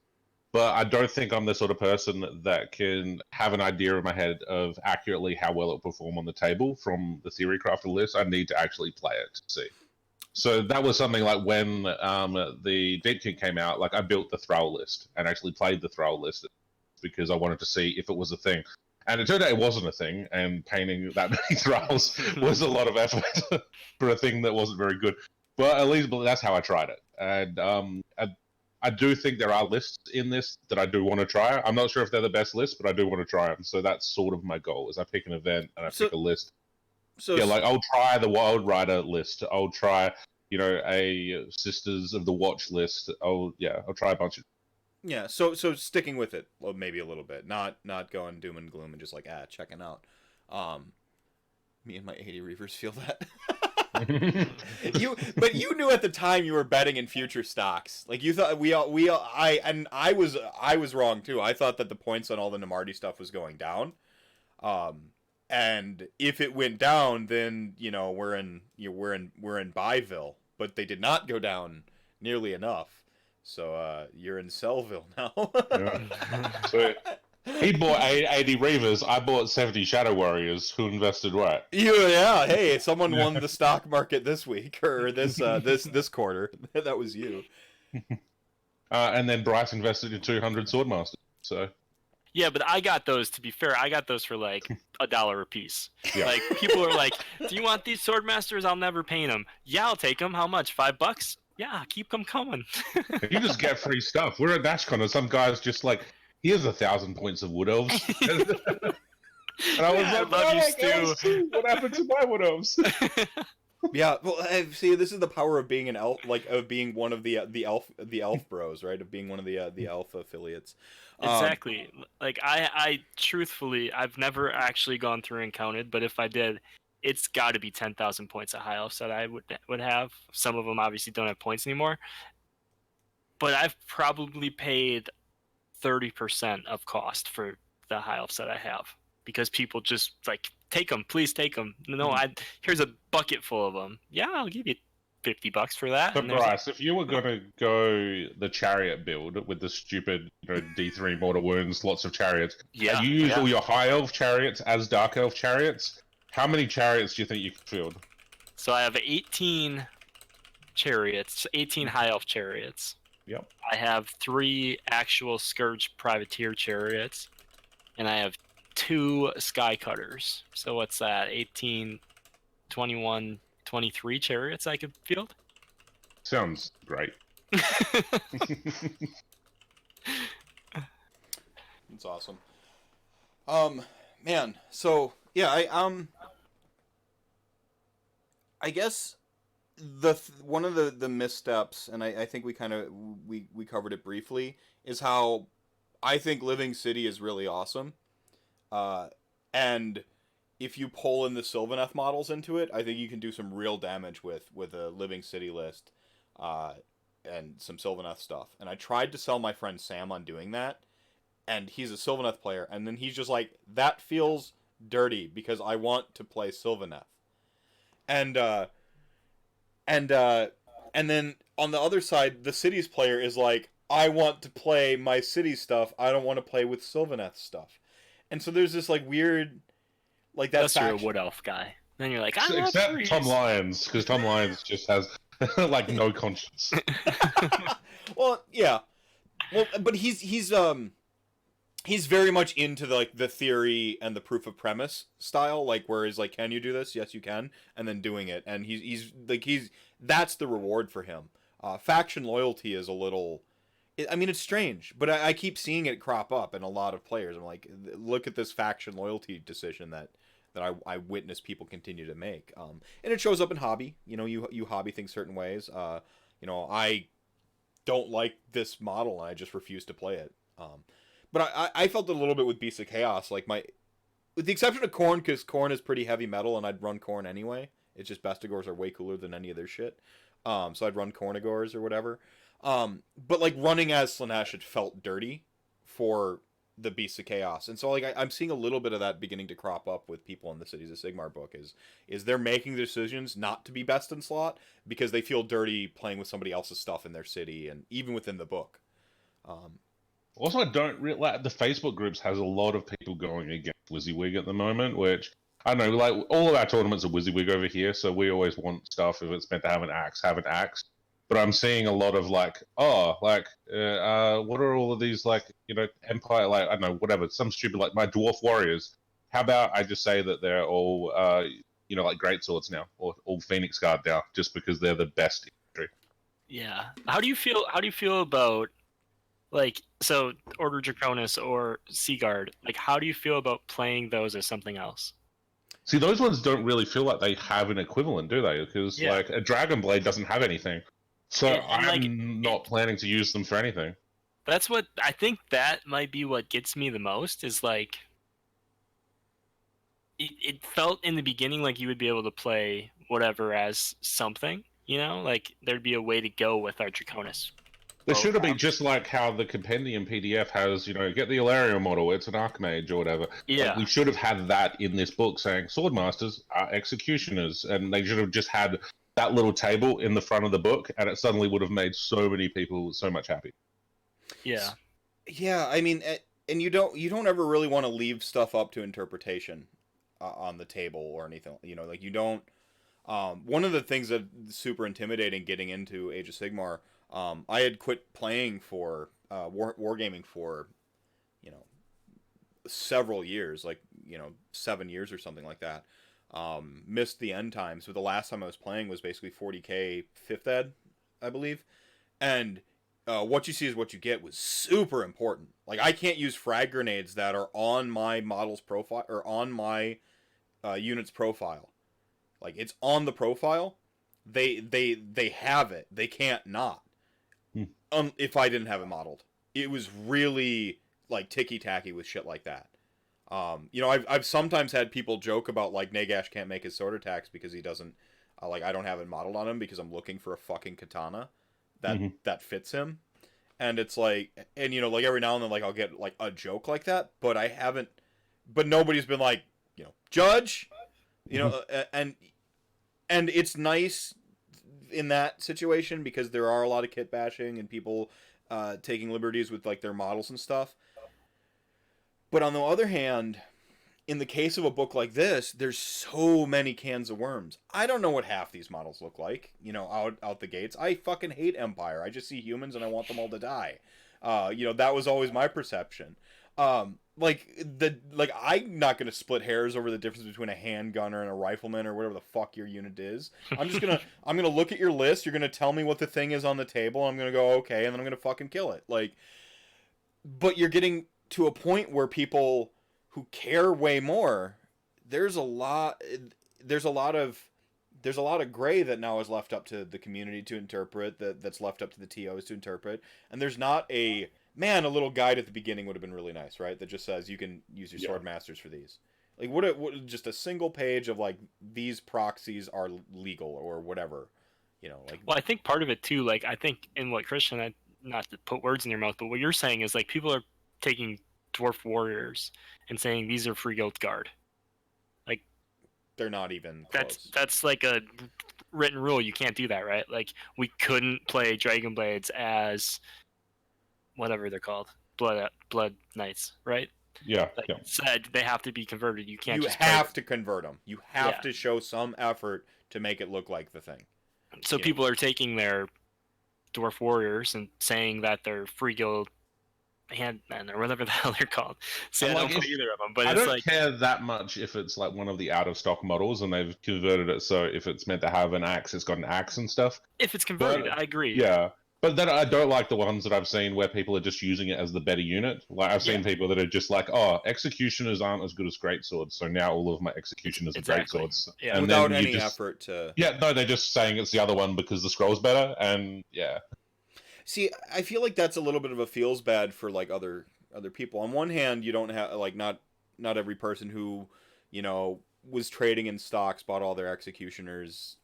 but I don't think I'm the sort of person that can have an idea in my head of accurately how well it'll perform on the table from the theory crafter list. I need to actually play it to see. So that was something like when the Deep King came out. I built the Thrall list and actually played the Thrall list because I wanted to see if it was a thing. And it turned out it wasn't a thing, and painting that many thralls was a lot of effort for a thing that wasn't very good. But at least that's how I tried it. And I do think there are lists in this that I do want to try. I'm not sure if they're the best lists, but I do want to try them. So that's sort of my goal, is I pick an event and I pick a list. So yeah, like I'll try the Wild Rider list. I'll try, a Sisters of the Watch list. I'll try a bunch of. Yeah, so sticking with it, well, maybe a little bit, not going doom and gloom and just like checking out. Me and my 80 Reavers feel that. But you knew at the time you were betting in future stocks. Like you thought I was wrong too. I thought that the points on all the Namardi stuff was going down. And if it went down, then we're in Buyville, but they did not go down nearly enough. So you're in Sellville now. Yeah. So he bought 80 Reavers. I bought 70 Shadow Warriors. Who invested right? Yeah. Hey, someone won the stock market this week or this quarter. That was you. And then Brice invested in 200 Swordmasters. So. Yeah, but I got those, to be fair, I got those for like $1 a piece. Yeah. Like, people are like, do you want these Swordmasters? I'll never paint them. Yeah, I'll take them. How much? $5? Yeah, keep them coming. You just get free stuff. We're at DashCon and some guy's just like, here's 1,000 points of Wood Elves. And I was like, love you, Stu. What happened to my Wood Elves? Yeah, well, see, this is the power of being an elf, like of being one of the elf bros, right? Of being one of the elf affiliates. Exactly. Like I truthfully, I've never actually gone through and counted, but if I did, it's got to be 10,000 points of high elves that I would have. Some of them obviously don't have points anymore, but I've probably paid 30% of cost for the high elves that I have, because people just like, take them, please take them. No, here's a bucket full of them. Yeah, I'll give you $50 for that. But Brice, if you were going to go the chariot build with the stupid D3 mortal wounds, lots of chariots, and you used all your high elf chariots as dark elf chariots, how many chariots do you think you could field? So I have 18 chariots, 18 high elf chariots. Yep. I have 3 actual Scourge privateer chariots, and I have 2 sky cutters. So what's that? 18, 21, 23 chariots I could field? Sounds great. That's awesome. Man, so yeah, I guess one of the missteps, and I think we covered it briefly, is how I think Living City is really awesome. And if you pull in the Sylvaneth models into it, I think you can do some real damage with a Living City list, and some Sylvaneth stuff. And I tried to sell my friend Sam on doing that, and he's a Sylvaneth player, and then he's just like, that feels dirty because I want to play Sylvaneth. And then on the other side, the Cities player is like, I want to play my city stuff. I don't want to play with Sylvaneth stuff. And so there's this like weird, like that. Unless you're a Wood Elf guy, then you're like, except Tom Lyons, because Tom Lyons just has like no conscience. Well, yeah, well, but he's very much into the theory and the proof of premise style, like where he's like, can you do this? Yes, you can, and then doing it, and he's that's the reward for him. Faction loyalty is a little. I mean, it's strange, but I keep seeing it crop up in a lot of players. I'm like, look at this faction loyalty decision that I witness people continue to make. And it shows up in hobby. You hobby things certain ways. I don't like this model, and I just refuse to play it. But I felt it a little bit with Beasts of Chaos. Like with the exception of Khorne, because Khorne is pretty heavy metal, and I'd run Khorne anyway. It's just Bestigors are way cooler than any of their shit. So I'd run Khornegors or whatever. But like running as Slaanesh, it felt dirty for the Beasts of Chaos, and so like I'm seeing a little bit of that beginning to crop up with people in the Cities of Sigmar book. Is they're making decisions not to be best in slot because they feel dirty playing with somebody else's stuff in their city, and even within the book. Also, I don't really like the Facebook groups has a lot of people going against WYSIWYG at the moment, which I don't know, like all of our tournaments are WYSIWYG over here, so we always want stuff if it's meant to have an axe, but I'm seeing a lot of like, what are all of these like, Empire, like I don't know, whatever, some stupid like my dwarf warriors. How about I just say that they're all, like great swords now, or all Phoenix Guard now, just because they're the best infantry. Yeah. How do you feel? How do you feel about like so Order Draconis or Seaguard? Like, how do you feel about playing those as something else? See, those ones don't really feel like they have an equivalent, do they? Because Yeah. like a Dragon Blade doesn't have anything, so And, like, I'm not planning to use them for anything. That's what I think. That might be what gets me the most. Is like it felt in the beginning like you would be able to play whatever as something. Like there'd be a way to go with our Draconis. There should have been just like how the compendium PDF has, get the Ilario model, it's an Archmage or whatever. Yeah. Like, we should have had that in this book saying Swordmasters are executioners, and they should have just had that little table in the front of the book, and it suddenly would have made so many people so much happy. Yeah. Yeah, I mean, and you don't ever really want to leave stuff up to interpretation on the table or anything. Like you don't. One of the things that's super intimidating getting into Age of Sigmar. I had quit playing for wargaming for, several years, like 7 years or something like that. Missed the end times, but the last time I was playing was basically 40k 5th ed, I believe, and what you see is what you get was super important. Like I can't use frag grenades that are on my model's profile or on my unit's profile. Like it's on the profile. They have it. They can't not. If I didn't have it modeled, it was really like ticky tacky with shit like that. I've sometimes had people joke about like Nagash can't make his sword attacks because he doesn't I don't have it modeled on him because I'm looking for a fucking katana that fits him, and it's like, and like every now and then like I'll get like a joke like that, but I haven't, but nobody's been like judge, and it's nice in that situation because there are a lot of kit bashing and people taking liberties with like their models and stuff. But on the other hand, in the case of a book like this, there's so many cans of worms. I don't know what half these models look like, out the gates. I fucking hate Empire. I just see humans and I want them all to die. That was always my perception. I'm not gonna split hairs over the difference between a handgunner and a rifleman or whatever the fuck your unit is. I'm gonna look at your list. You're gonna tell me what the thing is on the table. I'm gonna go okay, and then I'm gonna fucking kill it. But you're getting to a point where people who care way more, there's a lot of gray that now is left up to the community to interpret, that's left up to the TOs to interpret, and there's not a little guide at the beginning would have been really nice, right? That just says you can use your sword masters for these. Like what just a single page of like these proxies are legal or whatever, Well, I think part of it too, like I think in what Christian, not to put words in your mouth, but what you're saying is like people are taking dwarf warriors and saying these are free guild guard. Like they're not even close. That's like a written rule. You can't do that, right? Like we couldn't play Dragon Blades as whatever they're called, blood knights, right? Yeah. Like said, they have to be converted. You can't. You just have to convert them. You have to show some effort to make it look like the thing. So people are taking their dwarf warriors and saying that they're free guild handmen or whatever the hell they're called. See, I don't play either of them, but I it's don't care that much if it's like one of the out of stock models and they've converted it so if it's meant to have an axe, it's got an axe and stuff. If it's converted, I agree. Yeah. But then I don't like the ones that I've seen where people are just using it as the better unit. Like I've seen people that are just like, oh, executioners aren't as good as greatswords, so now all of my executioners are greatswords. Yeah, and without any effort to. Yeah, no, they're just saying it's the other one because the scroll's better, and yeah. See, I feel like that's a little bit of a feels bad for like other people. On one hand, you don't have like not every person who was trading in stocks bought all their executioners.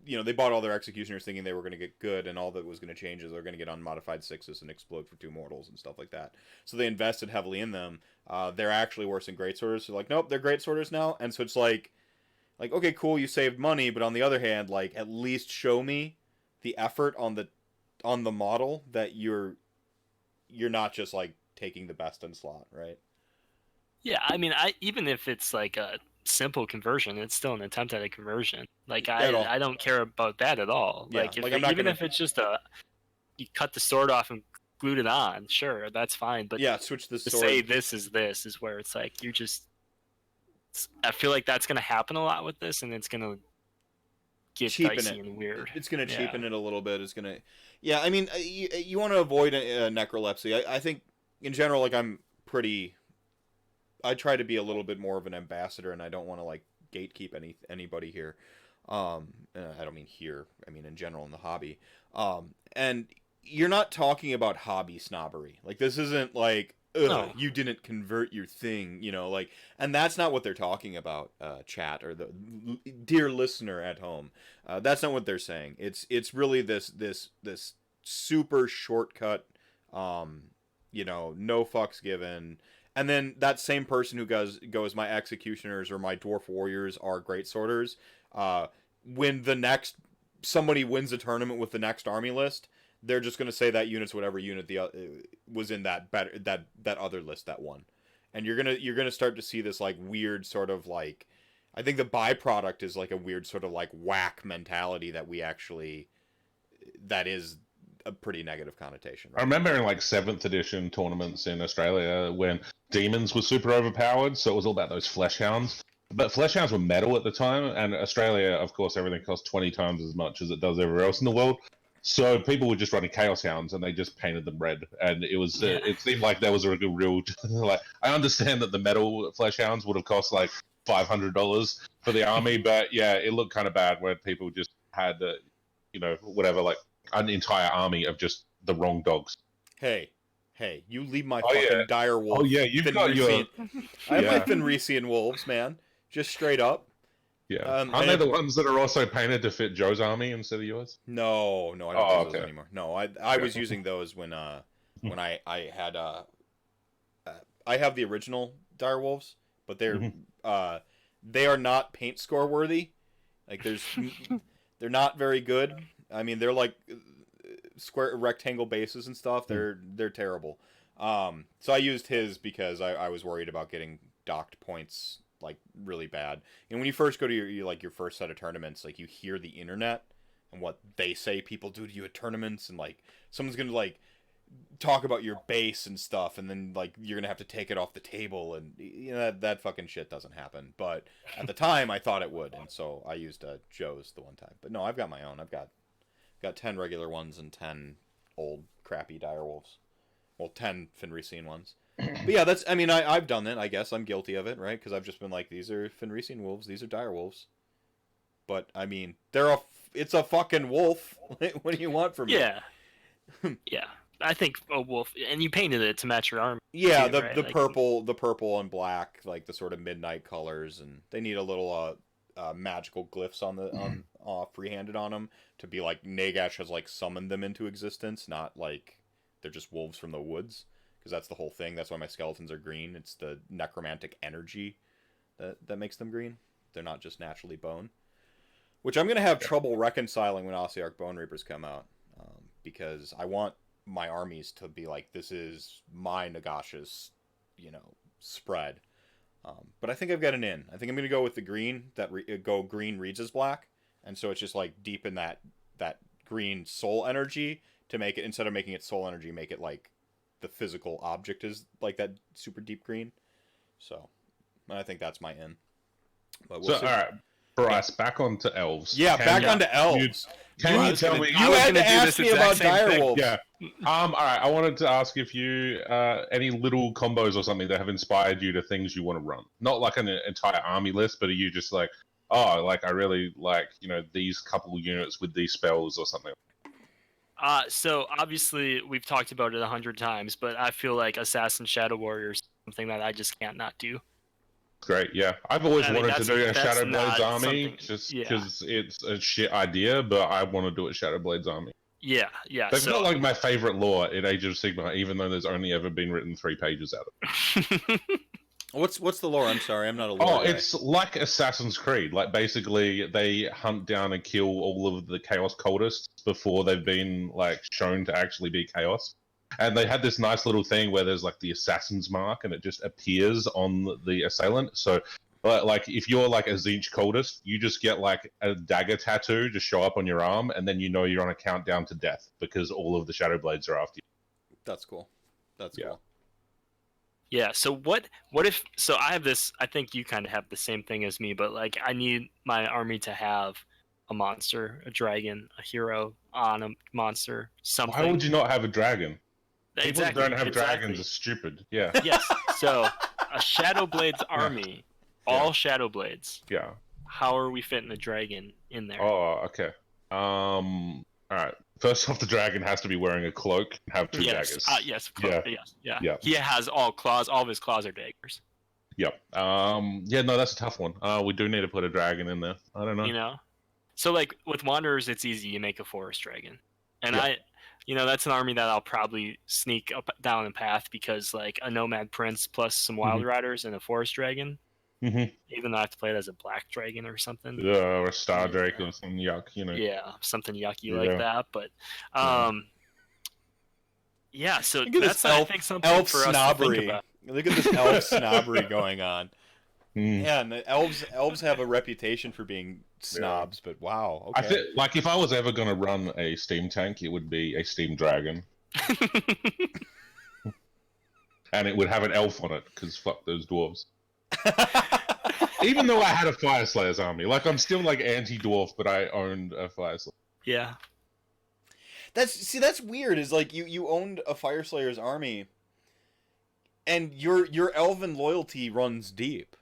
They bought all their executioners thinking they were going to get good, and all that was going to change is they're going to get unmodified 6s and explode for 2 mortals and stuff like that. So they invested heavily in them. They're actually worse than great sorters. So like, nope, they're great sorters now. And so it's like, okay, cool, you saved money, but on the other hand, like at least show me the effort on the model that you're not just like taking the best in slot, right? Yeah, I mean, even if it's like a simple conversion. It's still an attempt at a conversion. Like At all. I don't care about that at all. Yeah, Like like, I'm not even gonna- if it's just you cut the sword off and glued it on, sure, that's fine. But Yeah, switch the to sword. say this is where it's like you just. I feel like that's gonna happen a lot with this, and it's gonna get Cheapen dicey it. and weird. It's gonna Yeah. cheapen it a little bit. It's gonna, yeah. I mean, you want to avoid necrolepsy. I think in general, like I try to be a little bit more of an ambassador, and I don't want to like gatekeep anybody here. I don't mean here. I mean in general in the hobby. And you're not talking about hobby snobbery. Like this isn't like, ugh, No. you didn't convert your thing, you know, like, and that's not what they're talking about, chat or the dear listener at home. That's not what they're saying. It's really this super shortcut, you know, no fucks given. And then that same person who goes, my executioners or my dwarf warriors are great sorters. When the next somebody wins a tournament with the next army list, they're just gonna say that unit's whatever unit was in that other list that won, and you're gonna start to see this like weird sort of like, I think the byproduct is like a weird sort of like whack mentality that is a pretty negative connotation. Right? I remember in like 7th edition tournaments in Australia when demons were super overpowered, so it was all about those flesh hounds. But flesh hounds were metal at the time, and Australia, of course, everything costs 20 times as much as it does everywhere else in the world. So people were just running chaos hounds, and they just painted them red, and it was it seemed like that was a real like. I understand that the metal flesh hounds would have cost like $500 for the army, but yeah, it looked kind of bad when people just had you know, whatever, like an entire army of just the wrong dogs. Hey, you leave my Oh, fucking yeah. dire wolf. Oh yeah, you've got your I have my yeah. Fenrisian wolves, man. Just straight up. Yeah. And Aren't they the ones that are also painted to fit Joe's army instead of yours? No, I don't Oh, use those okay. anymore. No, I was using those when I had I have the original dire wolves, but they are not paint score worthy. Like they're not very good. I mean, they're like square rectangle bases and stuff. They're terrible. So I used his because I was worried about getting docked points like really bad. And when you first go to your first set of tournaments, like you hear the internet and what they say people do to you at tournaments, and like someone's gonna like talk about your base and stuff, and then like you're gonna have to take it off the table, and you know that fucking shit doesn't happen. But at the time I thought it would, and so I used Joe's the one time. But no, I've got my own. I've got 10 regular ones and 10 old crappy direwolves. Well, 10 Fenrisian ones. But yeah, I mean, I've done it. I guess I'm guilty of it, right? Because I've just been like, these are Fenrisian wolves, these are direwolves. But I mean, it's a fucking wolf. What do you want from me? Yeah. Yeah. I think a wolf, and you painted it to match your armor. Yeah, too, the right? the Like, purple and black, like the sort of midnight colors, and they need a little magical glyphs on the freehanded on them to be like Nagash has like summoned them into existence, not like they're just wolves from the woods. Because that's the whole thing. That's why my skeletons are green. It's the necromantic energy that makes them green. They're not just naturally bone. Which I'm going to have trouble reconciling when Ossiarch Bone Reapers come out. Because I want my armies to be like, this is my Nagash's, you know, spread. But I think I've got an in. I think I'm going to go with the green. Go green reads as black. And so it's just like deep in that green soul energy to make it, instead of making it soul energy, make it like the physical object is like that super deep green. So I think that's my in. But we'll see. All right, Brice, back onto elves. Yeah, back onto elves. Can you tell me? You had to ask me about direwolves. Yeah. All right. I wanted to ask if you any little combos or something that have inspired you to things you want to run. Not like an entire army list, but are you just like, oh, like I really like, you know, these couple units with these spells or something? So obviously we've talked about it 100 times, but I feel like Assassin Shadow Warrior is something that I just can't not do. Great, yeah. I've always wanted to do a that's Shadowblades not army, something- just yeah. because it's a shit idea, but I want to do a Shadowblades army. Yeah. They've So got like my favorite lore in Age of Sigmar, even though there's only ever been written 3 pages out of it. What's the lore? I'm sorry, I'm not a lore guy. It's like Assassin's Creed. Like basically, they hunt down and kill all of the Chaos cultists before they've been like shown to actually be Chaos. And they had this nice little thing where there's like the Assassin's mark, and it just appears on the assailant. So Like if you're like a Tzeentch cultist, you just get like a dagger tattoo just show up on your arm, and then you know you're on a countdown to death because all of the Shadow Blades are after you. That's cool. That's Yeah. cool. Yeah, so what if so I have this, I think you kind of have the same thing as me, but like I need my army to have a monster, a dragon, a hero on a monster, something. Why would you not have a dragon? People Exactly, that don't have exactly. dragons are stupid. Yeah. Yes. So a Shadow Blades army, all Shadow Blades. Yeah. How are we fitting a dragon in there? Oh, okay. All right. First off, the dragon has to be wearing a cloak and have two daggers. Yes, yes, Yeah. He has all claws. All of his claws are daggers. Yep. Yeah, no, that's a tough one. We do need to put a dragon in there. I don't know. You know, so like with Wanderers, it's easy. You make a forest dragon, and Yeah. that's an army that I'll probably sneak up down the path because like a Nomad Prince plus some Wild Riders and a Forest Dragon. Mm-hmm. Even though I have to play it as a Black Dragon or something. Or a Star Drake or some yuck, Yeah, something yucky like that. But, yeah. So that's I think something elf for us snobbery. to think about. Look at this elf snobbery going on. Mm. Yeah, and the elves have a reputation for being snobs, but wow. Okay. I think, like, if I was ever going to run a steam tank, it would be a steam dragon. And it would have an elf on it, because fuck those dwarves. Even though I had a Fire Slayer's army. Like, I'm still, like, anti-dwarf, but I owned a Fire Slayer. Yeah. That's weird, is like, you owned a Fire Slayer's army, and your elven loyalty runs deep.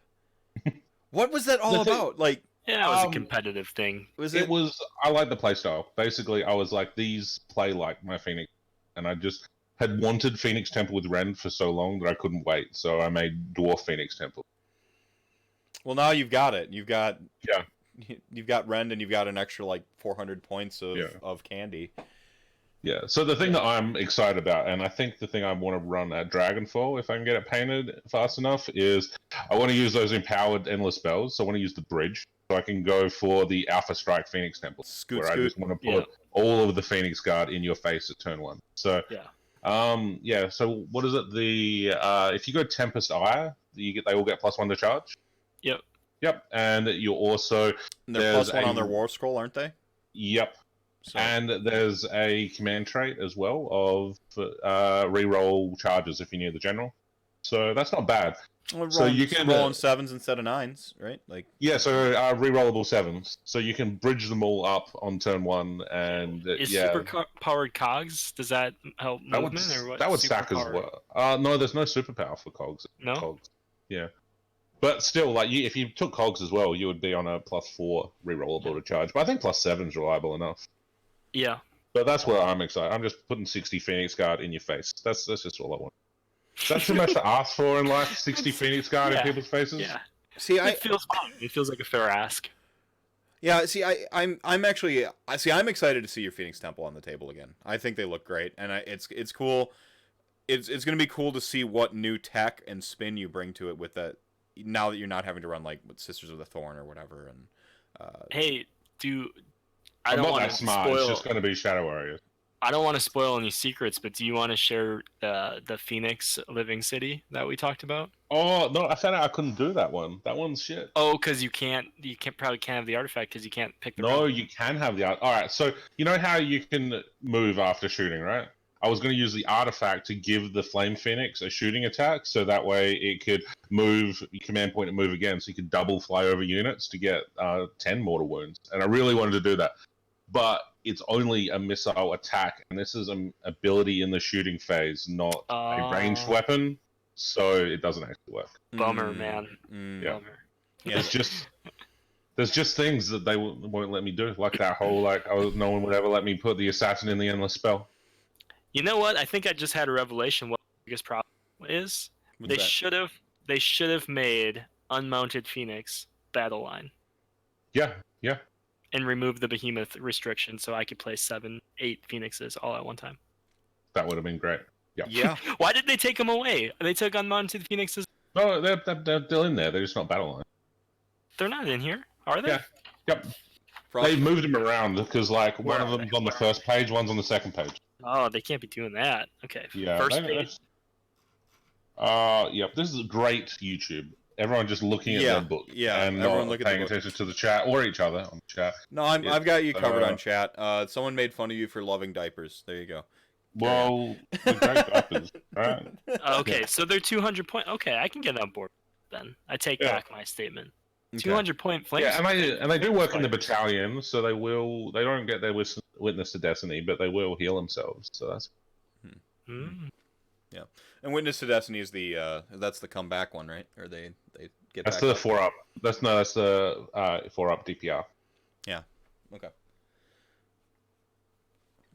What was that all about? Like, yeah, it was a competitive thing. It was, I like the playstyle. Basically, I was like, these play like my Phoenix. And I just had wanted Phoenix Temple with Rend for so long that I couldn't wait. So I made Dwarf Phoenix Temple. Well, now you've got it. You've got Rend, and you've got an extra like 400 points of candy. Yeah. So the thing that I'm excited about, and I think the thing I want to run at Dragonfall, if I can get it painted fast enough, is I want to use those empowered endless spells. So I want to use the bridge, so I can go for the Alpha Strike Phoenix Temple, I just want to put all of the Phoenix Guard in your face at turn 1. So So what is it? The if you go Tempest Ire, they all get +1 to charge. Yep. And you also they're +1 on their War Scroll, aren't they? Yep. So. And there's a command trait as well of reroll charges if you need the general. So that's not bad. So you can roll on 7s instead of 9s, right? Like so rerollable 7s. So you can bridge them all up on turn 1, and super powered cogs? Does that help movement or what? That would stack as well. No, there's no superpower for cogs. No. Cogs. Yeah. But still, like if you took cogs as well, you would be on a +4 rerollable to charge. But I think +7 is reliable enough. Yeah. But that's where I'm excited. I'm just putting 60 Phoenix Guard in your face. That's just all I want. Is that too much to ask for in life? 60 Phoenix Guard in people's faces? Yeah. See, it feels fun. It feels like a fair ask. Yeah. See, I'm excited to see your Phoenix Temple on the table again. I think they look great, and it's cool. It's going to be cool to see what new tech and spin you bring to it with that. Now that you're not having to run like with Sisters of the Thorn or whatever, and hey, I don't want to spoil. It's just going to be Shadow Warriors. I don't want to spoil any secrets, but do you want to share the Phoenix Living City that we talked about? Oh no, I found out I couldn't do that one. That one's shit. Oh, because you probably can't have the artifact because you can't pick the. No, you can have the art. All right, so you know how you can move after shooting, right? I was going to use the artifact to give the Flame Phoenix a shooting attack, so that way it could move, command point and move again, so you could double fly over units to get 10 mortal wounds. And I really wanted to do that. But it's only a missile attack, and this is an ability in the shooting phase, not a ranged weapon, so it doesn't actually work. Bummer, man. Yeah. Bummer. Yeah. There's just things that they won't let me do, like that whole, no one would ever let me put the assassin in the endless spell. You know what? I think I just had a revelation. What the biggest problem is? They should have made Unmounted Phoenix battle line. Yeah. And remove the behemoth restriction so I could play 7, 8 Phoenixes all at one time. That would have been great. Yeah. Why did they take them away? They took Unmounted Phoenixes. No, they're still in there. They're just not battle line. They're not in here, are they? Yeah. Yep. They moved them around because one of them's on the first page, one's on the second page. Oh, they can't be doing that. Okay. Yeah. First page. Yep. This is great YouTube. everyone just looking at their book and everyone not paying attention to the chat or each other on the chat. No, I've got you covered on chat. Someone made fun of you for loving diapers. There you go. Well, the great diapers, right? Okay, so they're 200 point. Okay, I can get on board then. I take back my statement. Okay. 200 point flames. Yeah, and they do work in the battalion, so they don't get their witness to destiny, but they will heal themselves. So that's yeah. And Witness to Destiny is that's the comeback one, right? Or they get that's back the up. 4-up. That's the 4-up DPR. Yeah. Okay.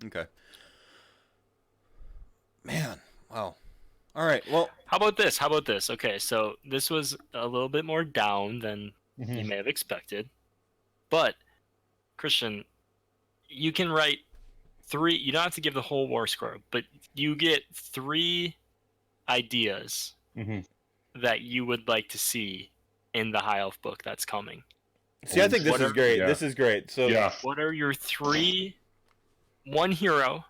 Okay. Man, wow. All right. Well, how about this? Okay, so this was a little bit more down than you may have expected, but Christian, you can write 3. You don't have to give the whole war score, but you get 3 ideas that you would like to see in the High Elf book that's coming. See, I think this is great. Yeah. This is great. So, what are your 3? 1 hero,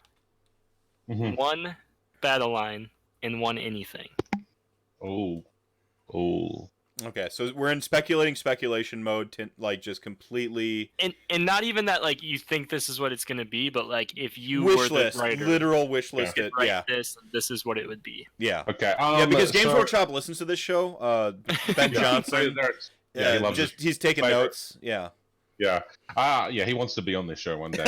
1 battle line, and 1 anything. Oh. Okay, so we're in speculation mode, just completely... And not even that, like, you think this is what it's going to be, but, like, if you were the writer... Literal wish list it, this is what it would be. Yeah. Okay. Because Games Workshop listens to this show, Ben Johnson. He loves it. He's taking notes. Yeah. Yeah. He wants to be on this show one day.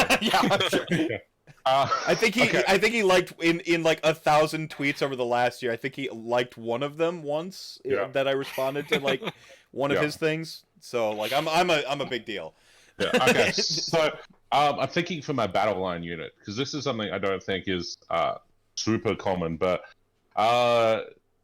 I think he liked in like 1,000 tweets over the last year. I think he liked one of them once that I responded to like one of his things. So like I'm a big deal. Yeah. Okay. So I'm thinking for my battle line unit, because this is something I don't think is super common, but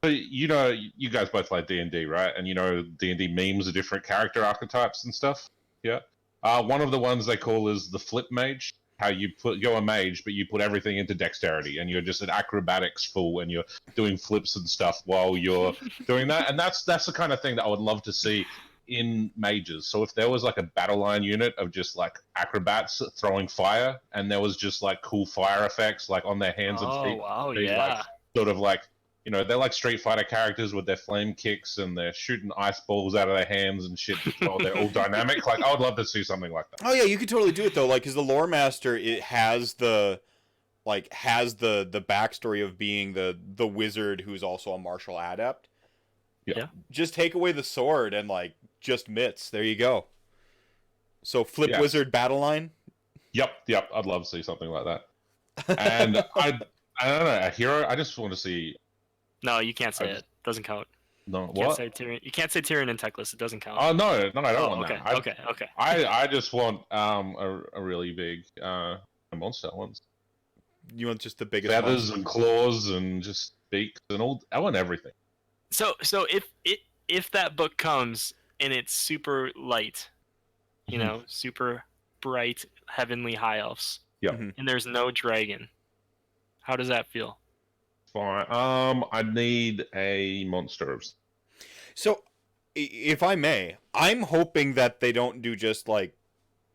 you know, you guys both like D&D, right? And you know D&D memes of different character archetypes and stuff. Yeah. One of the ones they call is the flip mage. How you go a mage, but you put everything into dexterity, and you're just an acrobatics fool, and you're doing flips and stuff while you're doing that. And that's the kind of thing that I would love to see in mages. So if there was like a battle line unit of just like acrobats throwing fire, and there was just like cool fire effects like on their hands and feet, like, sort of like, you know, they're like Street Fighter characters with their flame kicks and they're shooting ice balls out of their hands and shit. Well, they're all dynamic. Like, I would love to see something like that. Oh yeah, you could totally do it though. Like, because the lore master, it has the backstory of being the wizard who's also a martial adept. Yeah. Just take away the sword and like just mitts. There you go. So flip wizard battle line. Yep. I'd love to see something like that. And I don't know, a hero. I just want to see. No, you can't say it. Doesn't count. No, what? You can't say Tyrion and Teclis. It doesn't count. Oh no, I don't want that. Okay. I just want a really big monster ones. You want just the biggest feathers and claws and just beaks and all. I want everything. So if that book comes and it's super light, you know, super bright, heavenly high elves, and there's no dragon, how does that feel? Fine. I need a monster. So, if I may, I'm hoping that they don't do just like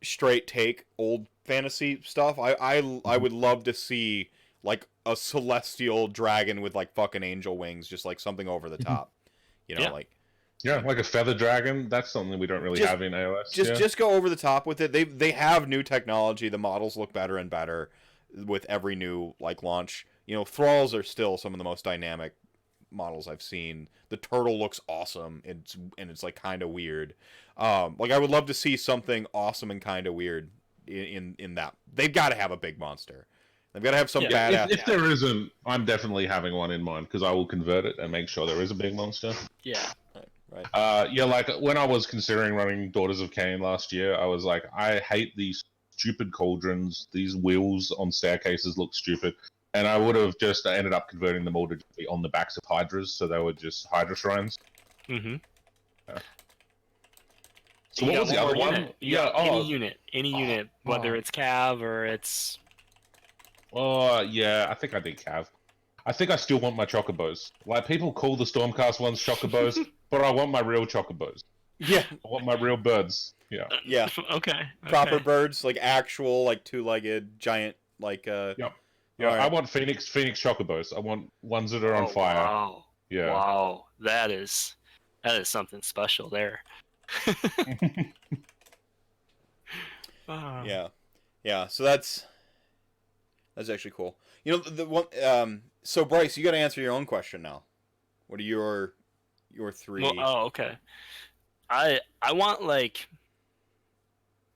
straight take old fantasy stuff. I would love to see like a celestial dragon with like fucking angel wings, just like something over the top. You know, like a feather dragon. That's something we don't really have in AOS. Just go over the top with it. They have new technology. The models look better and better with every new like launch. You know, thralls are still some of the most dynamic models I've seen. The turtle looks awesome. It's like kind of weird. Like I would love to see something awesome and kind of weird in that. They've got to have a big monster. They've got to have some badass. If there isn't, I'm definitely having one in mind because I will convert it and make sure there is a big monster. Yeah. Right. Like when I was considering running Daughters of Cain last year, I was like, I hate these stupid cauldrons. These wheels on staircases look stupid. And I would have just ended up converting them all to be on the backs of hydras, so they were just hydra shrines. Mm-hmm. Yeah. So what was the other one? Any unit, whether it's Cav or it's... Oh, yeah, I think I did Cav. I think I still want my chocobos. Like, people call the Stormcast ones chocobos, but I want my real chocobos. Yeah. I want my real birds. Yeah. Yeah. Okay. Proper birds, like actual, like two-legged, giant, like, Yep. Yeah, right. I want Phoenix chocobos. I want ones that are on fire. Wow. Yeah. Wow. That is That is something special there. Yeah. So that's actually cool. You know, the one. So Brice, you got to answer your own question now. What are your three? Well, okay. I want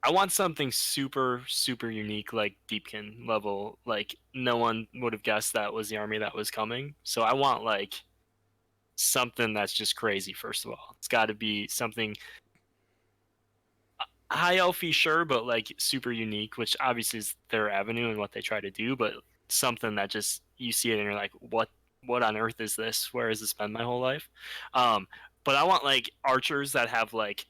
I want something super unique, like Deepkin level. Like no one would have guessed that was the army that was coming. So I want like something that's just crazy. First of all, it's got to be something high elfy, sure, but like super unique, which obviously is their avenue and what they try to do. But something that just you see it and you're like, what on earth is this? Where has this been my whole life? But I want like archers that have like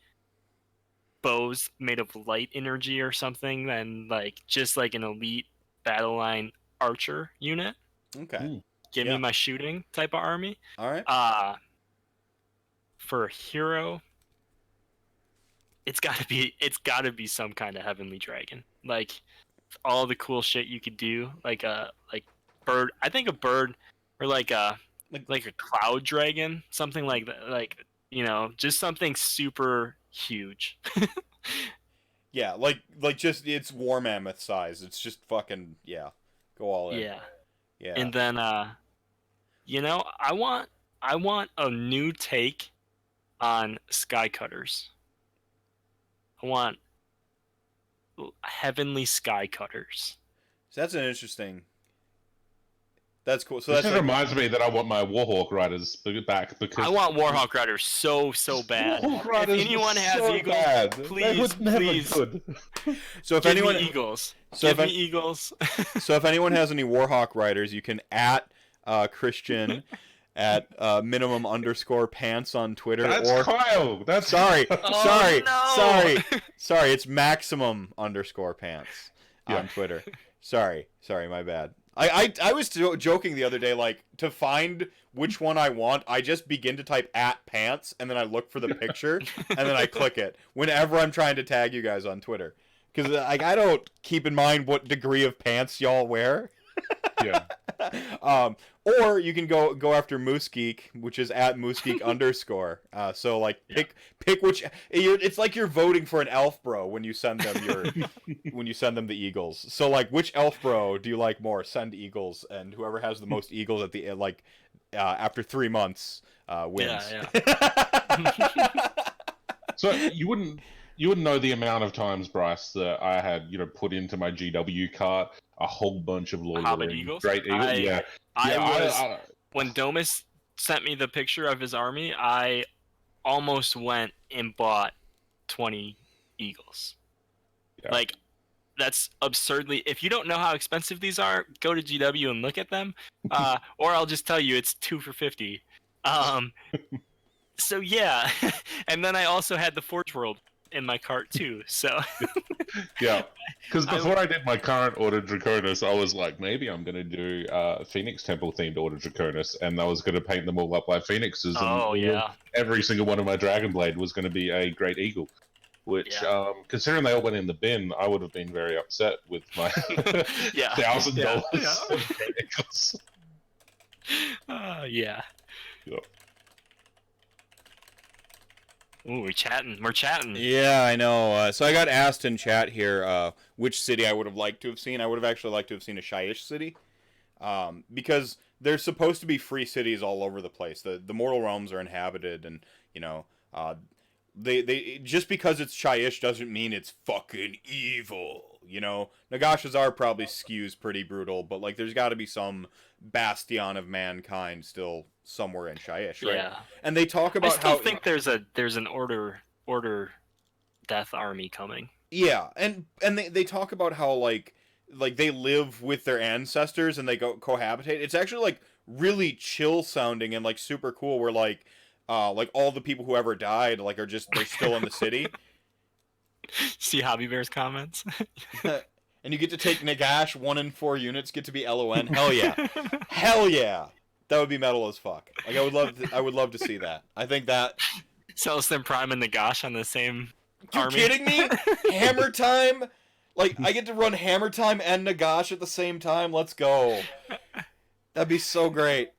bows made of light energy or something, then like just like an elite battle line archer unit. Okay. Give me my shooting type of army. All right. For a hero, it's gotta be some kind of heavenly dragon. Like all the cool shit you could do, like a bird. I think a bird or like a cloud dragon, something like that. Like, you know, just something super huge. Yeah, like just it's war mammoth size. It's just fucking go all in. Yeah. And then you know, I want a new take on skycutters. I want heavenly skycutters. So that's an interesting. That's cool. So this that reminds me that I want my Warhawk Riders back because I want Warhawk Riders so bad. Warhawk Riders if anyone has so eagles, bad. please. So if give anyone me eagles, so give if me eagles. So if anyone has any Warhawk Riders, you can at Christian at minimum_pants on Twitter. That's or Kyle. That's sorry. No. Sorry. It's maximum_pants on Twitter. Sorry, my bad. I was joking the other day, like, to find which one I want, I just begin to type @pants, and then I look for the picture, and then I click it whenever I'm trying to tag you guys on Twitter. Because like, I don't keep in mind what degree of pants y'all wear. Yeah. Or you can go after Moose Geek, which is @moosegeek_. So like pick which it's like you're voting for an elf bro when you send them the eagles. So like which elf bro do you like more? Send eagles, and whoever has the most eagles at the after 3 months wins. Yeah. So you wouldn't know the amount of times, Brice, that I had put into my GW cart a whole bunch of Lord Hobbit of the Rings eagles? great eagles. When Domus sent me the picture of his army, I almost went and bought 20 eagles. Yeah. Like, that's absurdly. If you don't know how expensive these are, go to GW and look at them. Or I'll just tell you it's 2 for $50. So yeah, and then I also had the Forge World in my cart too. So yeah, because before I did my current Order Draconis, I was like, maybe I'm going to do Phoenix Temple themed Order Draconis, and I was going to paint them all up like phoenixes. And every single one of my Dragonblade was going to be a Great Eagle. Which, considering they all went in the bin, I would have been very upset with my $1,000 vehicles. Yeah. Yep. Ooh, we're chatting. Yeah, I know. So I got asked in chat here which city I would have liked to have seen. I would have actually liked to have seen a Shyish city. Because there's supposed to be free cities all over the place. The Mortal Realms are inhabited, and, they just because it's Shyish doesn't mean it's fucking evil, Nagashazar probably skews pretty brutal, but like there's got to be some bastion of mankind still somewhere in Shyish, right? Yeah. And they talk about I still think there's an order death army coming. Yeah, and they talk about how like they live with their ancestors and they go cohabitate. It's actually like really chill sounding and like super cool. Where like all the people who ever died like they're still in the city. See Hobby Bear's comments. And you get to take Nagash. 1 in 4 units get to be LON. Hell yeah, hell yeah. That would be metal as fuck. Like I would love to see that. I think that Celestin Prime and Nagash on the same army. You kidding me? Hammer Time. Like I get to run Hammer Time and Nagash at the same time. Let's go. That'd be so great.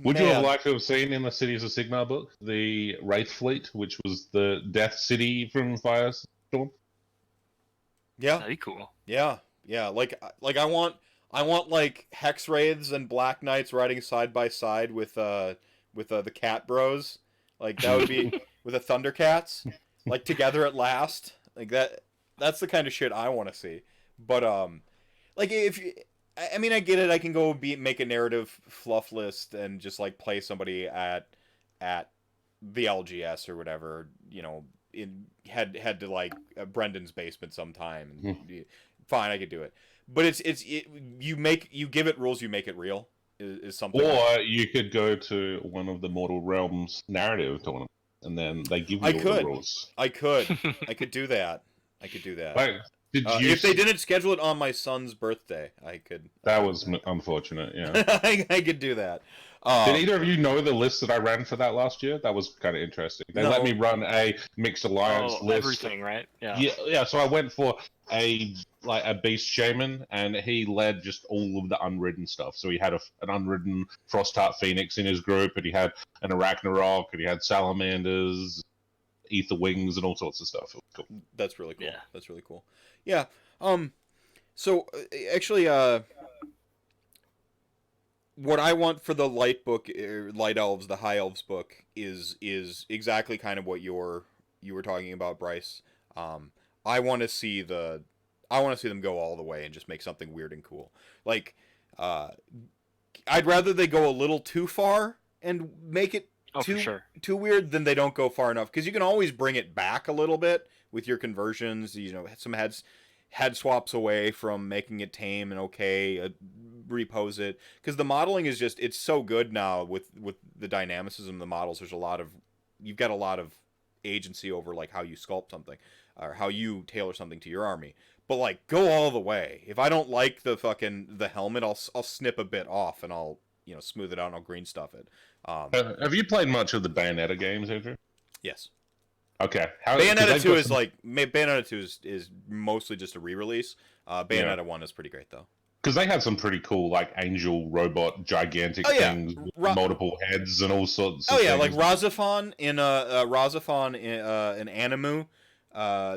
Would you have Man, liked to have seen in the Cities of Sigmar book the Wraith Fleet, which was the Death City from Firestorm? yeah, That'd be cool. yeah, yeah. Like I want like Hex Wraiths and Black Knights riding side by side with the Cat Bros. Like that would be with the Thundercats, like together at last. Like that. That's the kind of shit I want to see. But like if you, I mean, I get it. I can go make a narrative fluff list and just like play somebody at the LGS or whatever. You know, head to like Brendan's basement sometime. And fine, I could do it. But you give it rules, you make it real. Is something. Or you could go to one of the Mortal Realms narrative tournaments, and then they give you all the rules. I could do that. I could do that. Like, if they didn't schedule it on my son's birthday, I could. That was unfortunate. Yeah, I could do that. Did either of you know the list that I ran for that last year? That was kind of interesting. They let me run a mixed alliance list. Everything, right? Yeah. Yeah. So I went for a beast shaman, and he led just all of the unridden stuff. So he had an unridden Frostheart Phoenix in his group, and he had an Arachnarok, and he had salamanders, ether wings, and all sorts of stuff. It was cool. That's really cool. Yeah. That's really cool. Yeah. So actually, what I want for the light book, light elves, the high elves book, is exactly kind of what you were talking about, Brice. I want to see them go all the way and just make something weird and cool. Like, I'd rather they go a little too far and make it too weird than they don't go far enough, because you can always bring it back a little bit with your conversions. You know, some head swaps away from making it tame and okay, repose it, because the modeling is just, it's so good now with the dynamicism of the models. You've got a lot of agency over like how you sculpt something or how you tailor something to your army. But like, go all the way. If I don't like the helmet, I'll snip a bit off and I'll smooth it out and I'll green stuff it. Have you played much of the Bayonetta games, Andrew? Yes. Okay. Bayonetta 2 is Bayonetta 2 is mostly just a re-release. Bayonetta 1 is pretty great though. Because they had some pretty cool, like, angel robot gigantic things with multiple heads and all sorts of things. Like Razafon in Animu.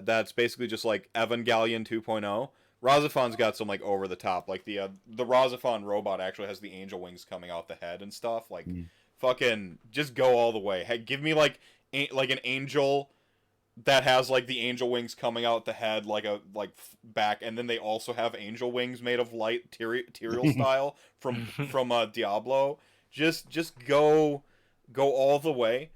That's basically just like Evangelion 2.0. Razafon's got some like over the top, like the Razafon robot actually has the angel wings coming out the head and stuff. Like, fucking just go all the way. Hey, give me like an angel that has like the angel wings coming out the head, like back, and then they also have angel wings made of light Tyrael style from Diablo. Just go all the way.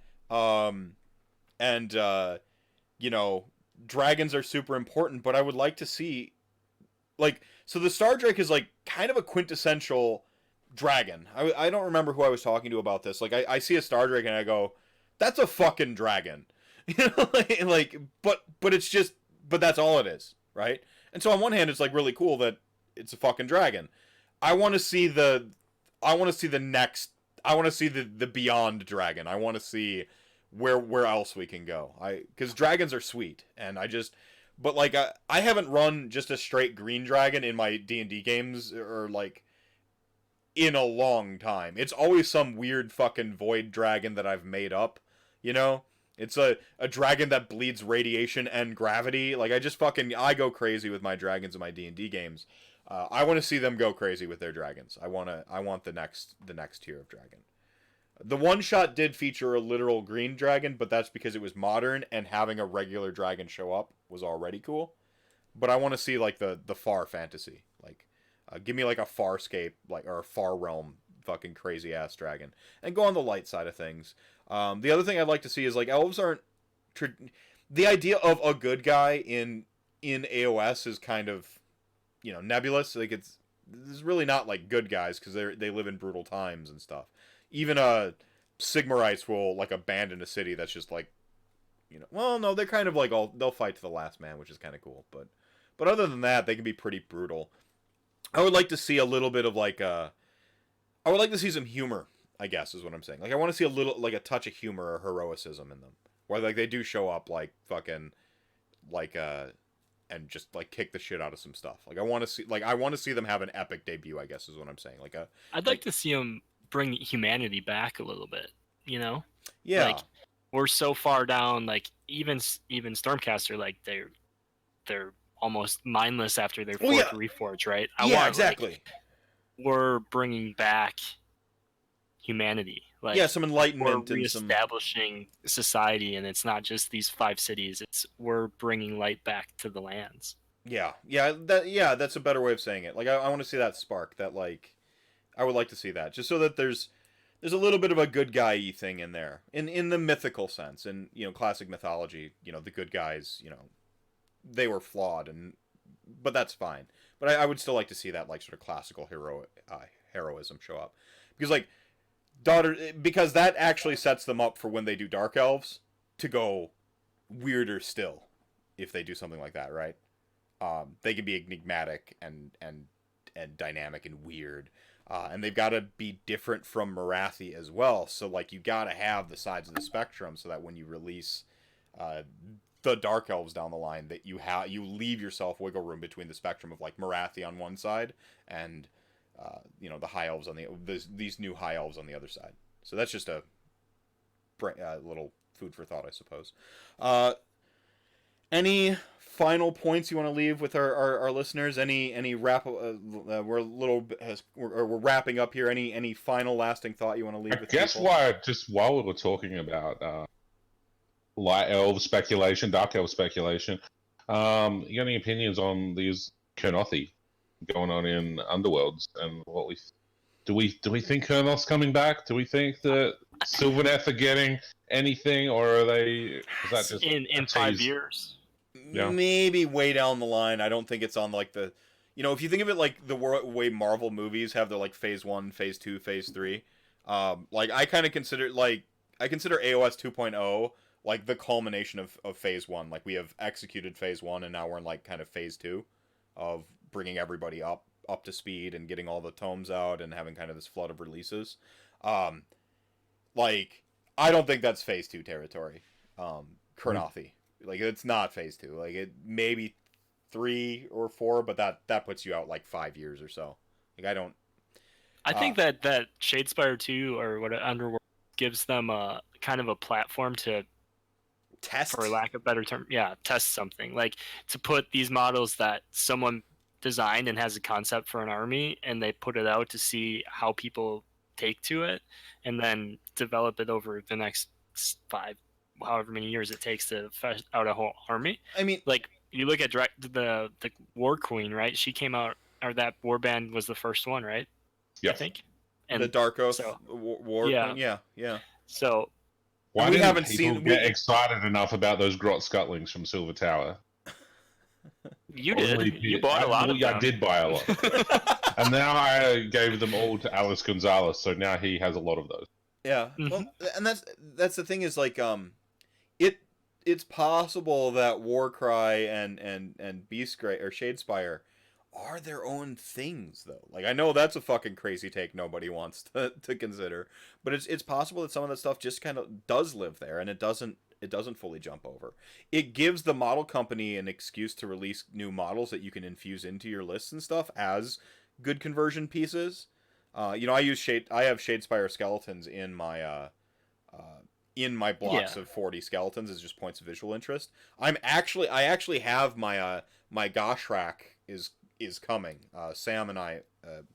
Dragons are super important, but I would like to see, like, so the Star Drake is like kind of a quintessential dragon. I don't remember who I was talking to about this. Like, I see a Star Drake and I go, that's a fucking dragon. But it's just, but that's all it is, right? And so on one hand, it's like really cool that it's a fucking dragon. I want to see the beyond dragon. I want to see where else we can go. Because dragons are sweet, and but like I haven't run just a straight green dragon in my D&D games or like in a long time. It's always some weird fucking void dragon that I've made up, It's a dragon that bleeds radiation and gravity. Like, I go crazy with my dragons in my D&D games. I want to see them go crazy with their dragons. I want the next tier of dragon. The one shot did feature a literal green dragon, but that's because it was modern and having a regular dragon show up was already cool. But I want to see like the far fantasy. Like, give me like a Farscape, like, or a Far Realm fucking crazy ass dragon, and go on the light side of things. The other thing I'd like to see is like elves aren't. The idea of a good guy in AOS is kind of, nebulous. Like, it's really not like good guys because they live in brutal times and stuff. Even Sigmarites will like abandon a city that's just like, well, no, they're kind of like they'll fight to the last man, which is kind of cool. But other than that, they can be pretty brutal. I would like to see a little bit of like I would like to see some humor, I guess, is what I'm saying. Like, I want to see a little, like, a touch of humor or heroicism in them. Where, like, they do show up, like, fucking, like, and just, like, kick the shit out of some stuff. Like, I want to see them have an epic debut, I guess, is what I'm saying. I'd like to see them bring humanity back a little bit, you know? Yeah. Like, we're so far down, like, even Stormcaster, like, they're almost mindless after their Oh, fourth yeah. reforge, right? Exactly. We're bringing back humanity. Like, Yeah, some we're enlightenment and some... reestablishing society, and it's not just these 5 cities. It's we're bringing light back to the lands. Yeah, that's a better way of saying it. Like, I want to see that spark, that, like, I would like to see that, just so that there's a little bit of a good guy-y thing in there, in the mythical sense, in, you know, classic mythology. You know, the good guys, you know, they were flawed, but that's fine. But I would still like to see that, like, sort of classical heroism show up, because that actually sets them up for when they do Dark Elves to go weirder still, if they do something like that, right? They can be enigmatic and dynamic and weird. And they've got to be different from Morathi as well. So, like, you got to have the sides of the spectrum so that when you release the Dark Elves down the line, that you leave yourself wiggle room between the spectrum of, like, Morathi on one side and you know, the High Elves on these new High Elves on the other side. So that's just a little food for thought, I suppose. Any final points you want to leave with our listeners? Any wrap? We're wrapping up here. Any final lasting thought you want to leave with people? While we were talking about light elf speculation, dark elf speculation, you got any opinions on these Kurnothi going on in Underworlds, and what do we think Kurnoth's coming back? Do we think that Sylvaneth are getting anything, or is that just in 5 years? Yeah. Maybe way down the line. I don't think it's on, like, the... You know, if you think of it like the way Marvel movies have their, like, phase 1, phase 2, phase 3, like, I kind of consider, like... I consider AOS 2.0, like, the culmination of phase 1. Like, we have executed phase 1, and now we're in, like, kind of phase 2 of bringing everybody up to speed and getting all the tomes out and having kind of this flood of releases. Like, I don't think that's phase 2 territory. Kurnothi. Like, it's not phase 2. Like, it maybe 3 or 4, but that puts you out, like, 5 years or so. Like, I don't... I think that Shadespire 2 or what Underworld gives them a kind of a platform to test, for lack of a better term, test something. Like, to put these models that someone designed and has a concept for an army, and they put it out to see how people take to it, and then develop it over the next 5, however many years it takes to flesh out a whole army. I mean, like, you look at the War Queen, right? She came out, or that warband was the first one, right? Yeah. I think. And the Dark Oath War Queen, yeah. So why didn't people get excited enough about those Grot Scuttlings from Silver Tower? You did. You bought a lot of them. I did buy a lot. And now I gave them all to Alice Gonzalez, so now he has a lot of those. Yeah. Mm-hmm. Well, and that's the thing is, like, it's possible that Warcry and Beastgrave or Shadespire are their own things, though. Like, I know that's a fucking crazy take nobody wants to consider, but it's possible that some of that stuff just kind of does live there, and it doesn't fully jump over. It gives the model company an excuse to release new models that you can infuse into your lists and stuff as good conversion pieces. You know, I have Shadespire skeletons in my blocks of 40 skeletons as just points of visual interest. I actually have my my Goshrak is coming. Sam and I,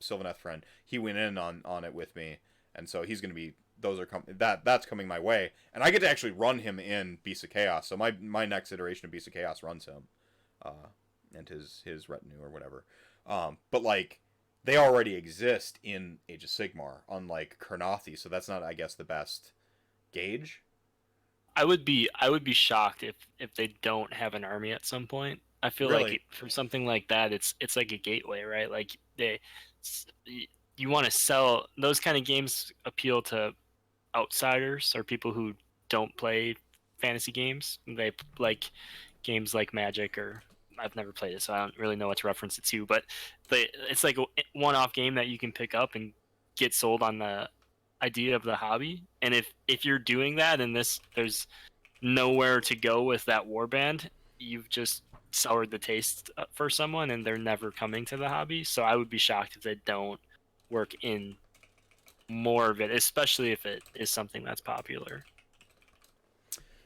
Sylvaneth friend, he went in on it with me, and so he's going to be... That's coming my way, and I get to actually run him in Beasts of Chaos. So my next iteration of Beasts of Chaos runs him, and his retinue or whatever. But, like, they already exist in Age of Sigmar, unlike Kurnothi. So that's not, I guess, the best gauge. I would be shocked if they don't have an army at some point. I feel like for something like that, it's like a gateway, right? Like, you want to sell those kind of games, appeal to outsiders or people who don't play fantasy games. They like games like Magic, or I've never played it, so I don't really know what to reference it to. But it's like a one-off game that you can pick up and get sold on the idea of the hobby. And if you're doing that and there's nowhere to go with that warband, you've just soured the taste for someone, and they're never coming to the hobby. So I would be shocked if they don't work in more of it, especially if it is something that's popular.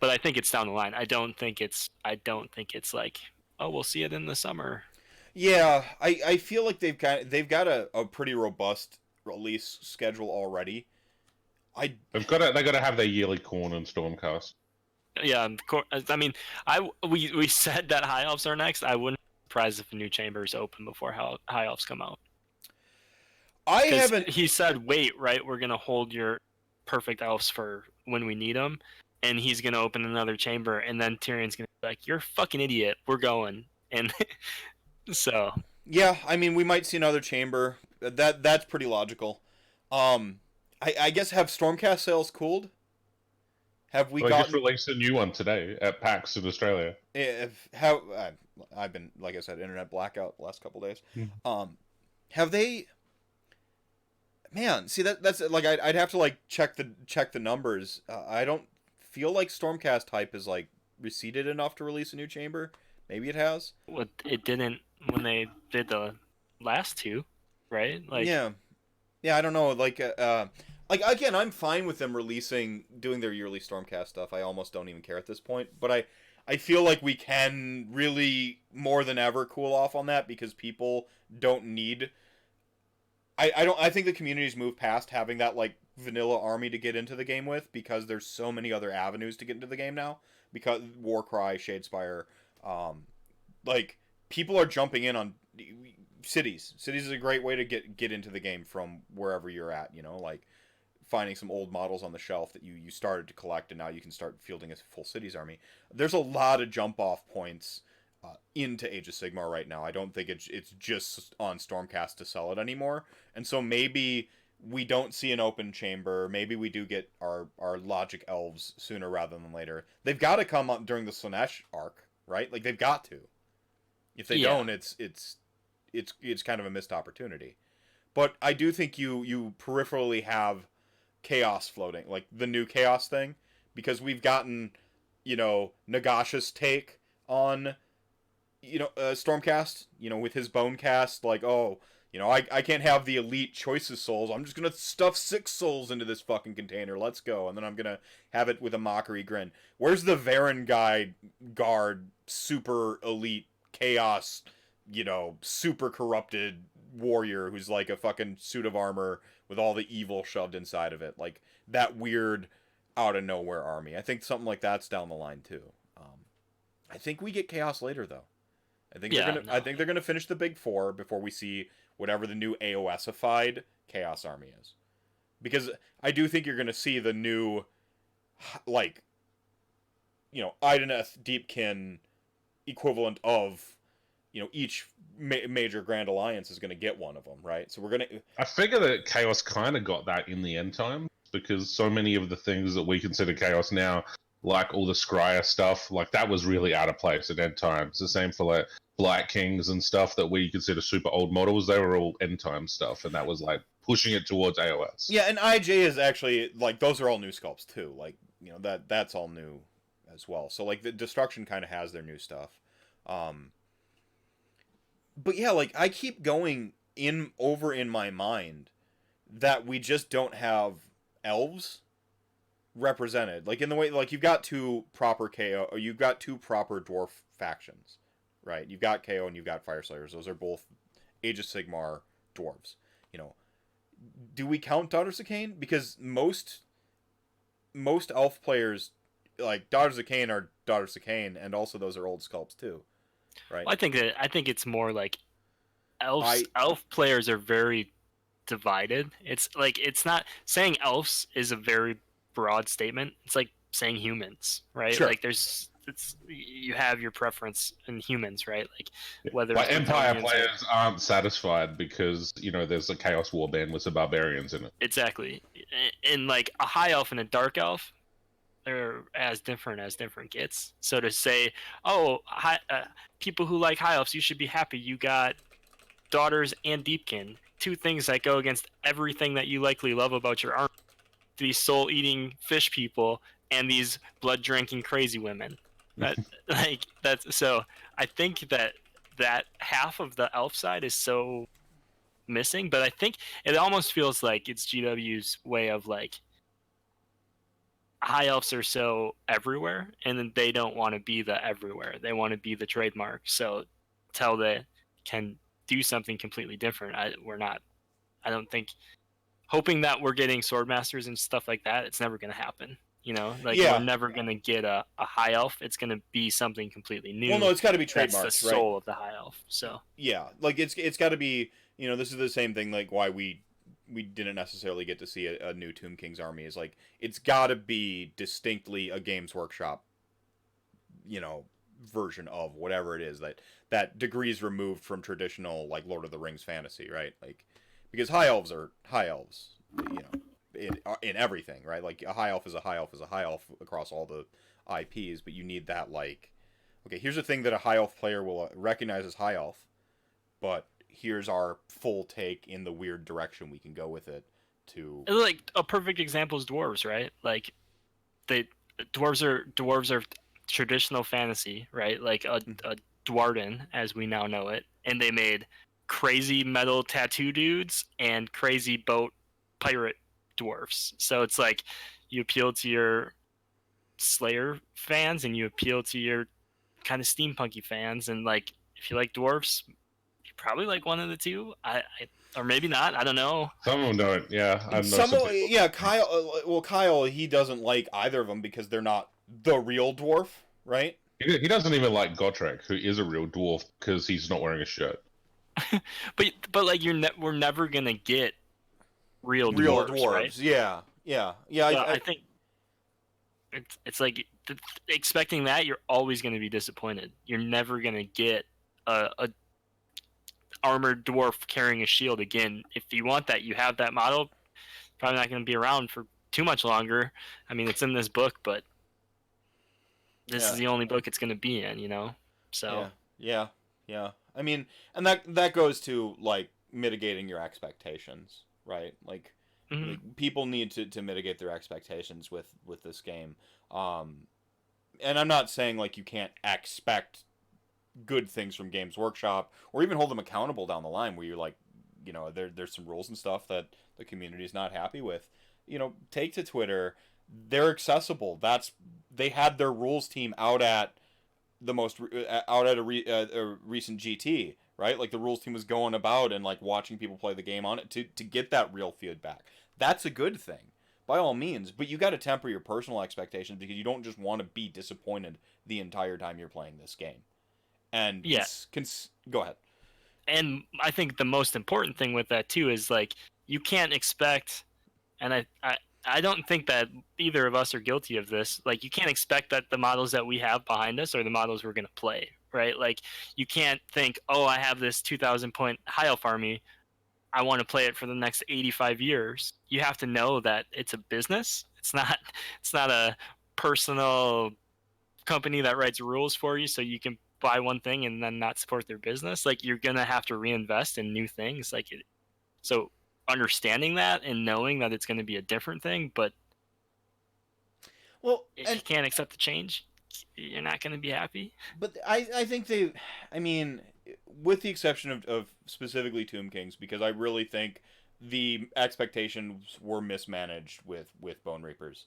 But I think it's down the line. I don't think it's like, oh, we'll see it in the summer. Yeah, I feel like they've got a pretty robust release schedule already. They've got to have their yearly corn and Stormcast. Yeah, I mean, we said that High Elves are next. I wouldn't be surprised if a new chamber is open before High Elves come out. I haven't. He said, "Wait, right? We're gonna hold your perfect elves for when we need them," and he's gonna open another chamber, and then Tyrion's gonna be like, "You're a fucking idiot. We're going." And so Yeah, I mean, we might see another chamber. That's pretty logical. I guess have Stormcast sales cooled? Have we They got? just released a new one today at PAX in Australia. I've been, like I said, internet blackout the last couple days. Mm. Have they? Man, see that's like I'd have to like check the numbers. I don't feel like Stormcast hype is like receded enough to release a new chamber. Maybe it has. it didn't when they did the last two, right? Like Yeah, I don't know. Like again, I'm fine with them doing their yearly Stormcast stuff. I almost don't even care at this point. But I feel like we can really more than ever cool off on that because people don't need. I think the community's moved past having that like vanilla army to get into the game with because there's so many other avenues to get into the game now. Because Warcry, Shadespire, like people are jumping in on cities. Cities is a great way to get into the game from wherever you're at. You know, like finding some old models on the shelf that you started to collect, and now you can start fielding a full cities army. There's a lot of jump off points into Age of Sigmar right now. I don't think it's just on Stormcast to sell it anymore, and so maybe we don't see an open chamber. Maybe we do get our Logic Elves sooner rather than later. They've got to come up during the Slaanesh arc, right? Like they've got to. If they don't, it's kind of a missed opportunity. But I do think you peripherally have chaos floating, like the new chaos thing, because we've gotten, Nagasha's take on, Stormcast, with his Bonecast, like, oh, I can't have the elite choices souls. I'm just going to stuff 6 souls into this fucking container. Let's go. And then I'm going to have it with a mockery grin. Where's the Varen guard, super elite chaos, super corrupted warrior who's like a fucking suit of armor with all the evil shoved inside of it? Like that weird out of nowhere army. I think something like that's down the line too. I think we get chaos later though. I think they're gonna finish the big 4 before we see whatever the new AOSified Chaos Army is. Because I do think you're gonna see the new, like, Ideneth Deepkin equivalent of, each major Grand Alliance is gonna get one of them, right? So we're gonna. I figure that Chaos kind of got that in the end time because so many of the things that we consider Chaos now, like all the Scryer stuff, like that was really out of place at end times. The same for like Blight Kings and stuff that we consider super old models. They were all end time stuff, and that was like pushing it towards AOS. Yeah, and IJ is actually like those are all new sculpts too. Like that's all new as well. So like the Destruction kind of has their new stuff. But yeah, like I keep going over in my mind that we just don't have elves represented. Like in the way, like you've got 2 proper KO, or you've got 2 proper dwarf factions, right? You've got KO and you've got Fyreslayers. Those are both Age of Sigmar dwarves. Do we count Daughters of Cain? Because most elf players, like Daughters of Cain are Daughters of Cain, and also those are old sculpts too, right? Well, I think it's more like elf players are very divided. It's like it's not saying elves is a very broad statement. It's like saying humans, right? Sure. Like you have your preference in humans, right? Like whether Like Empire players aren't satisfied because there's a Chaos Warband with some barbarians in it. Exactly, and like a high elf and a dark elf, they're as different gets. So to say, oh, people who like high elves, you should be happy. You got Daughters and Deepkin, 2 things that go against everything that you likely love about your army. These soul-eating fish people and these blood-drinking crazy women. So I think that half of the elf side is so missing. But I think it almost feels like it's GW's way of like, high elves are so everywhere, and then they don't want to be the everywhere. They want to be the trademark. So until they can do something completely different, we're not. I don't think hoping that we're getting sword masters and stuff like that. It's never going to happen. Like we're never going to get a high elf. It's going to be something completely new. Well, no, it's got to be That's trademarked, the soul of the high elf. So yeah, like it's got to be. This is the same thing. Like why we didn't necessarily get to see a new Tomb King's army is like it's got to be distinctly a Games Workshop, version of whatever it is that degrees removed from traditional like Lord of the Rings fantasy, right? Like because high elves are high elves, in everything, right? Like a high elf is a high elf is a high elf across all the IPs, but you need that like, okay, here's a thing that a high elf player will recognize as high elf, but here's our full take in the weird direction we can go with it to like a perfect example is dwarves, right? Like dwarves are traditional fantasy, right? Like a dwarden as we now know it, and they made crazy metal tattoo dudes and crazy boat pirate dwarfs. So it's like you appeal to your Slayer fans and you appeal to your kind of steampunky fans, and like if you like dwarfs, probably like one of the two. Or maybe not. I don't know. Some of them don't. Yeah, I know. Yeah, Kyle. Well, Kyle, he doesn't like either of them because they're not the real dwarf, right? He doesn't even like Gotrek, who is a real dwarf, because he's not wearing a shirt. but like we're never gonna get real dwarves, right? Yeah. I think it's like expecting that you're always going to be disappointed. You're never going to get a armored dwarf carrying a shield again. If you want that, you have that model. Probably not going to be around for too much longer. I mean, it's in this book, but this is the only book it's going to be in, So yeah. I mean, and that goes to like mitigating your expectations, right? Like, like people need to mitigate their expectations with this game. And I'm not saying like you can't expect good things from Games Workshop or even hold them accountable down the line where you're like, there's some rules and stuff that the community is not happy with. Take to Twitter. They're accessible. They had their rules team out at a recent GT, right? Like the rules team was going about and like watching people play the game on it to get that real feedback. That's a good thing, by all means. But you got to temper your personal expectations because you don't just want to be disappointed the entire time you're playing this game. And go ahead. And I think the most important thing with that too is like you can't expect, and I don't think that either of us are guilty of this. Like you can't expect that the models that we have behind us are the models we're going to play, right? Like you can't think, oh, I have this 2,000 point high elf army, I want to play it for the next 85 years. You have to know that it's a business. It's not a personal company that writes rules for you so you can buy one thing and then not support their business. Like you're going to have to reinvest in new things. So understanding that and knowing that it's going to be a different thing, but if you can't accept the change, you're not going to be happy. But I think with the exception of specifically Tomb Kings, because I really think the expectations were mismanaged with Bone Reapers.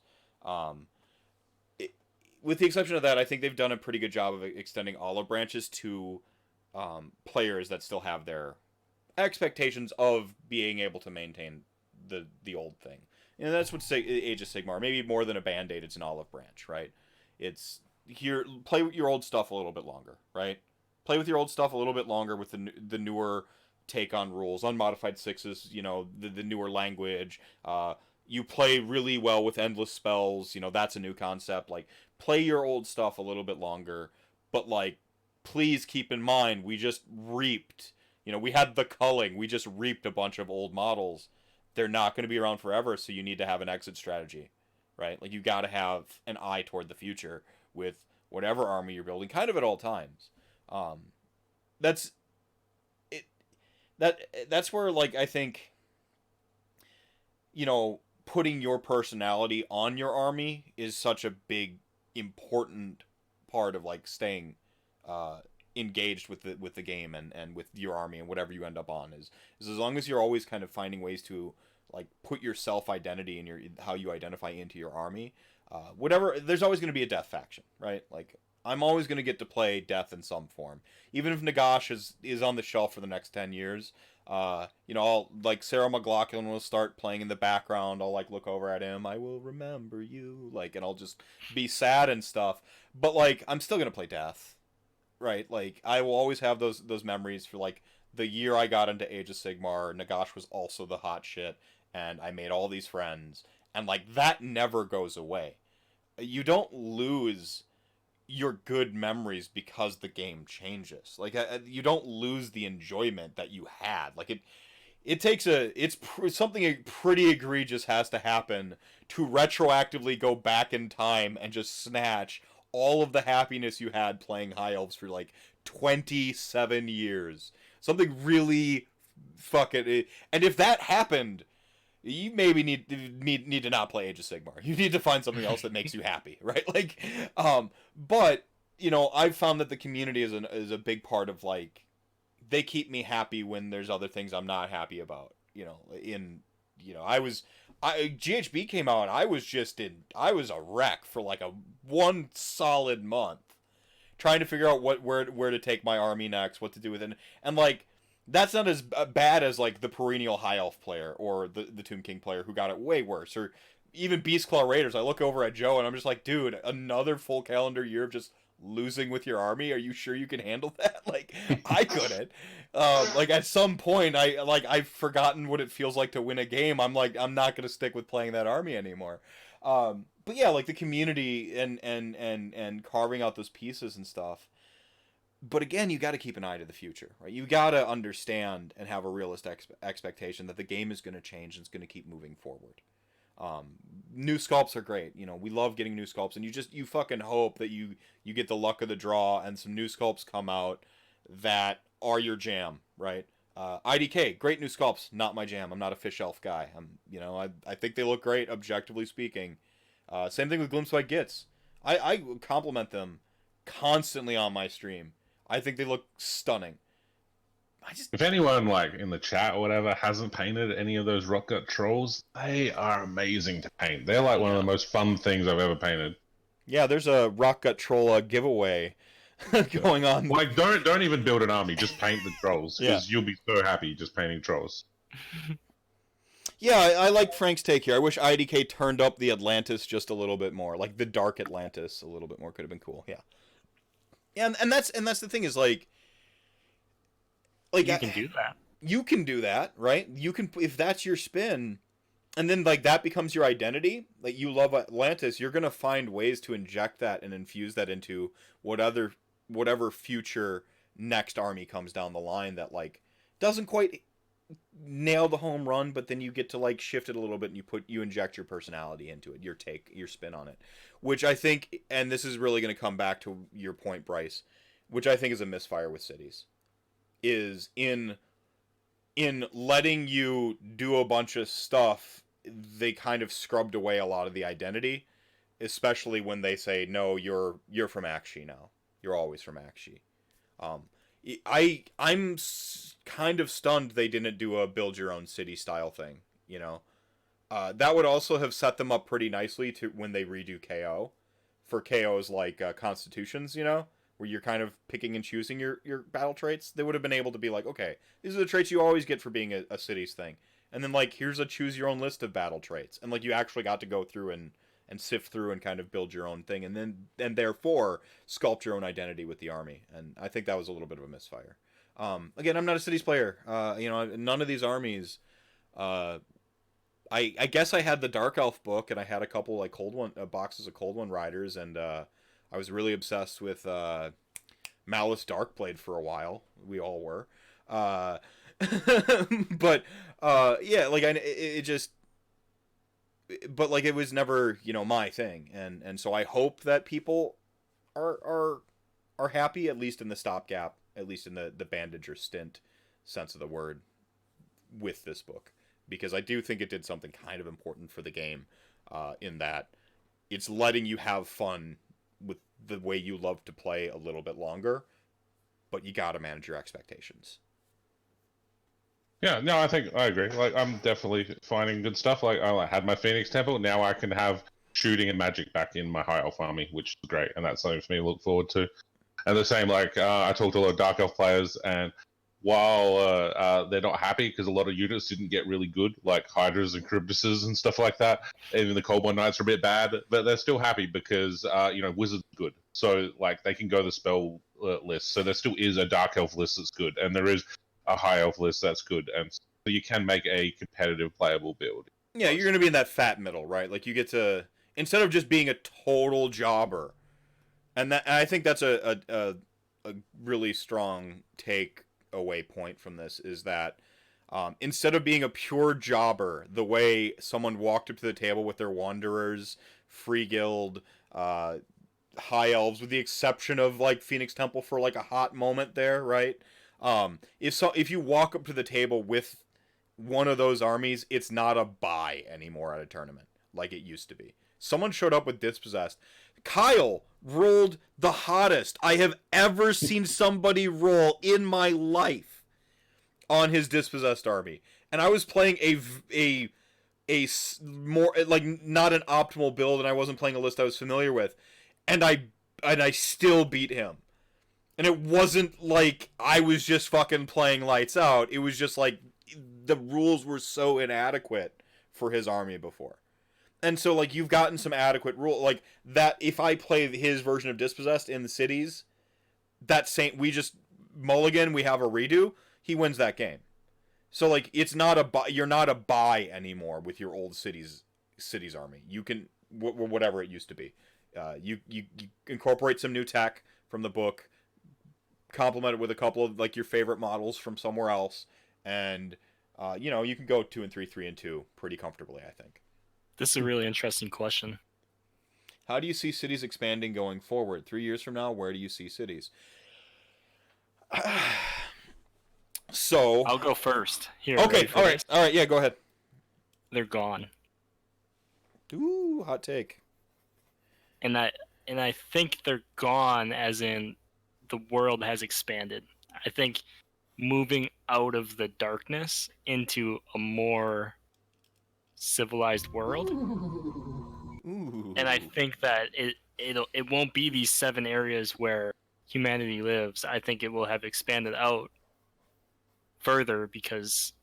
With the exception of that, I think they've done a pretty good job of extending olive branches to players that still have their expectations of being able to maintain the old thing. And that's what Age of Sigmar. Maybe more than a band-aid, it's an olive branch, right? It's here, play with your old stuff a little bit longer, right? Play with your old stuff a little bit longer with the newer take on rules, unmodified sixes, the newer language. You play really well with endless spells, that's a new concept. Like, play your old stuff a little bit longer, but like, please keep in mind, we just reaped, we had the culling, we just reaped a bunch of old models. They're not going to be around forever, so you need to have an exit strategy, right? Like, you got to have an eye toward the future with whatever army you're building, kind of at all times. That's it. That's where, like, I think, putting your personality on your army is such a big, important part of like staying engaged with the game and with your army and whatever you end up on is as long as you're always kind of finding ways to like put your self identity and your how you identify into your army, whatever. There's always going to be a death faction, right? Like I'm always going to get to play death in some form, even if Nagash is on the shelf for the next 10 years. I'll like Sarah McLachlan will start playing in the background. I'll like look over at him. I will remember you, like, and I'll just be sad and stuff. But like I'm still gonna play death, right? Like I will always have those memories for like the year I got into Age of Sigmar. Nagash was also the hot shit, and I made all these friends, and like that never goes away. You don't lose your good memories because the game changes. Like you don't lose the enjoyment that you had. Like it takes something pretty egregious has to happen to retroactively go back in time and just snatch all of the happiness you had playing High Elves for like 27 years. Something really fucking. And if that happened, you maybe need to not play Age of Sigmar. You need to find something else that makes you happy, right? Like, but I've found that the community is a big part of like, they keep me happy when there's other things I'm not happy about. GHB came out and I was a wreck for like one solid month, trying to figure out where to take my army next, what to do with it, and like. That's not as bad as, like, the perennial High Elf player or the Tomb King player who got it way worse. Or even Beastclaw Raiders. I look over at Joe and I'm just like, dude, another full calendar year of just losing with your army? Are you sure you can handle that? Like, I couldn't. Like, at some point, I've forgotten what it feels like to win a game. I'm like, I'm not going to stick with playing that army anymore. But yeah, like, the community and carving out those pieces and stuff. But again, you got to keep an eye to the future, right? You got to understand and have a realistic expectation that the game is going to change and it's going to keep moving forward. New sculpts are great. We love getting new sculpts, and you fucking hope that you get the luck of the draw and some new sculpts come out that are your jam, right? IDK, great new sculpts, not my jam. I'm not a fish elf guy. I think they look great, objectively speaking. Same thing with Gloomspite Gits. I compliment them constantly on my stream. I think they look stunning. If anyone like in the chat or whatever hasn't painted any of those Rockgut trolls, they are amazing to paint. They're like one of the most fun things I've ever painted. Yeah, there's a Rockgut troll giveaway going on. Like, don't even build an army. Just paint the trolls, because you'll be so happy just painting trolls. Yeah, I like Frank's take here. I wish IDK turned up the Atlantis just a little bit more, like the Dark Atlantis a little bit more. Could have been cool. Yeah. And that's the thing is like you can do that. You can do that, right? You can, if that's your spin, and then like that becomes your identity. Like you love Atlantis, you're gonna find ways to inject that and infuse that into whatever future next army comes down the line that like doesn't quite nail the home run, but then you get to like shift it a little bit and you inject your personality into it, your take, your spin on it, which I think, and this is really going to come back to your point, Brice, which I think is a misfire with Cities, is in letting you do a bunch of stuff. They kind of scrubbed away a lot of the identity, especially when they say, no, you're from Akshi now, you're always from Akshi. I'm kind of stunned they didn't do a build your own city style thing, that would also have set them up pretty nicely to when they redo KO for KO's like constitutions, where you're kind of picking and choosing your battle traits. They would have been able to be like, okay, these are the traits you always get for being a cities thing, and then like here's a choose your own list of battle traits, and like you actually got to go through and sift through and kind of build your own thing, and therefore sculpt your own identity with the army. And I think that was a little bit of a misfire. Again, I'm not a cities player. None of these armies. I guess I had the Dark Elf book, and I had a couple like boxes of Cold One Riders, and I was really obsessed with Malice Darkblade for a while. We all were. But yeah, like it just. But like it was never, my thing, and so I hope that people are happy, at least in the stopgap, at least in the bandage or stint sense of the word, with this book, because I do think it did something kind of important for the game, in that it's letting you have fun with the way you love to play a little bit longer, but you gotta manage your expectations. Yeah, no, I think I agree. Like, I'm definitely finding good stuff. Like, I had my Phoenix Temple. Now I can have shooting and magic back in my High Elf Army, which is great, and that's something for me to look forward to. And the same, like, I talked to a lot of Dark Elf players, and while they're not happy because a lot of units didn't get really good, like Hydras and Cryptuses and stuff like that, even the Cold One Knights are a bit bad, but they're still happy because, Wizards are good. So, like, they can go the spell list. So there still is a Dark Elf list that's good, and there is a High Elf list that's good, and so you can make a competitive playable build. Yeah, you're gonna be in that fat middle, right? Like, you get to, instead of just being a total jobber, and I think that's a really strong takeaway point from this, is that instead of being a pure jobber, the way someone walked up to the table with their Wanderers, Free Guild, High Elves, with the exception of like Phoenix Temple for like a hot moment there, right? If you walk up to the table with one of those armies, it's not a buy anymore at a tournament like it used to be. Someone showed up with Dispossessed. Kyle rolled the hottest I have ever seen somebody roll in my life on his Dispossessed army, and I was playing a more like not an optimal build, and I wasn't playing a list I was familiar with, and I still beat him. And it wasn't like I was just fucking playing lights out. It was just like the rules were so inadequate for his army before. And so, like, you've gotten some adequate rule, like that. If I play his version of Dispossessed in the cities, that same, we just mulligan, we have a redo, he wins that game. So, like, it's not a buy, you're not a buy anymore with your old cities army. You can whatever it used to be. You incorporate some new tech from the book, complement it with a couple of like your favorite models from somewhere else, and you can go 2 and 3, 3 and 2 pretty comfortably, I think. This is a really interesting question. How do you see cities expanding going forward? 3 years from now, where do you see cities? So I'll go first. Here. Okay, all right, yeah, go ahead. They're gone. Ooh, hot take. And I think they're gone as in the world has expanded. I think moving out of the darkness into a more civilized world. Ooh. And I think that it won't be these 7 areas where humanity lives. I think it will have expanded out further because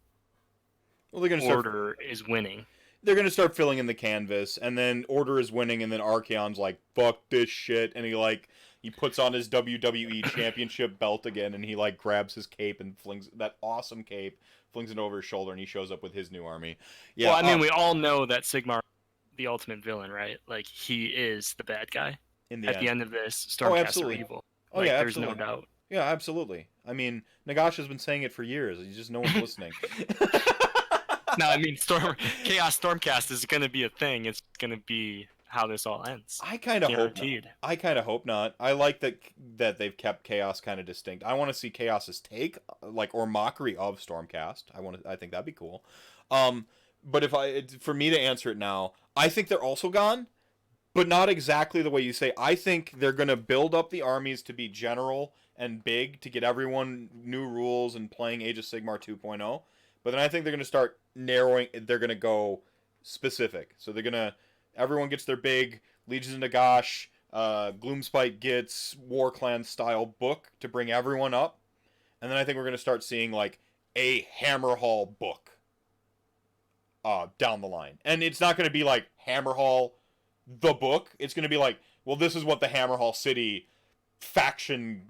Order is winning. They're going to start filling in the canvas, and then Order is winning, and then Archaon's like, fuck this shit, and he puts on his WWE championship belt again, and he like grabs his cape and flings that awesome cape, flings it over his shoulder, and he shows up with his new army. Yeah. Well, I mean, we all know that Sigmar, the ultimate villain, right? Like, he is the bad guy. At the end of this, Stormcast are evil. Oh, yeah, there's no doubt. Yeah, absolutely. I mean, Nagash has been saying it for years. Just no one's listening. No, I mean, Chaos Stormcast is going to be a thing. It's going to be how this all ends. I kind of hope not. I like that they've kept Chaos kind of distinct. I want to see Chaos's take, or mockery of Stormcast. I think that'd be cool. But for me to answer it now, I think they're also gone, but not exactly the way you say. I think they're going to build up the armies to be general and big to get everyone new rules and playing Age of Sigmar 2.0. But then I think they're going to start narrowing. They're going to go specific. So everyone gets their big Legions of Nagash, Gloomspite gets War Clan style book to bring everyone up. And then I think we're going to start seeing like a Hammerhall book down the line. And it's not going to be like Hammerhall the book. It's going to be like, well, this is what the Hammerhall City faction,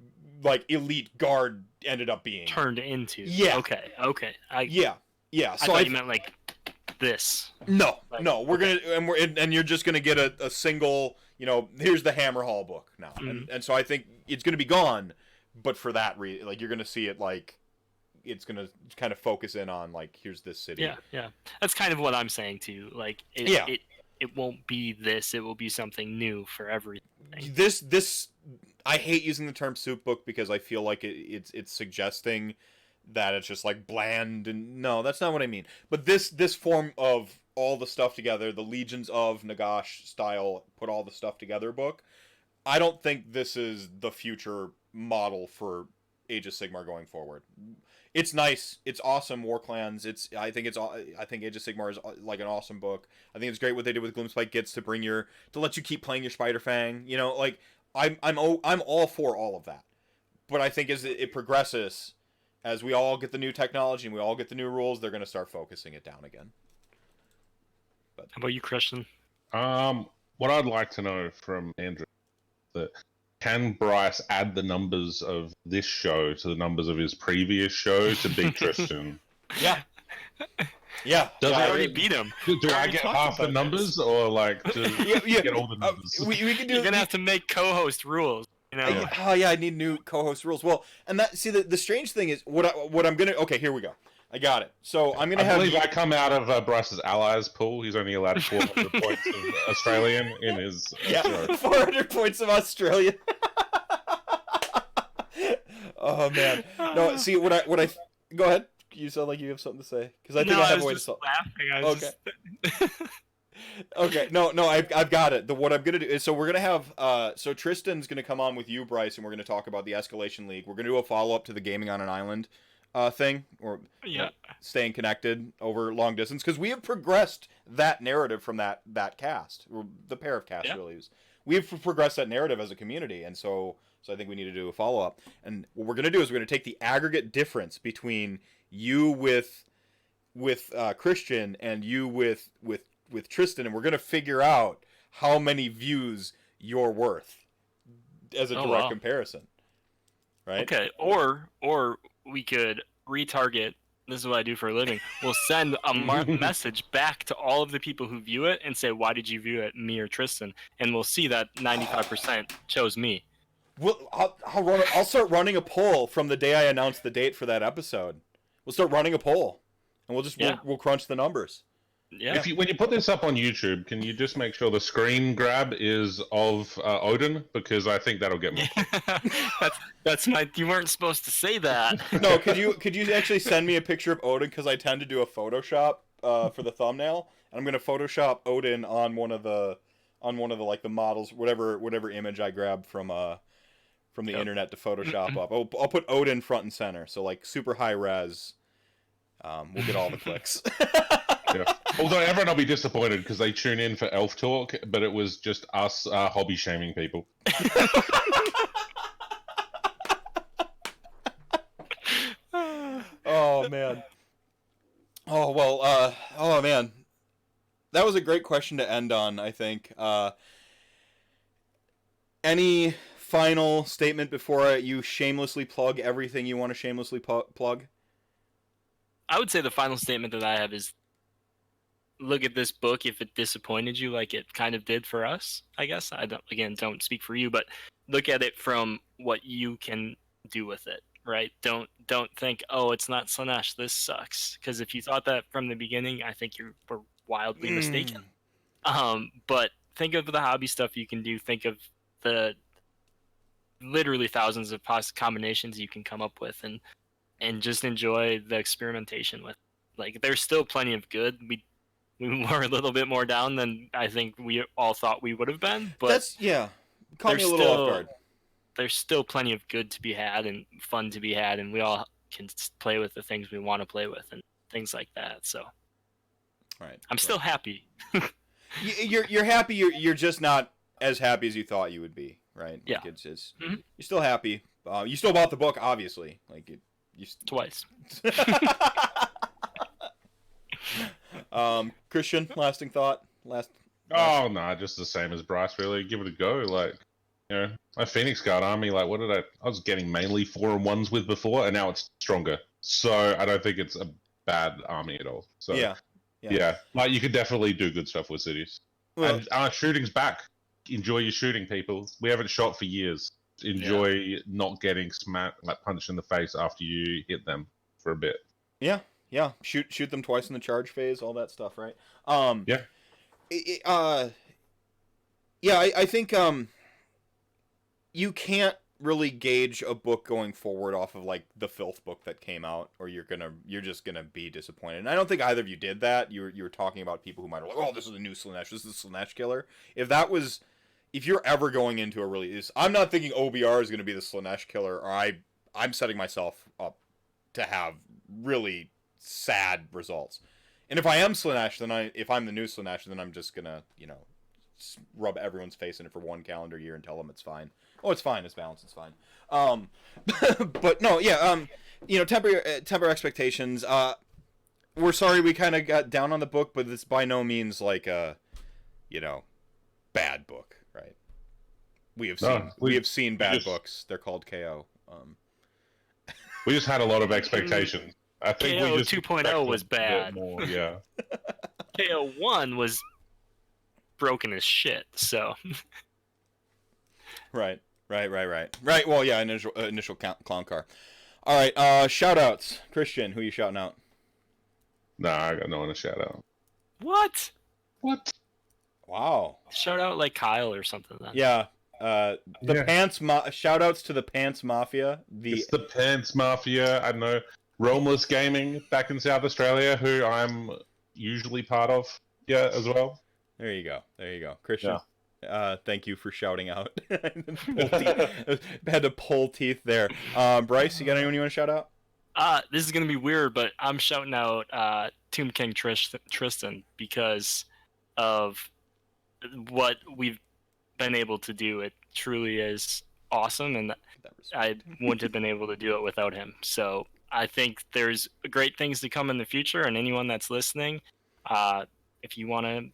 like elite guard, ended up being turned into. Yeah. Okay. Yeah. So I thought you meant like this. No. We're gonna you're just gonna get a single. Here's the Hammerhall book now, and so I think it's gonna be gone. But for that reason, like you're gonna see it like it's gonna kind of focus in on like here's this city. Yeah. That's kind of what I'm saying too. Like it won't be this. It will be something new for everything. This I hate using the term soup book because I feel like it's suggesting that it's just like bland, and no, that's not what I mean. But this form of all the stuff together, the Legions of Nagash style, put all the stuff together book, I don't think this is the future model for Age of Sigmar going forward. It's nice. It's awesome. War Clans. I think Age of Sigmar is like an awesome book. I think it's great what they did with Gloomspite Gits to let you keep playing your Spiderfang. You know, like I'm all for all of that. But I think as it progresses, as we all get the new technology and we all get the new rules, they're going to start focusing it down again. But How about you, Christian? What I'd like to know from Andrew that can Brice add the numbers of this show to the numbers of his previous show to beat Tristan? Yeah. Yeah. Does I I already beat him. Do I get half the numbers, or like get all the numbers? We can do. You're gonna have to make co-host rules. You know. I need new co-host rules. Well, and the strange thing is what I'm gonna. Okay, here we go. I got it. So I'm gonna have. I believe I come out of Brice's allies pool. He's only allowed 400 points of Australian in his show. 400 points of Australian. Oh man. No, see what I go ahead. You sound like you have something to say because I think I have a way to solve. Laughing. Okay. No, I've got it. What I'm gonna do is we're gonna have so Tristan's gonna come on with you, Brice, and we're gonna talk about the Escalation League. We're gonna do a follow up to the Gaming on an Island thing, or staying connected over long distance because we have progressed that narrative from that cast, or the pair of casts really. We have progressed that narrative as a community, and so I think we need to do a follow up. And what we're gonna do is we're gonna take the aggregate difference between you with Christian and you with Tristan, and we're gonna figure out how many views you're worth as a direct comparison. Right? Okay, or we could retarget. This is what I do for a living. We'll send a message back to all of the people who view it and say, "Why did you view it, me or Tristan?" And we'll see that 95% chose me. Well, I'll start running a poll from the day I announce the date for that episode. We'll start running a poll, and we'll crunch the numbers. Yeah. When you put this up on YouTube, can you just make sure the screen grab is of Odin, because I think that'll get me. that's you weren't supposed to say that. No, could you actually send me a picture of Odin, because I tend to do a Photoshop for the thumbnail, and I'm gonna Photoshop Odin on one of the like the models, whatever image I grab from the internet to Photoshop up. I'll put Odin front and center, so like super high res. We'll get all the clicks. Yeah. Although everyone will be disappointed because they tune in for Elf Talk, but it was just us hobby shaming people. Oh man. Oh well. Oh man. That was a great question to end on, I think. Any final statement before you shamelessly plug everything you want to shamelessly plug? I would say the final statement that I have is, look at this book if it disappointed you like it kind of did for us, I guess. I don't speak for you, but look at it from what you can do with it, right? Don't think, oh, it's not Slaanesh, this sucks. Because if you thought that from the beginning, I think you were wildly mistaken. But think of the hobby stuff you can do. Think of the literally thousands of combinations you can come up with, and just enjoy the experimentation with. Like, there's still plenty of good. We were a little bit more down than I think we all thought we would have been, but caught me a little off guard. There's still plenty of good to be had and fun to be had, and we all can play with the things we want to play with and things like that. So, all right, I'm still happy. You're happy. You're just not as happy as you thought you would be, right? Yeah. Like you're still happy. You still bought the book, obviously. Like twice. Christian, lasting thought. Oh no, just the same as Brice. Really, give it a go. Like, my Phoenix Guard army. Like, what did I was getting mainly 4-1s with before, and now it's stronger. So I don't think it's a bad army at all. So yeah. Like, you could definitely do good stuff with cities. Well, and shooting's back. Enjoy your shooting, people. We haven't shot for years. Enjoy not getting punched in the face after you hit them for a bit. Yeah. Shoot them twice in the charge phase, all that stuff, right? I think you can't really gauge a book going forward off of like the Filth book that came out, or you're just gonna be disappointed. And I don't think either of you did that. You were talking about people who might have like, oh, this is the new Slaanesh, this is the Slaanesh killer. If you're ever going into a release, I'm not thinking OBR is gonna be the Slaanesh killer, or I'm setting myself up to have really sad results. And if I am Slaanesh, then if I'm the new Slaanesh, then I'm just gonna, rub everyone's face in it for 1 calendar year and tell them it's fine. Oh, it's fine. It's balanced. It's fine. But no, yeah. Temper expectations. We're sorry we kind of got down on the book, but it's by no means like a, bad book, right? We have seen bad books. They're called KO. We just had a lot of expectations. I think KO we just 2.0 was bad. More, yeah. KO 1 was broken as shit. So. Right. Well, yeah, initial clown car. All right. Shout outs. Christian, who you shouting out? Nah, I got no one to shout out. What? Wow. Shout out like Kyle or something then. Yeah. Pants shout outs to the Pants Mafia. It's the Pants Mafia. I don't know. Roamless Gaming back in South Australia, who I'm usually part of. Yeah, as well. There you go. Christian. Yeah. Thank you for shouting out. Had to pull teeth there. Brice, you got anyone you want to shout out? This is gonna be weird, but I'm shouting out Tomb King Tristan because of what we've been able to do. It truly is awesome, and I wouldn't have been able to do it without him. So I think there's great things to come in the future, and anyone that's listening, if you want to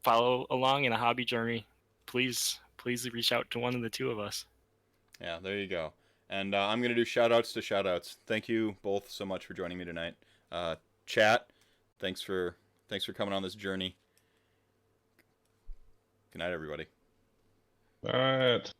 follow along in a hobby journey, please reach out to one of the two of us. Yeah, there you go. And I'm going to do shout-outs to shout-outs. Thank you both so much for joining me tonight. Chat, thanks for coming on this journey. Good night, everybody. All right.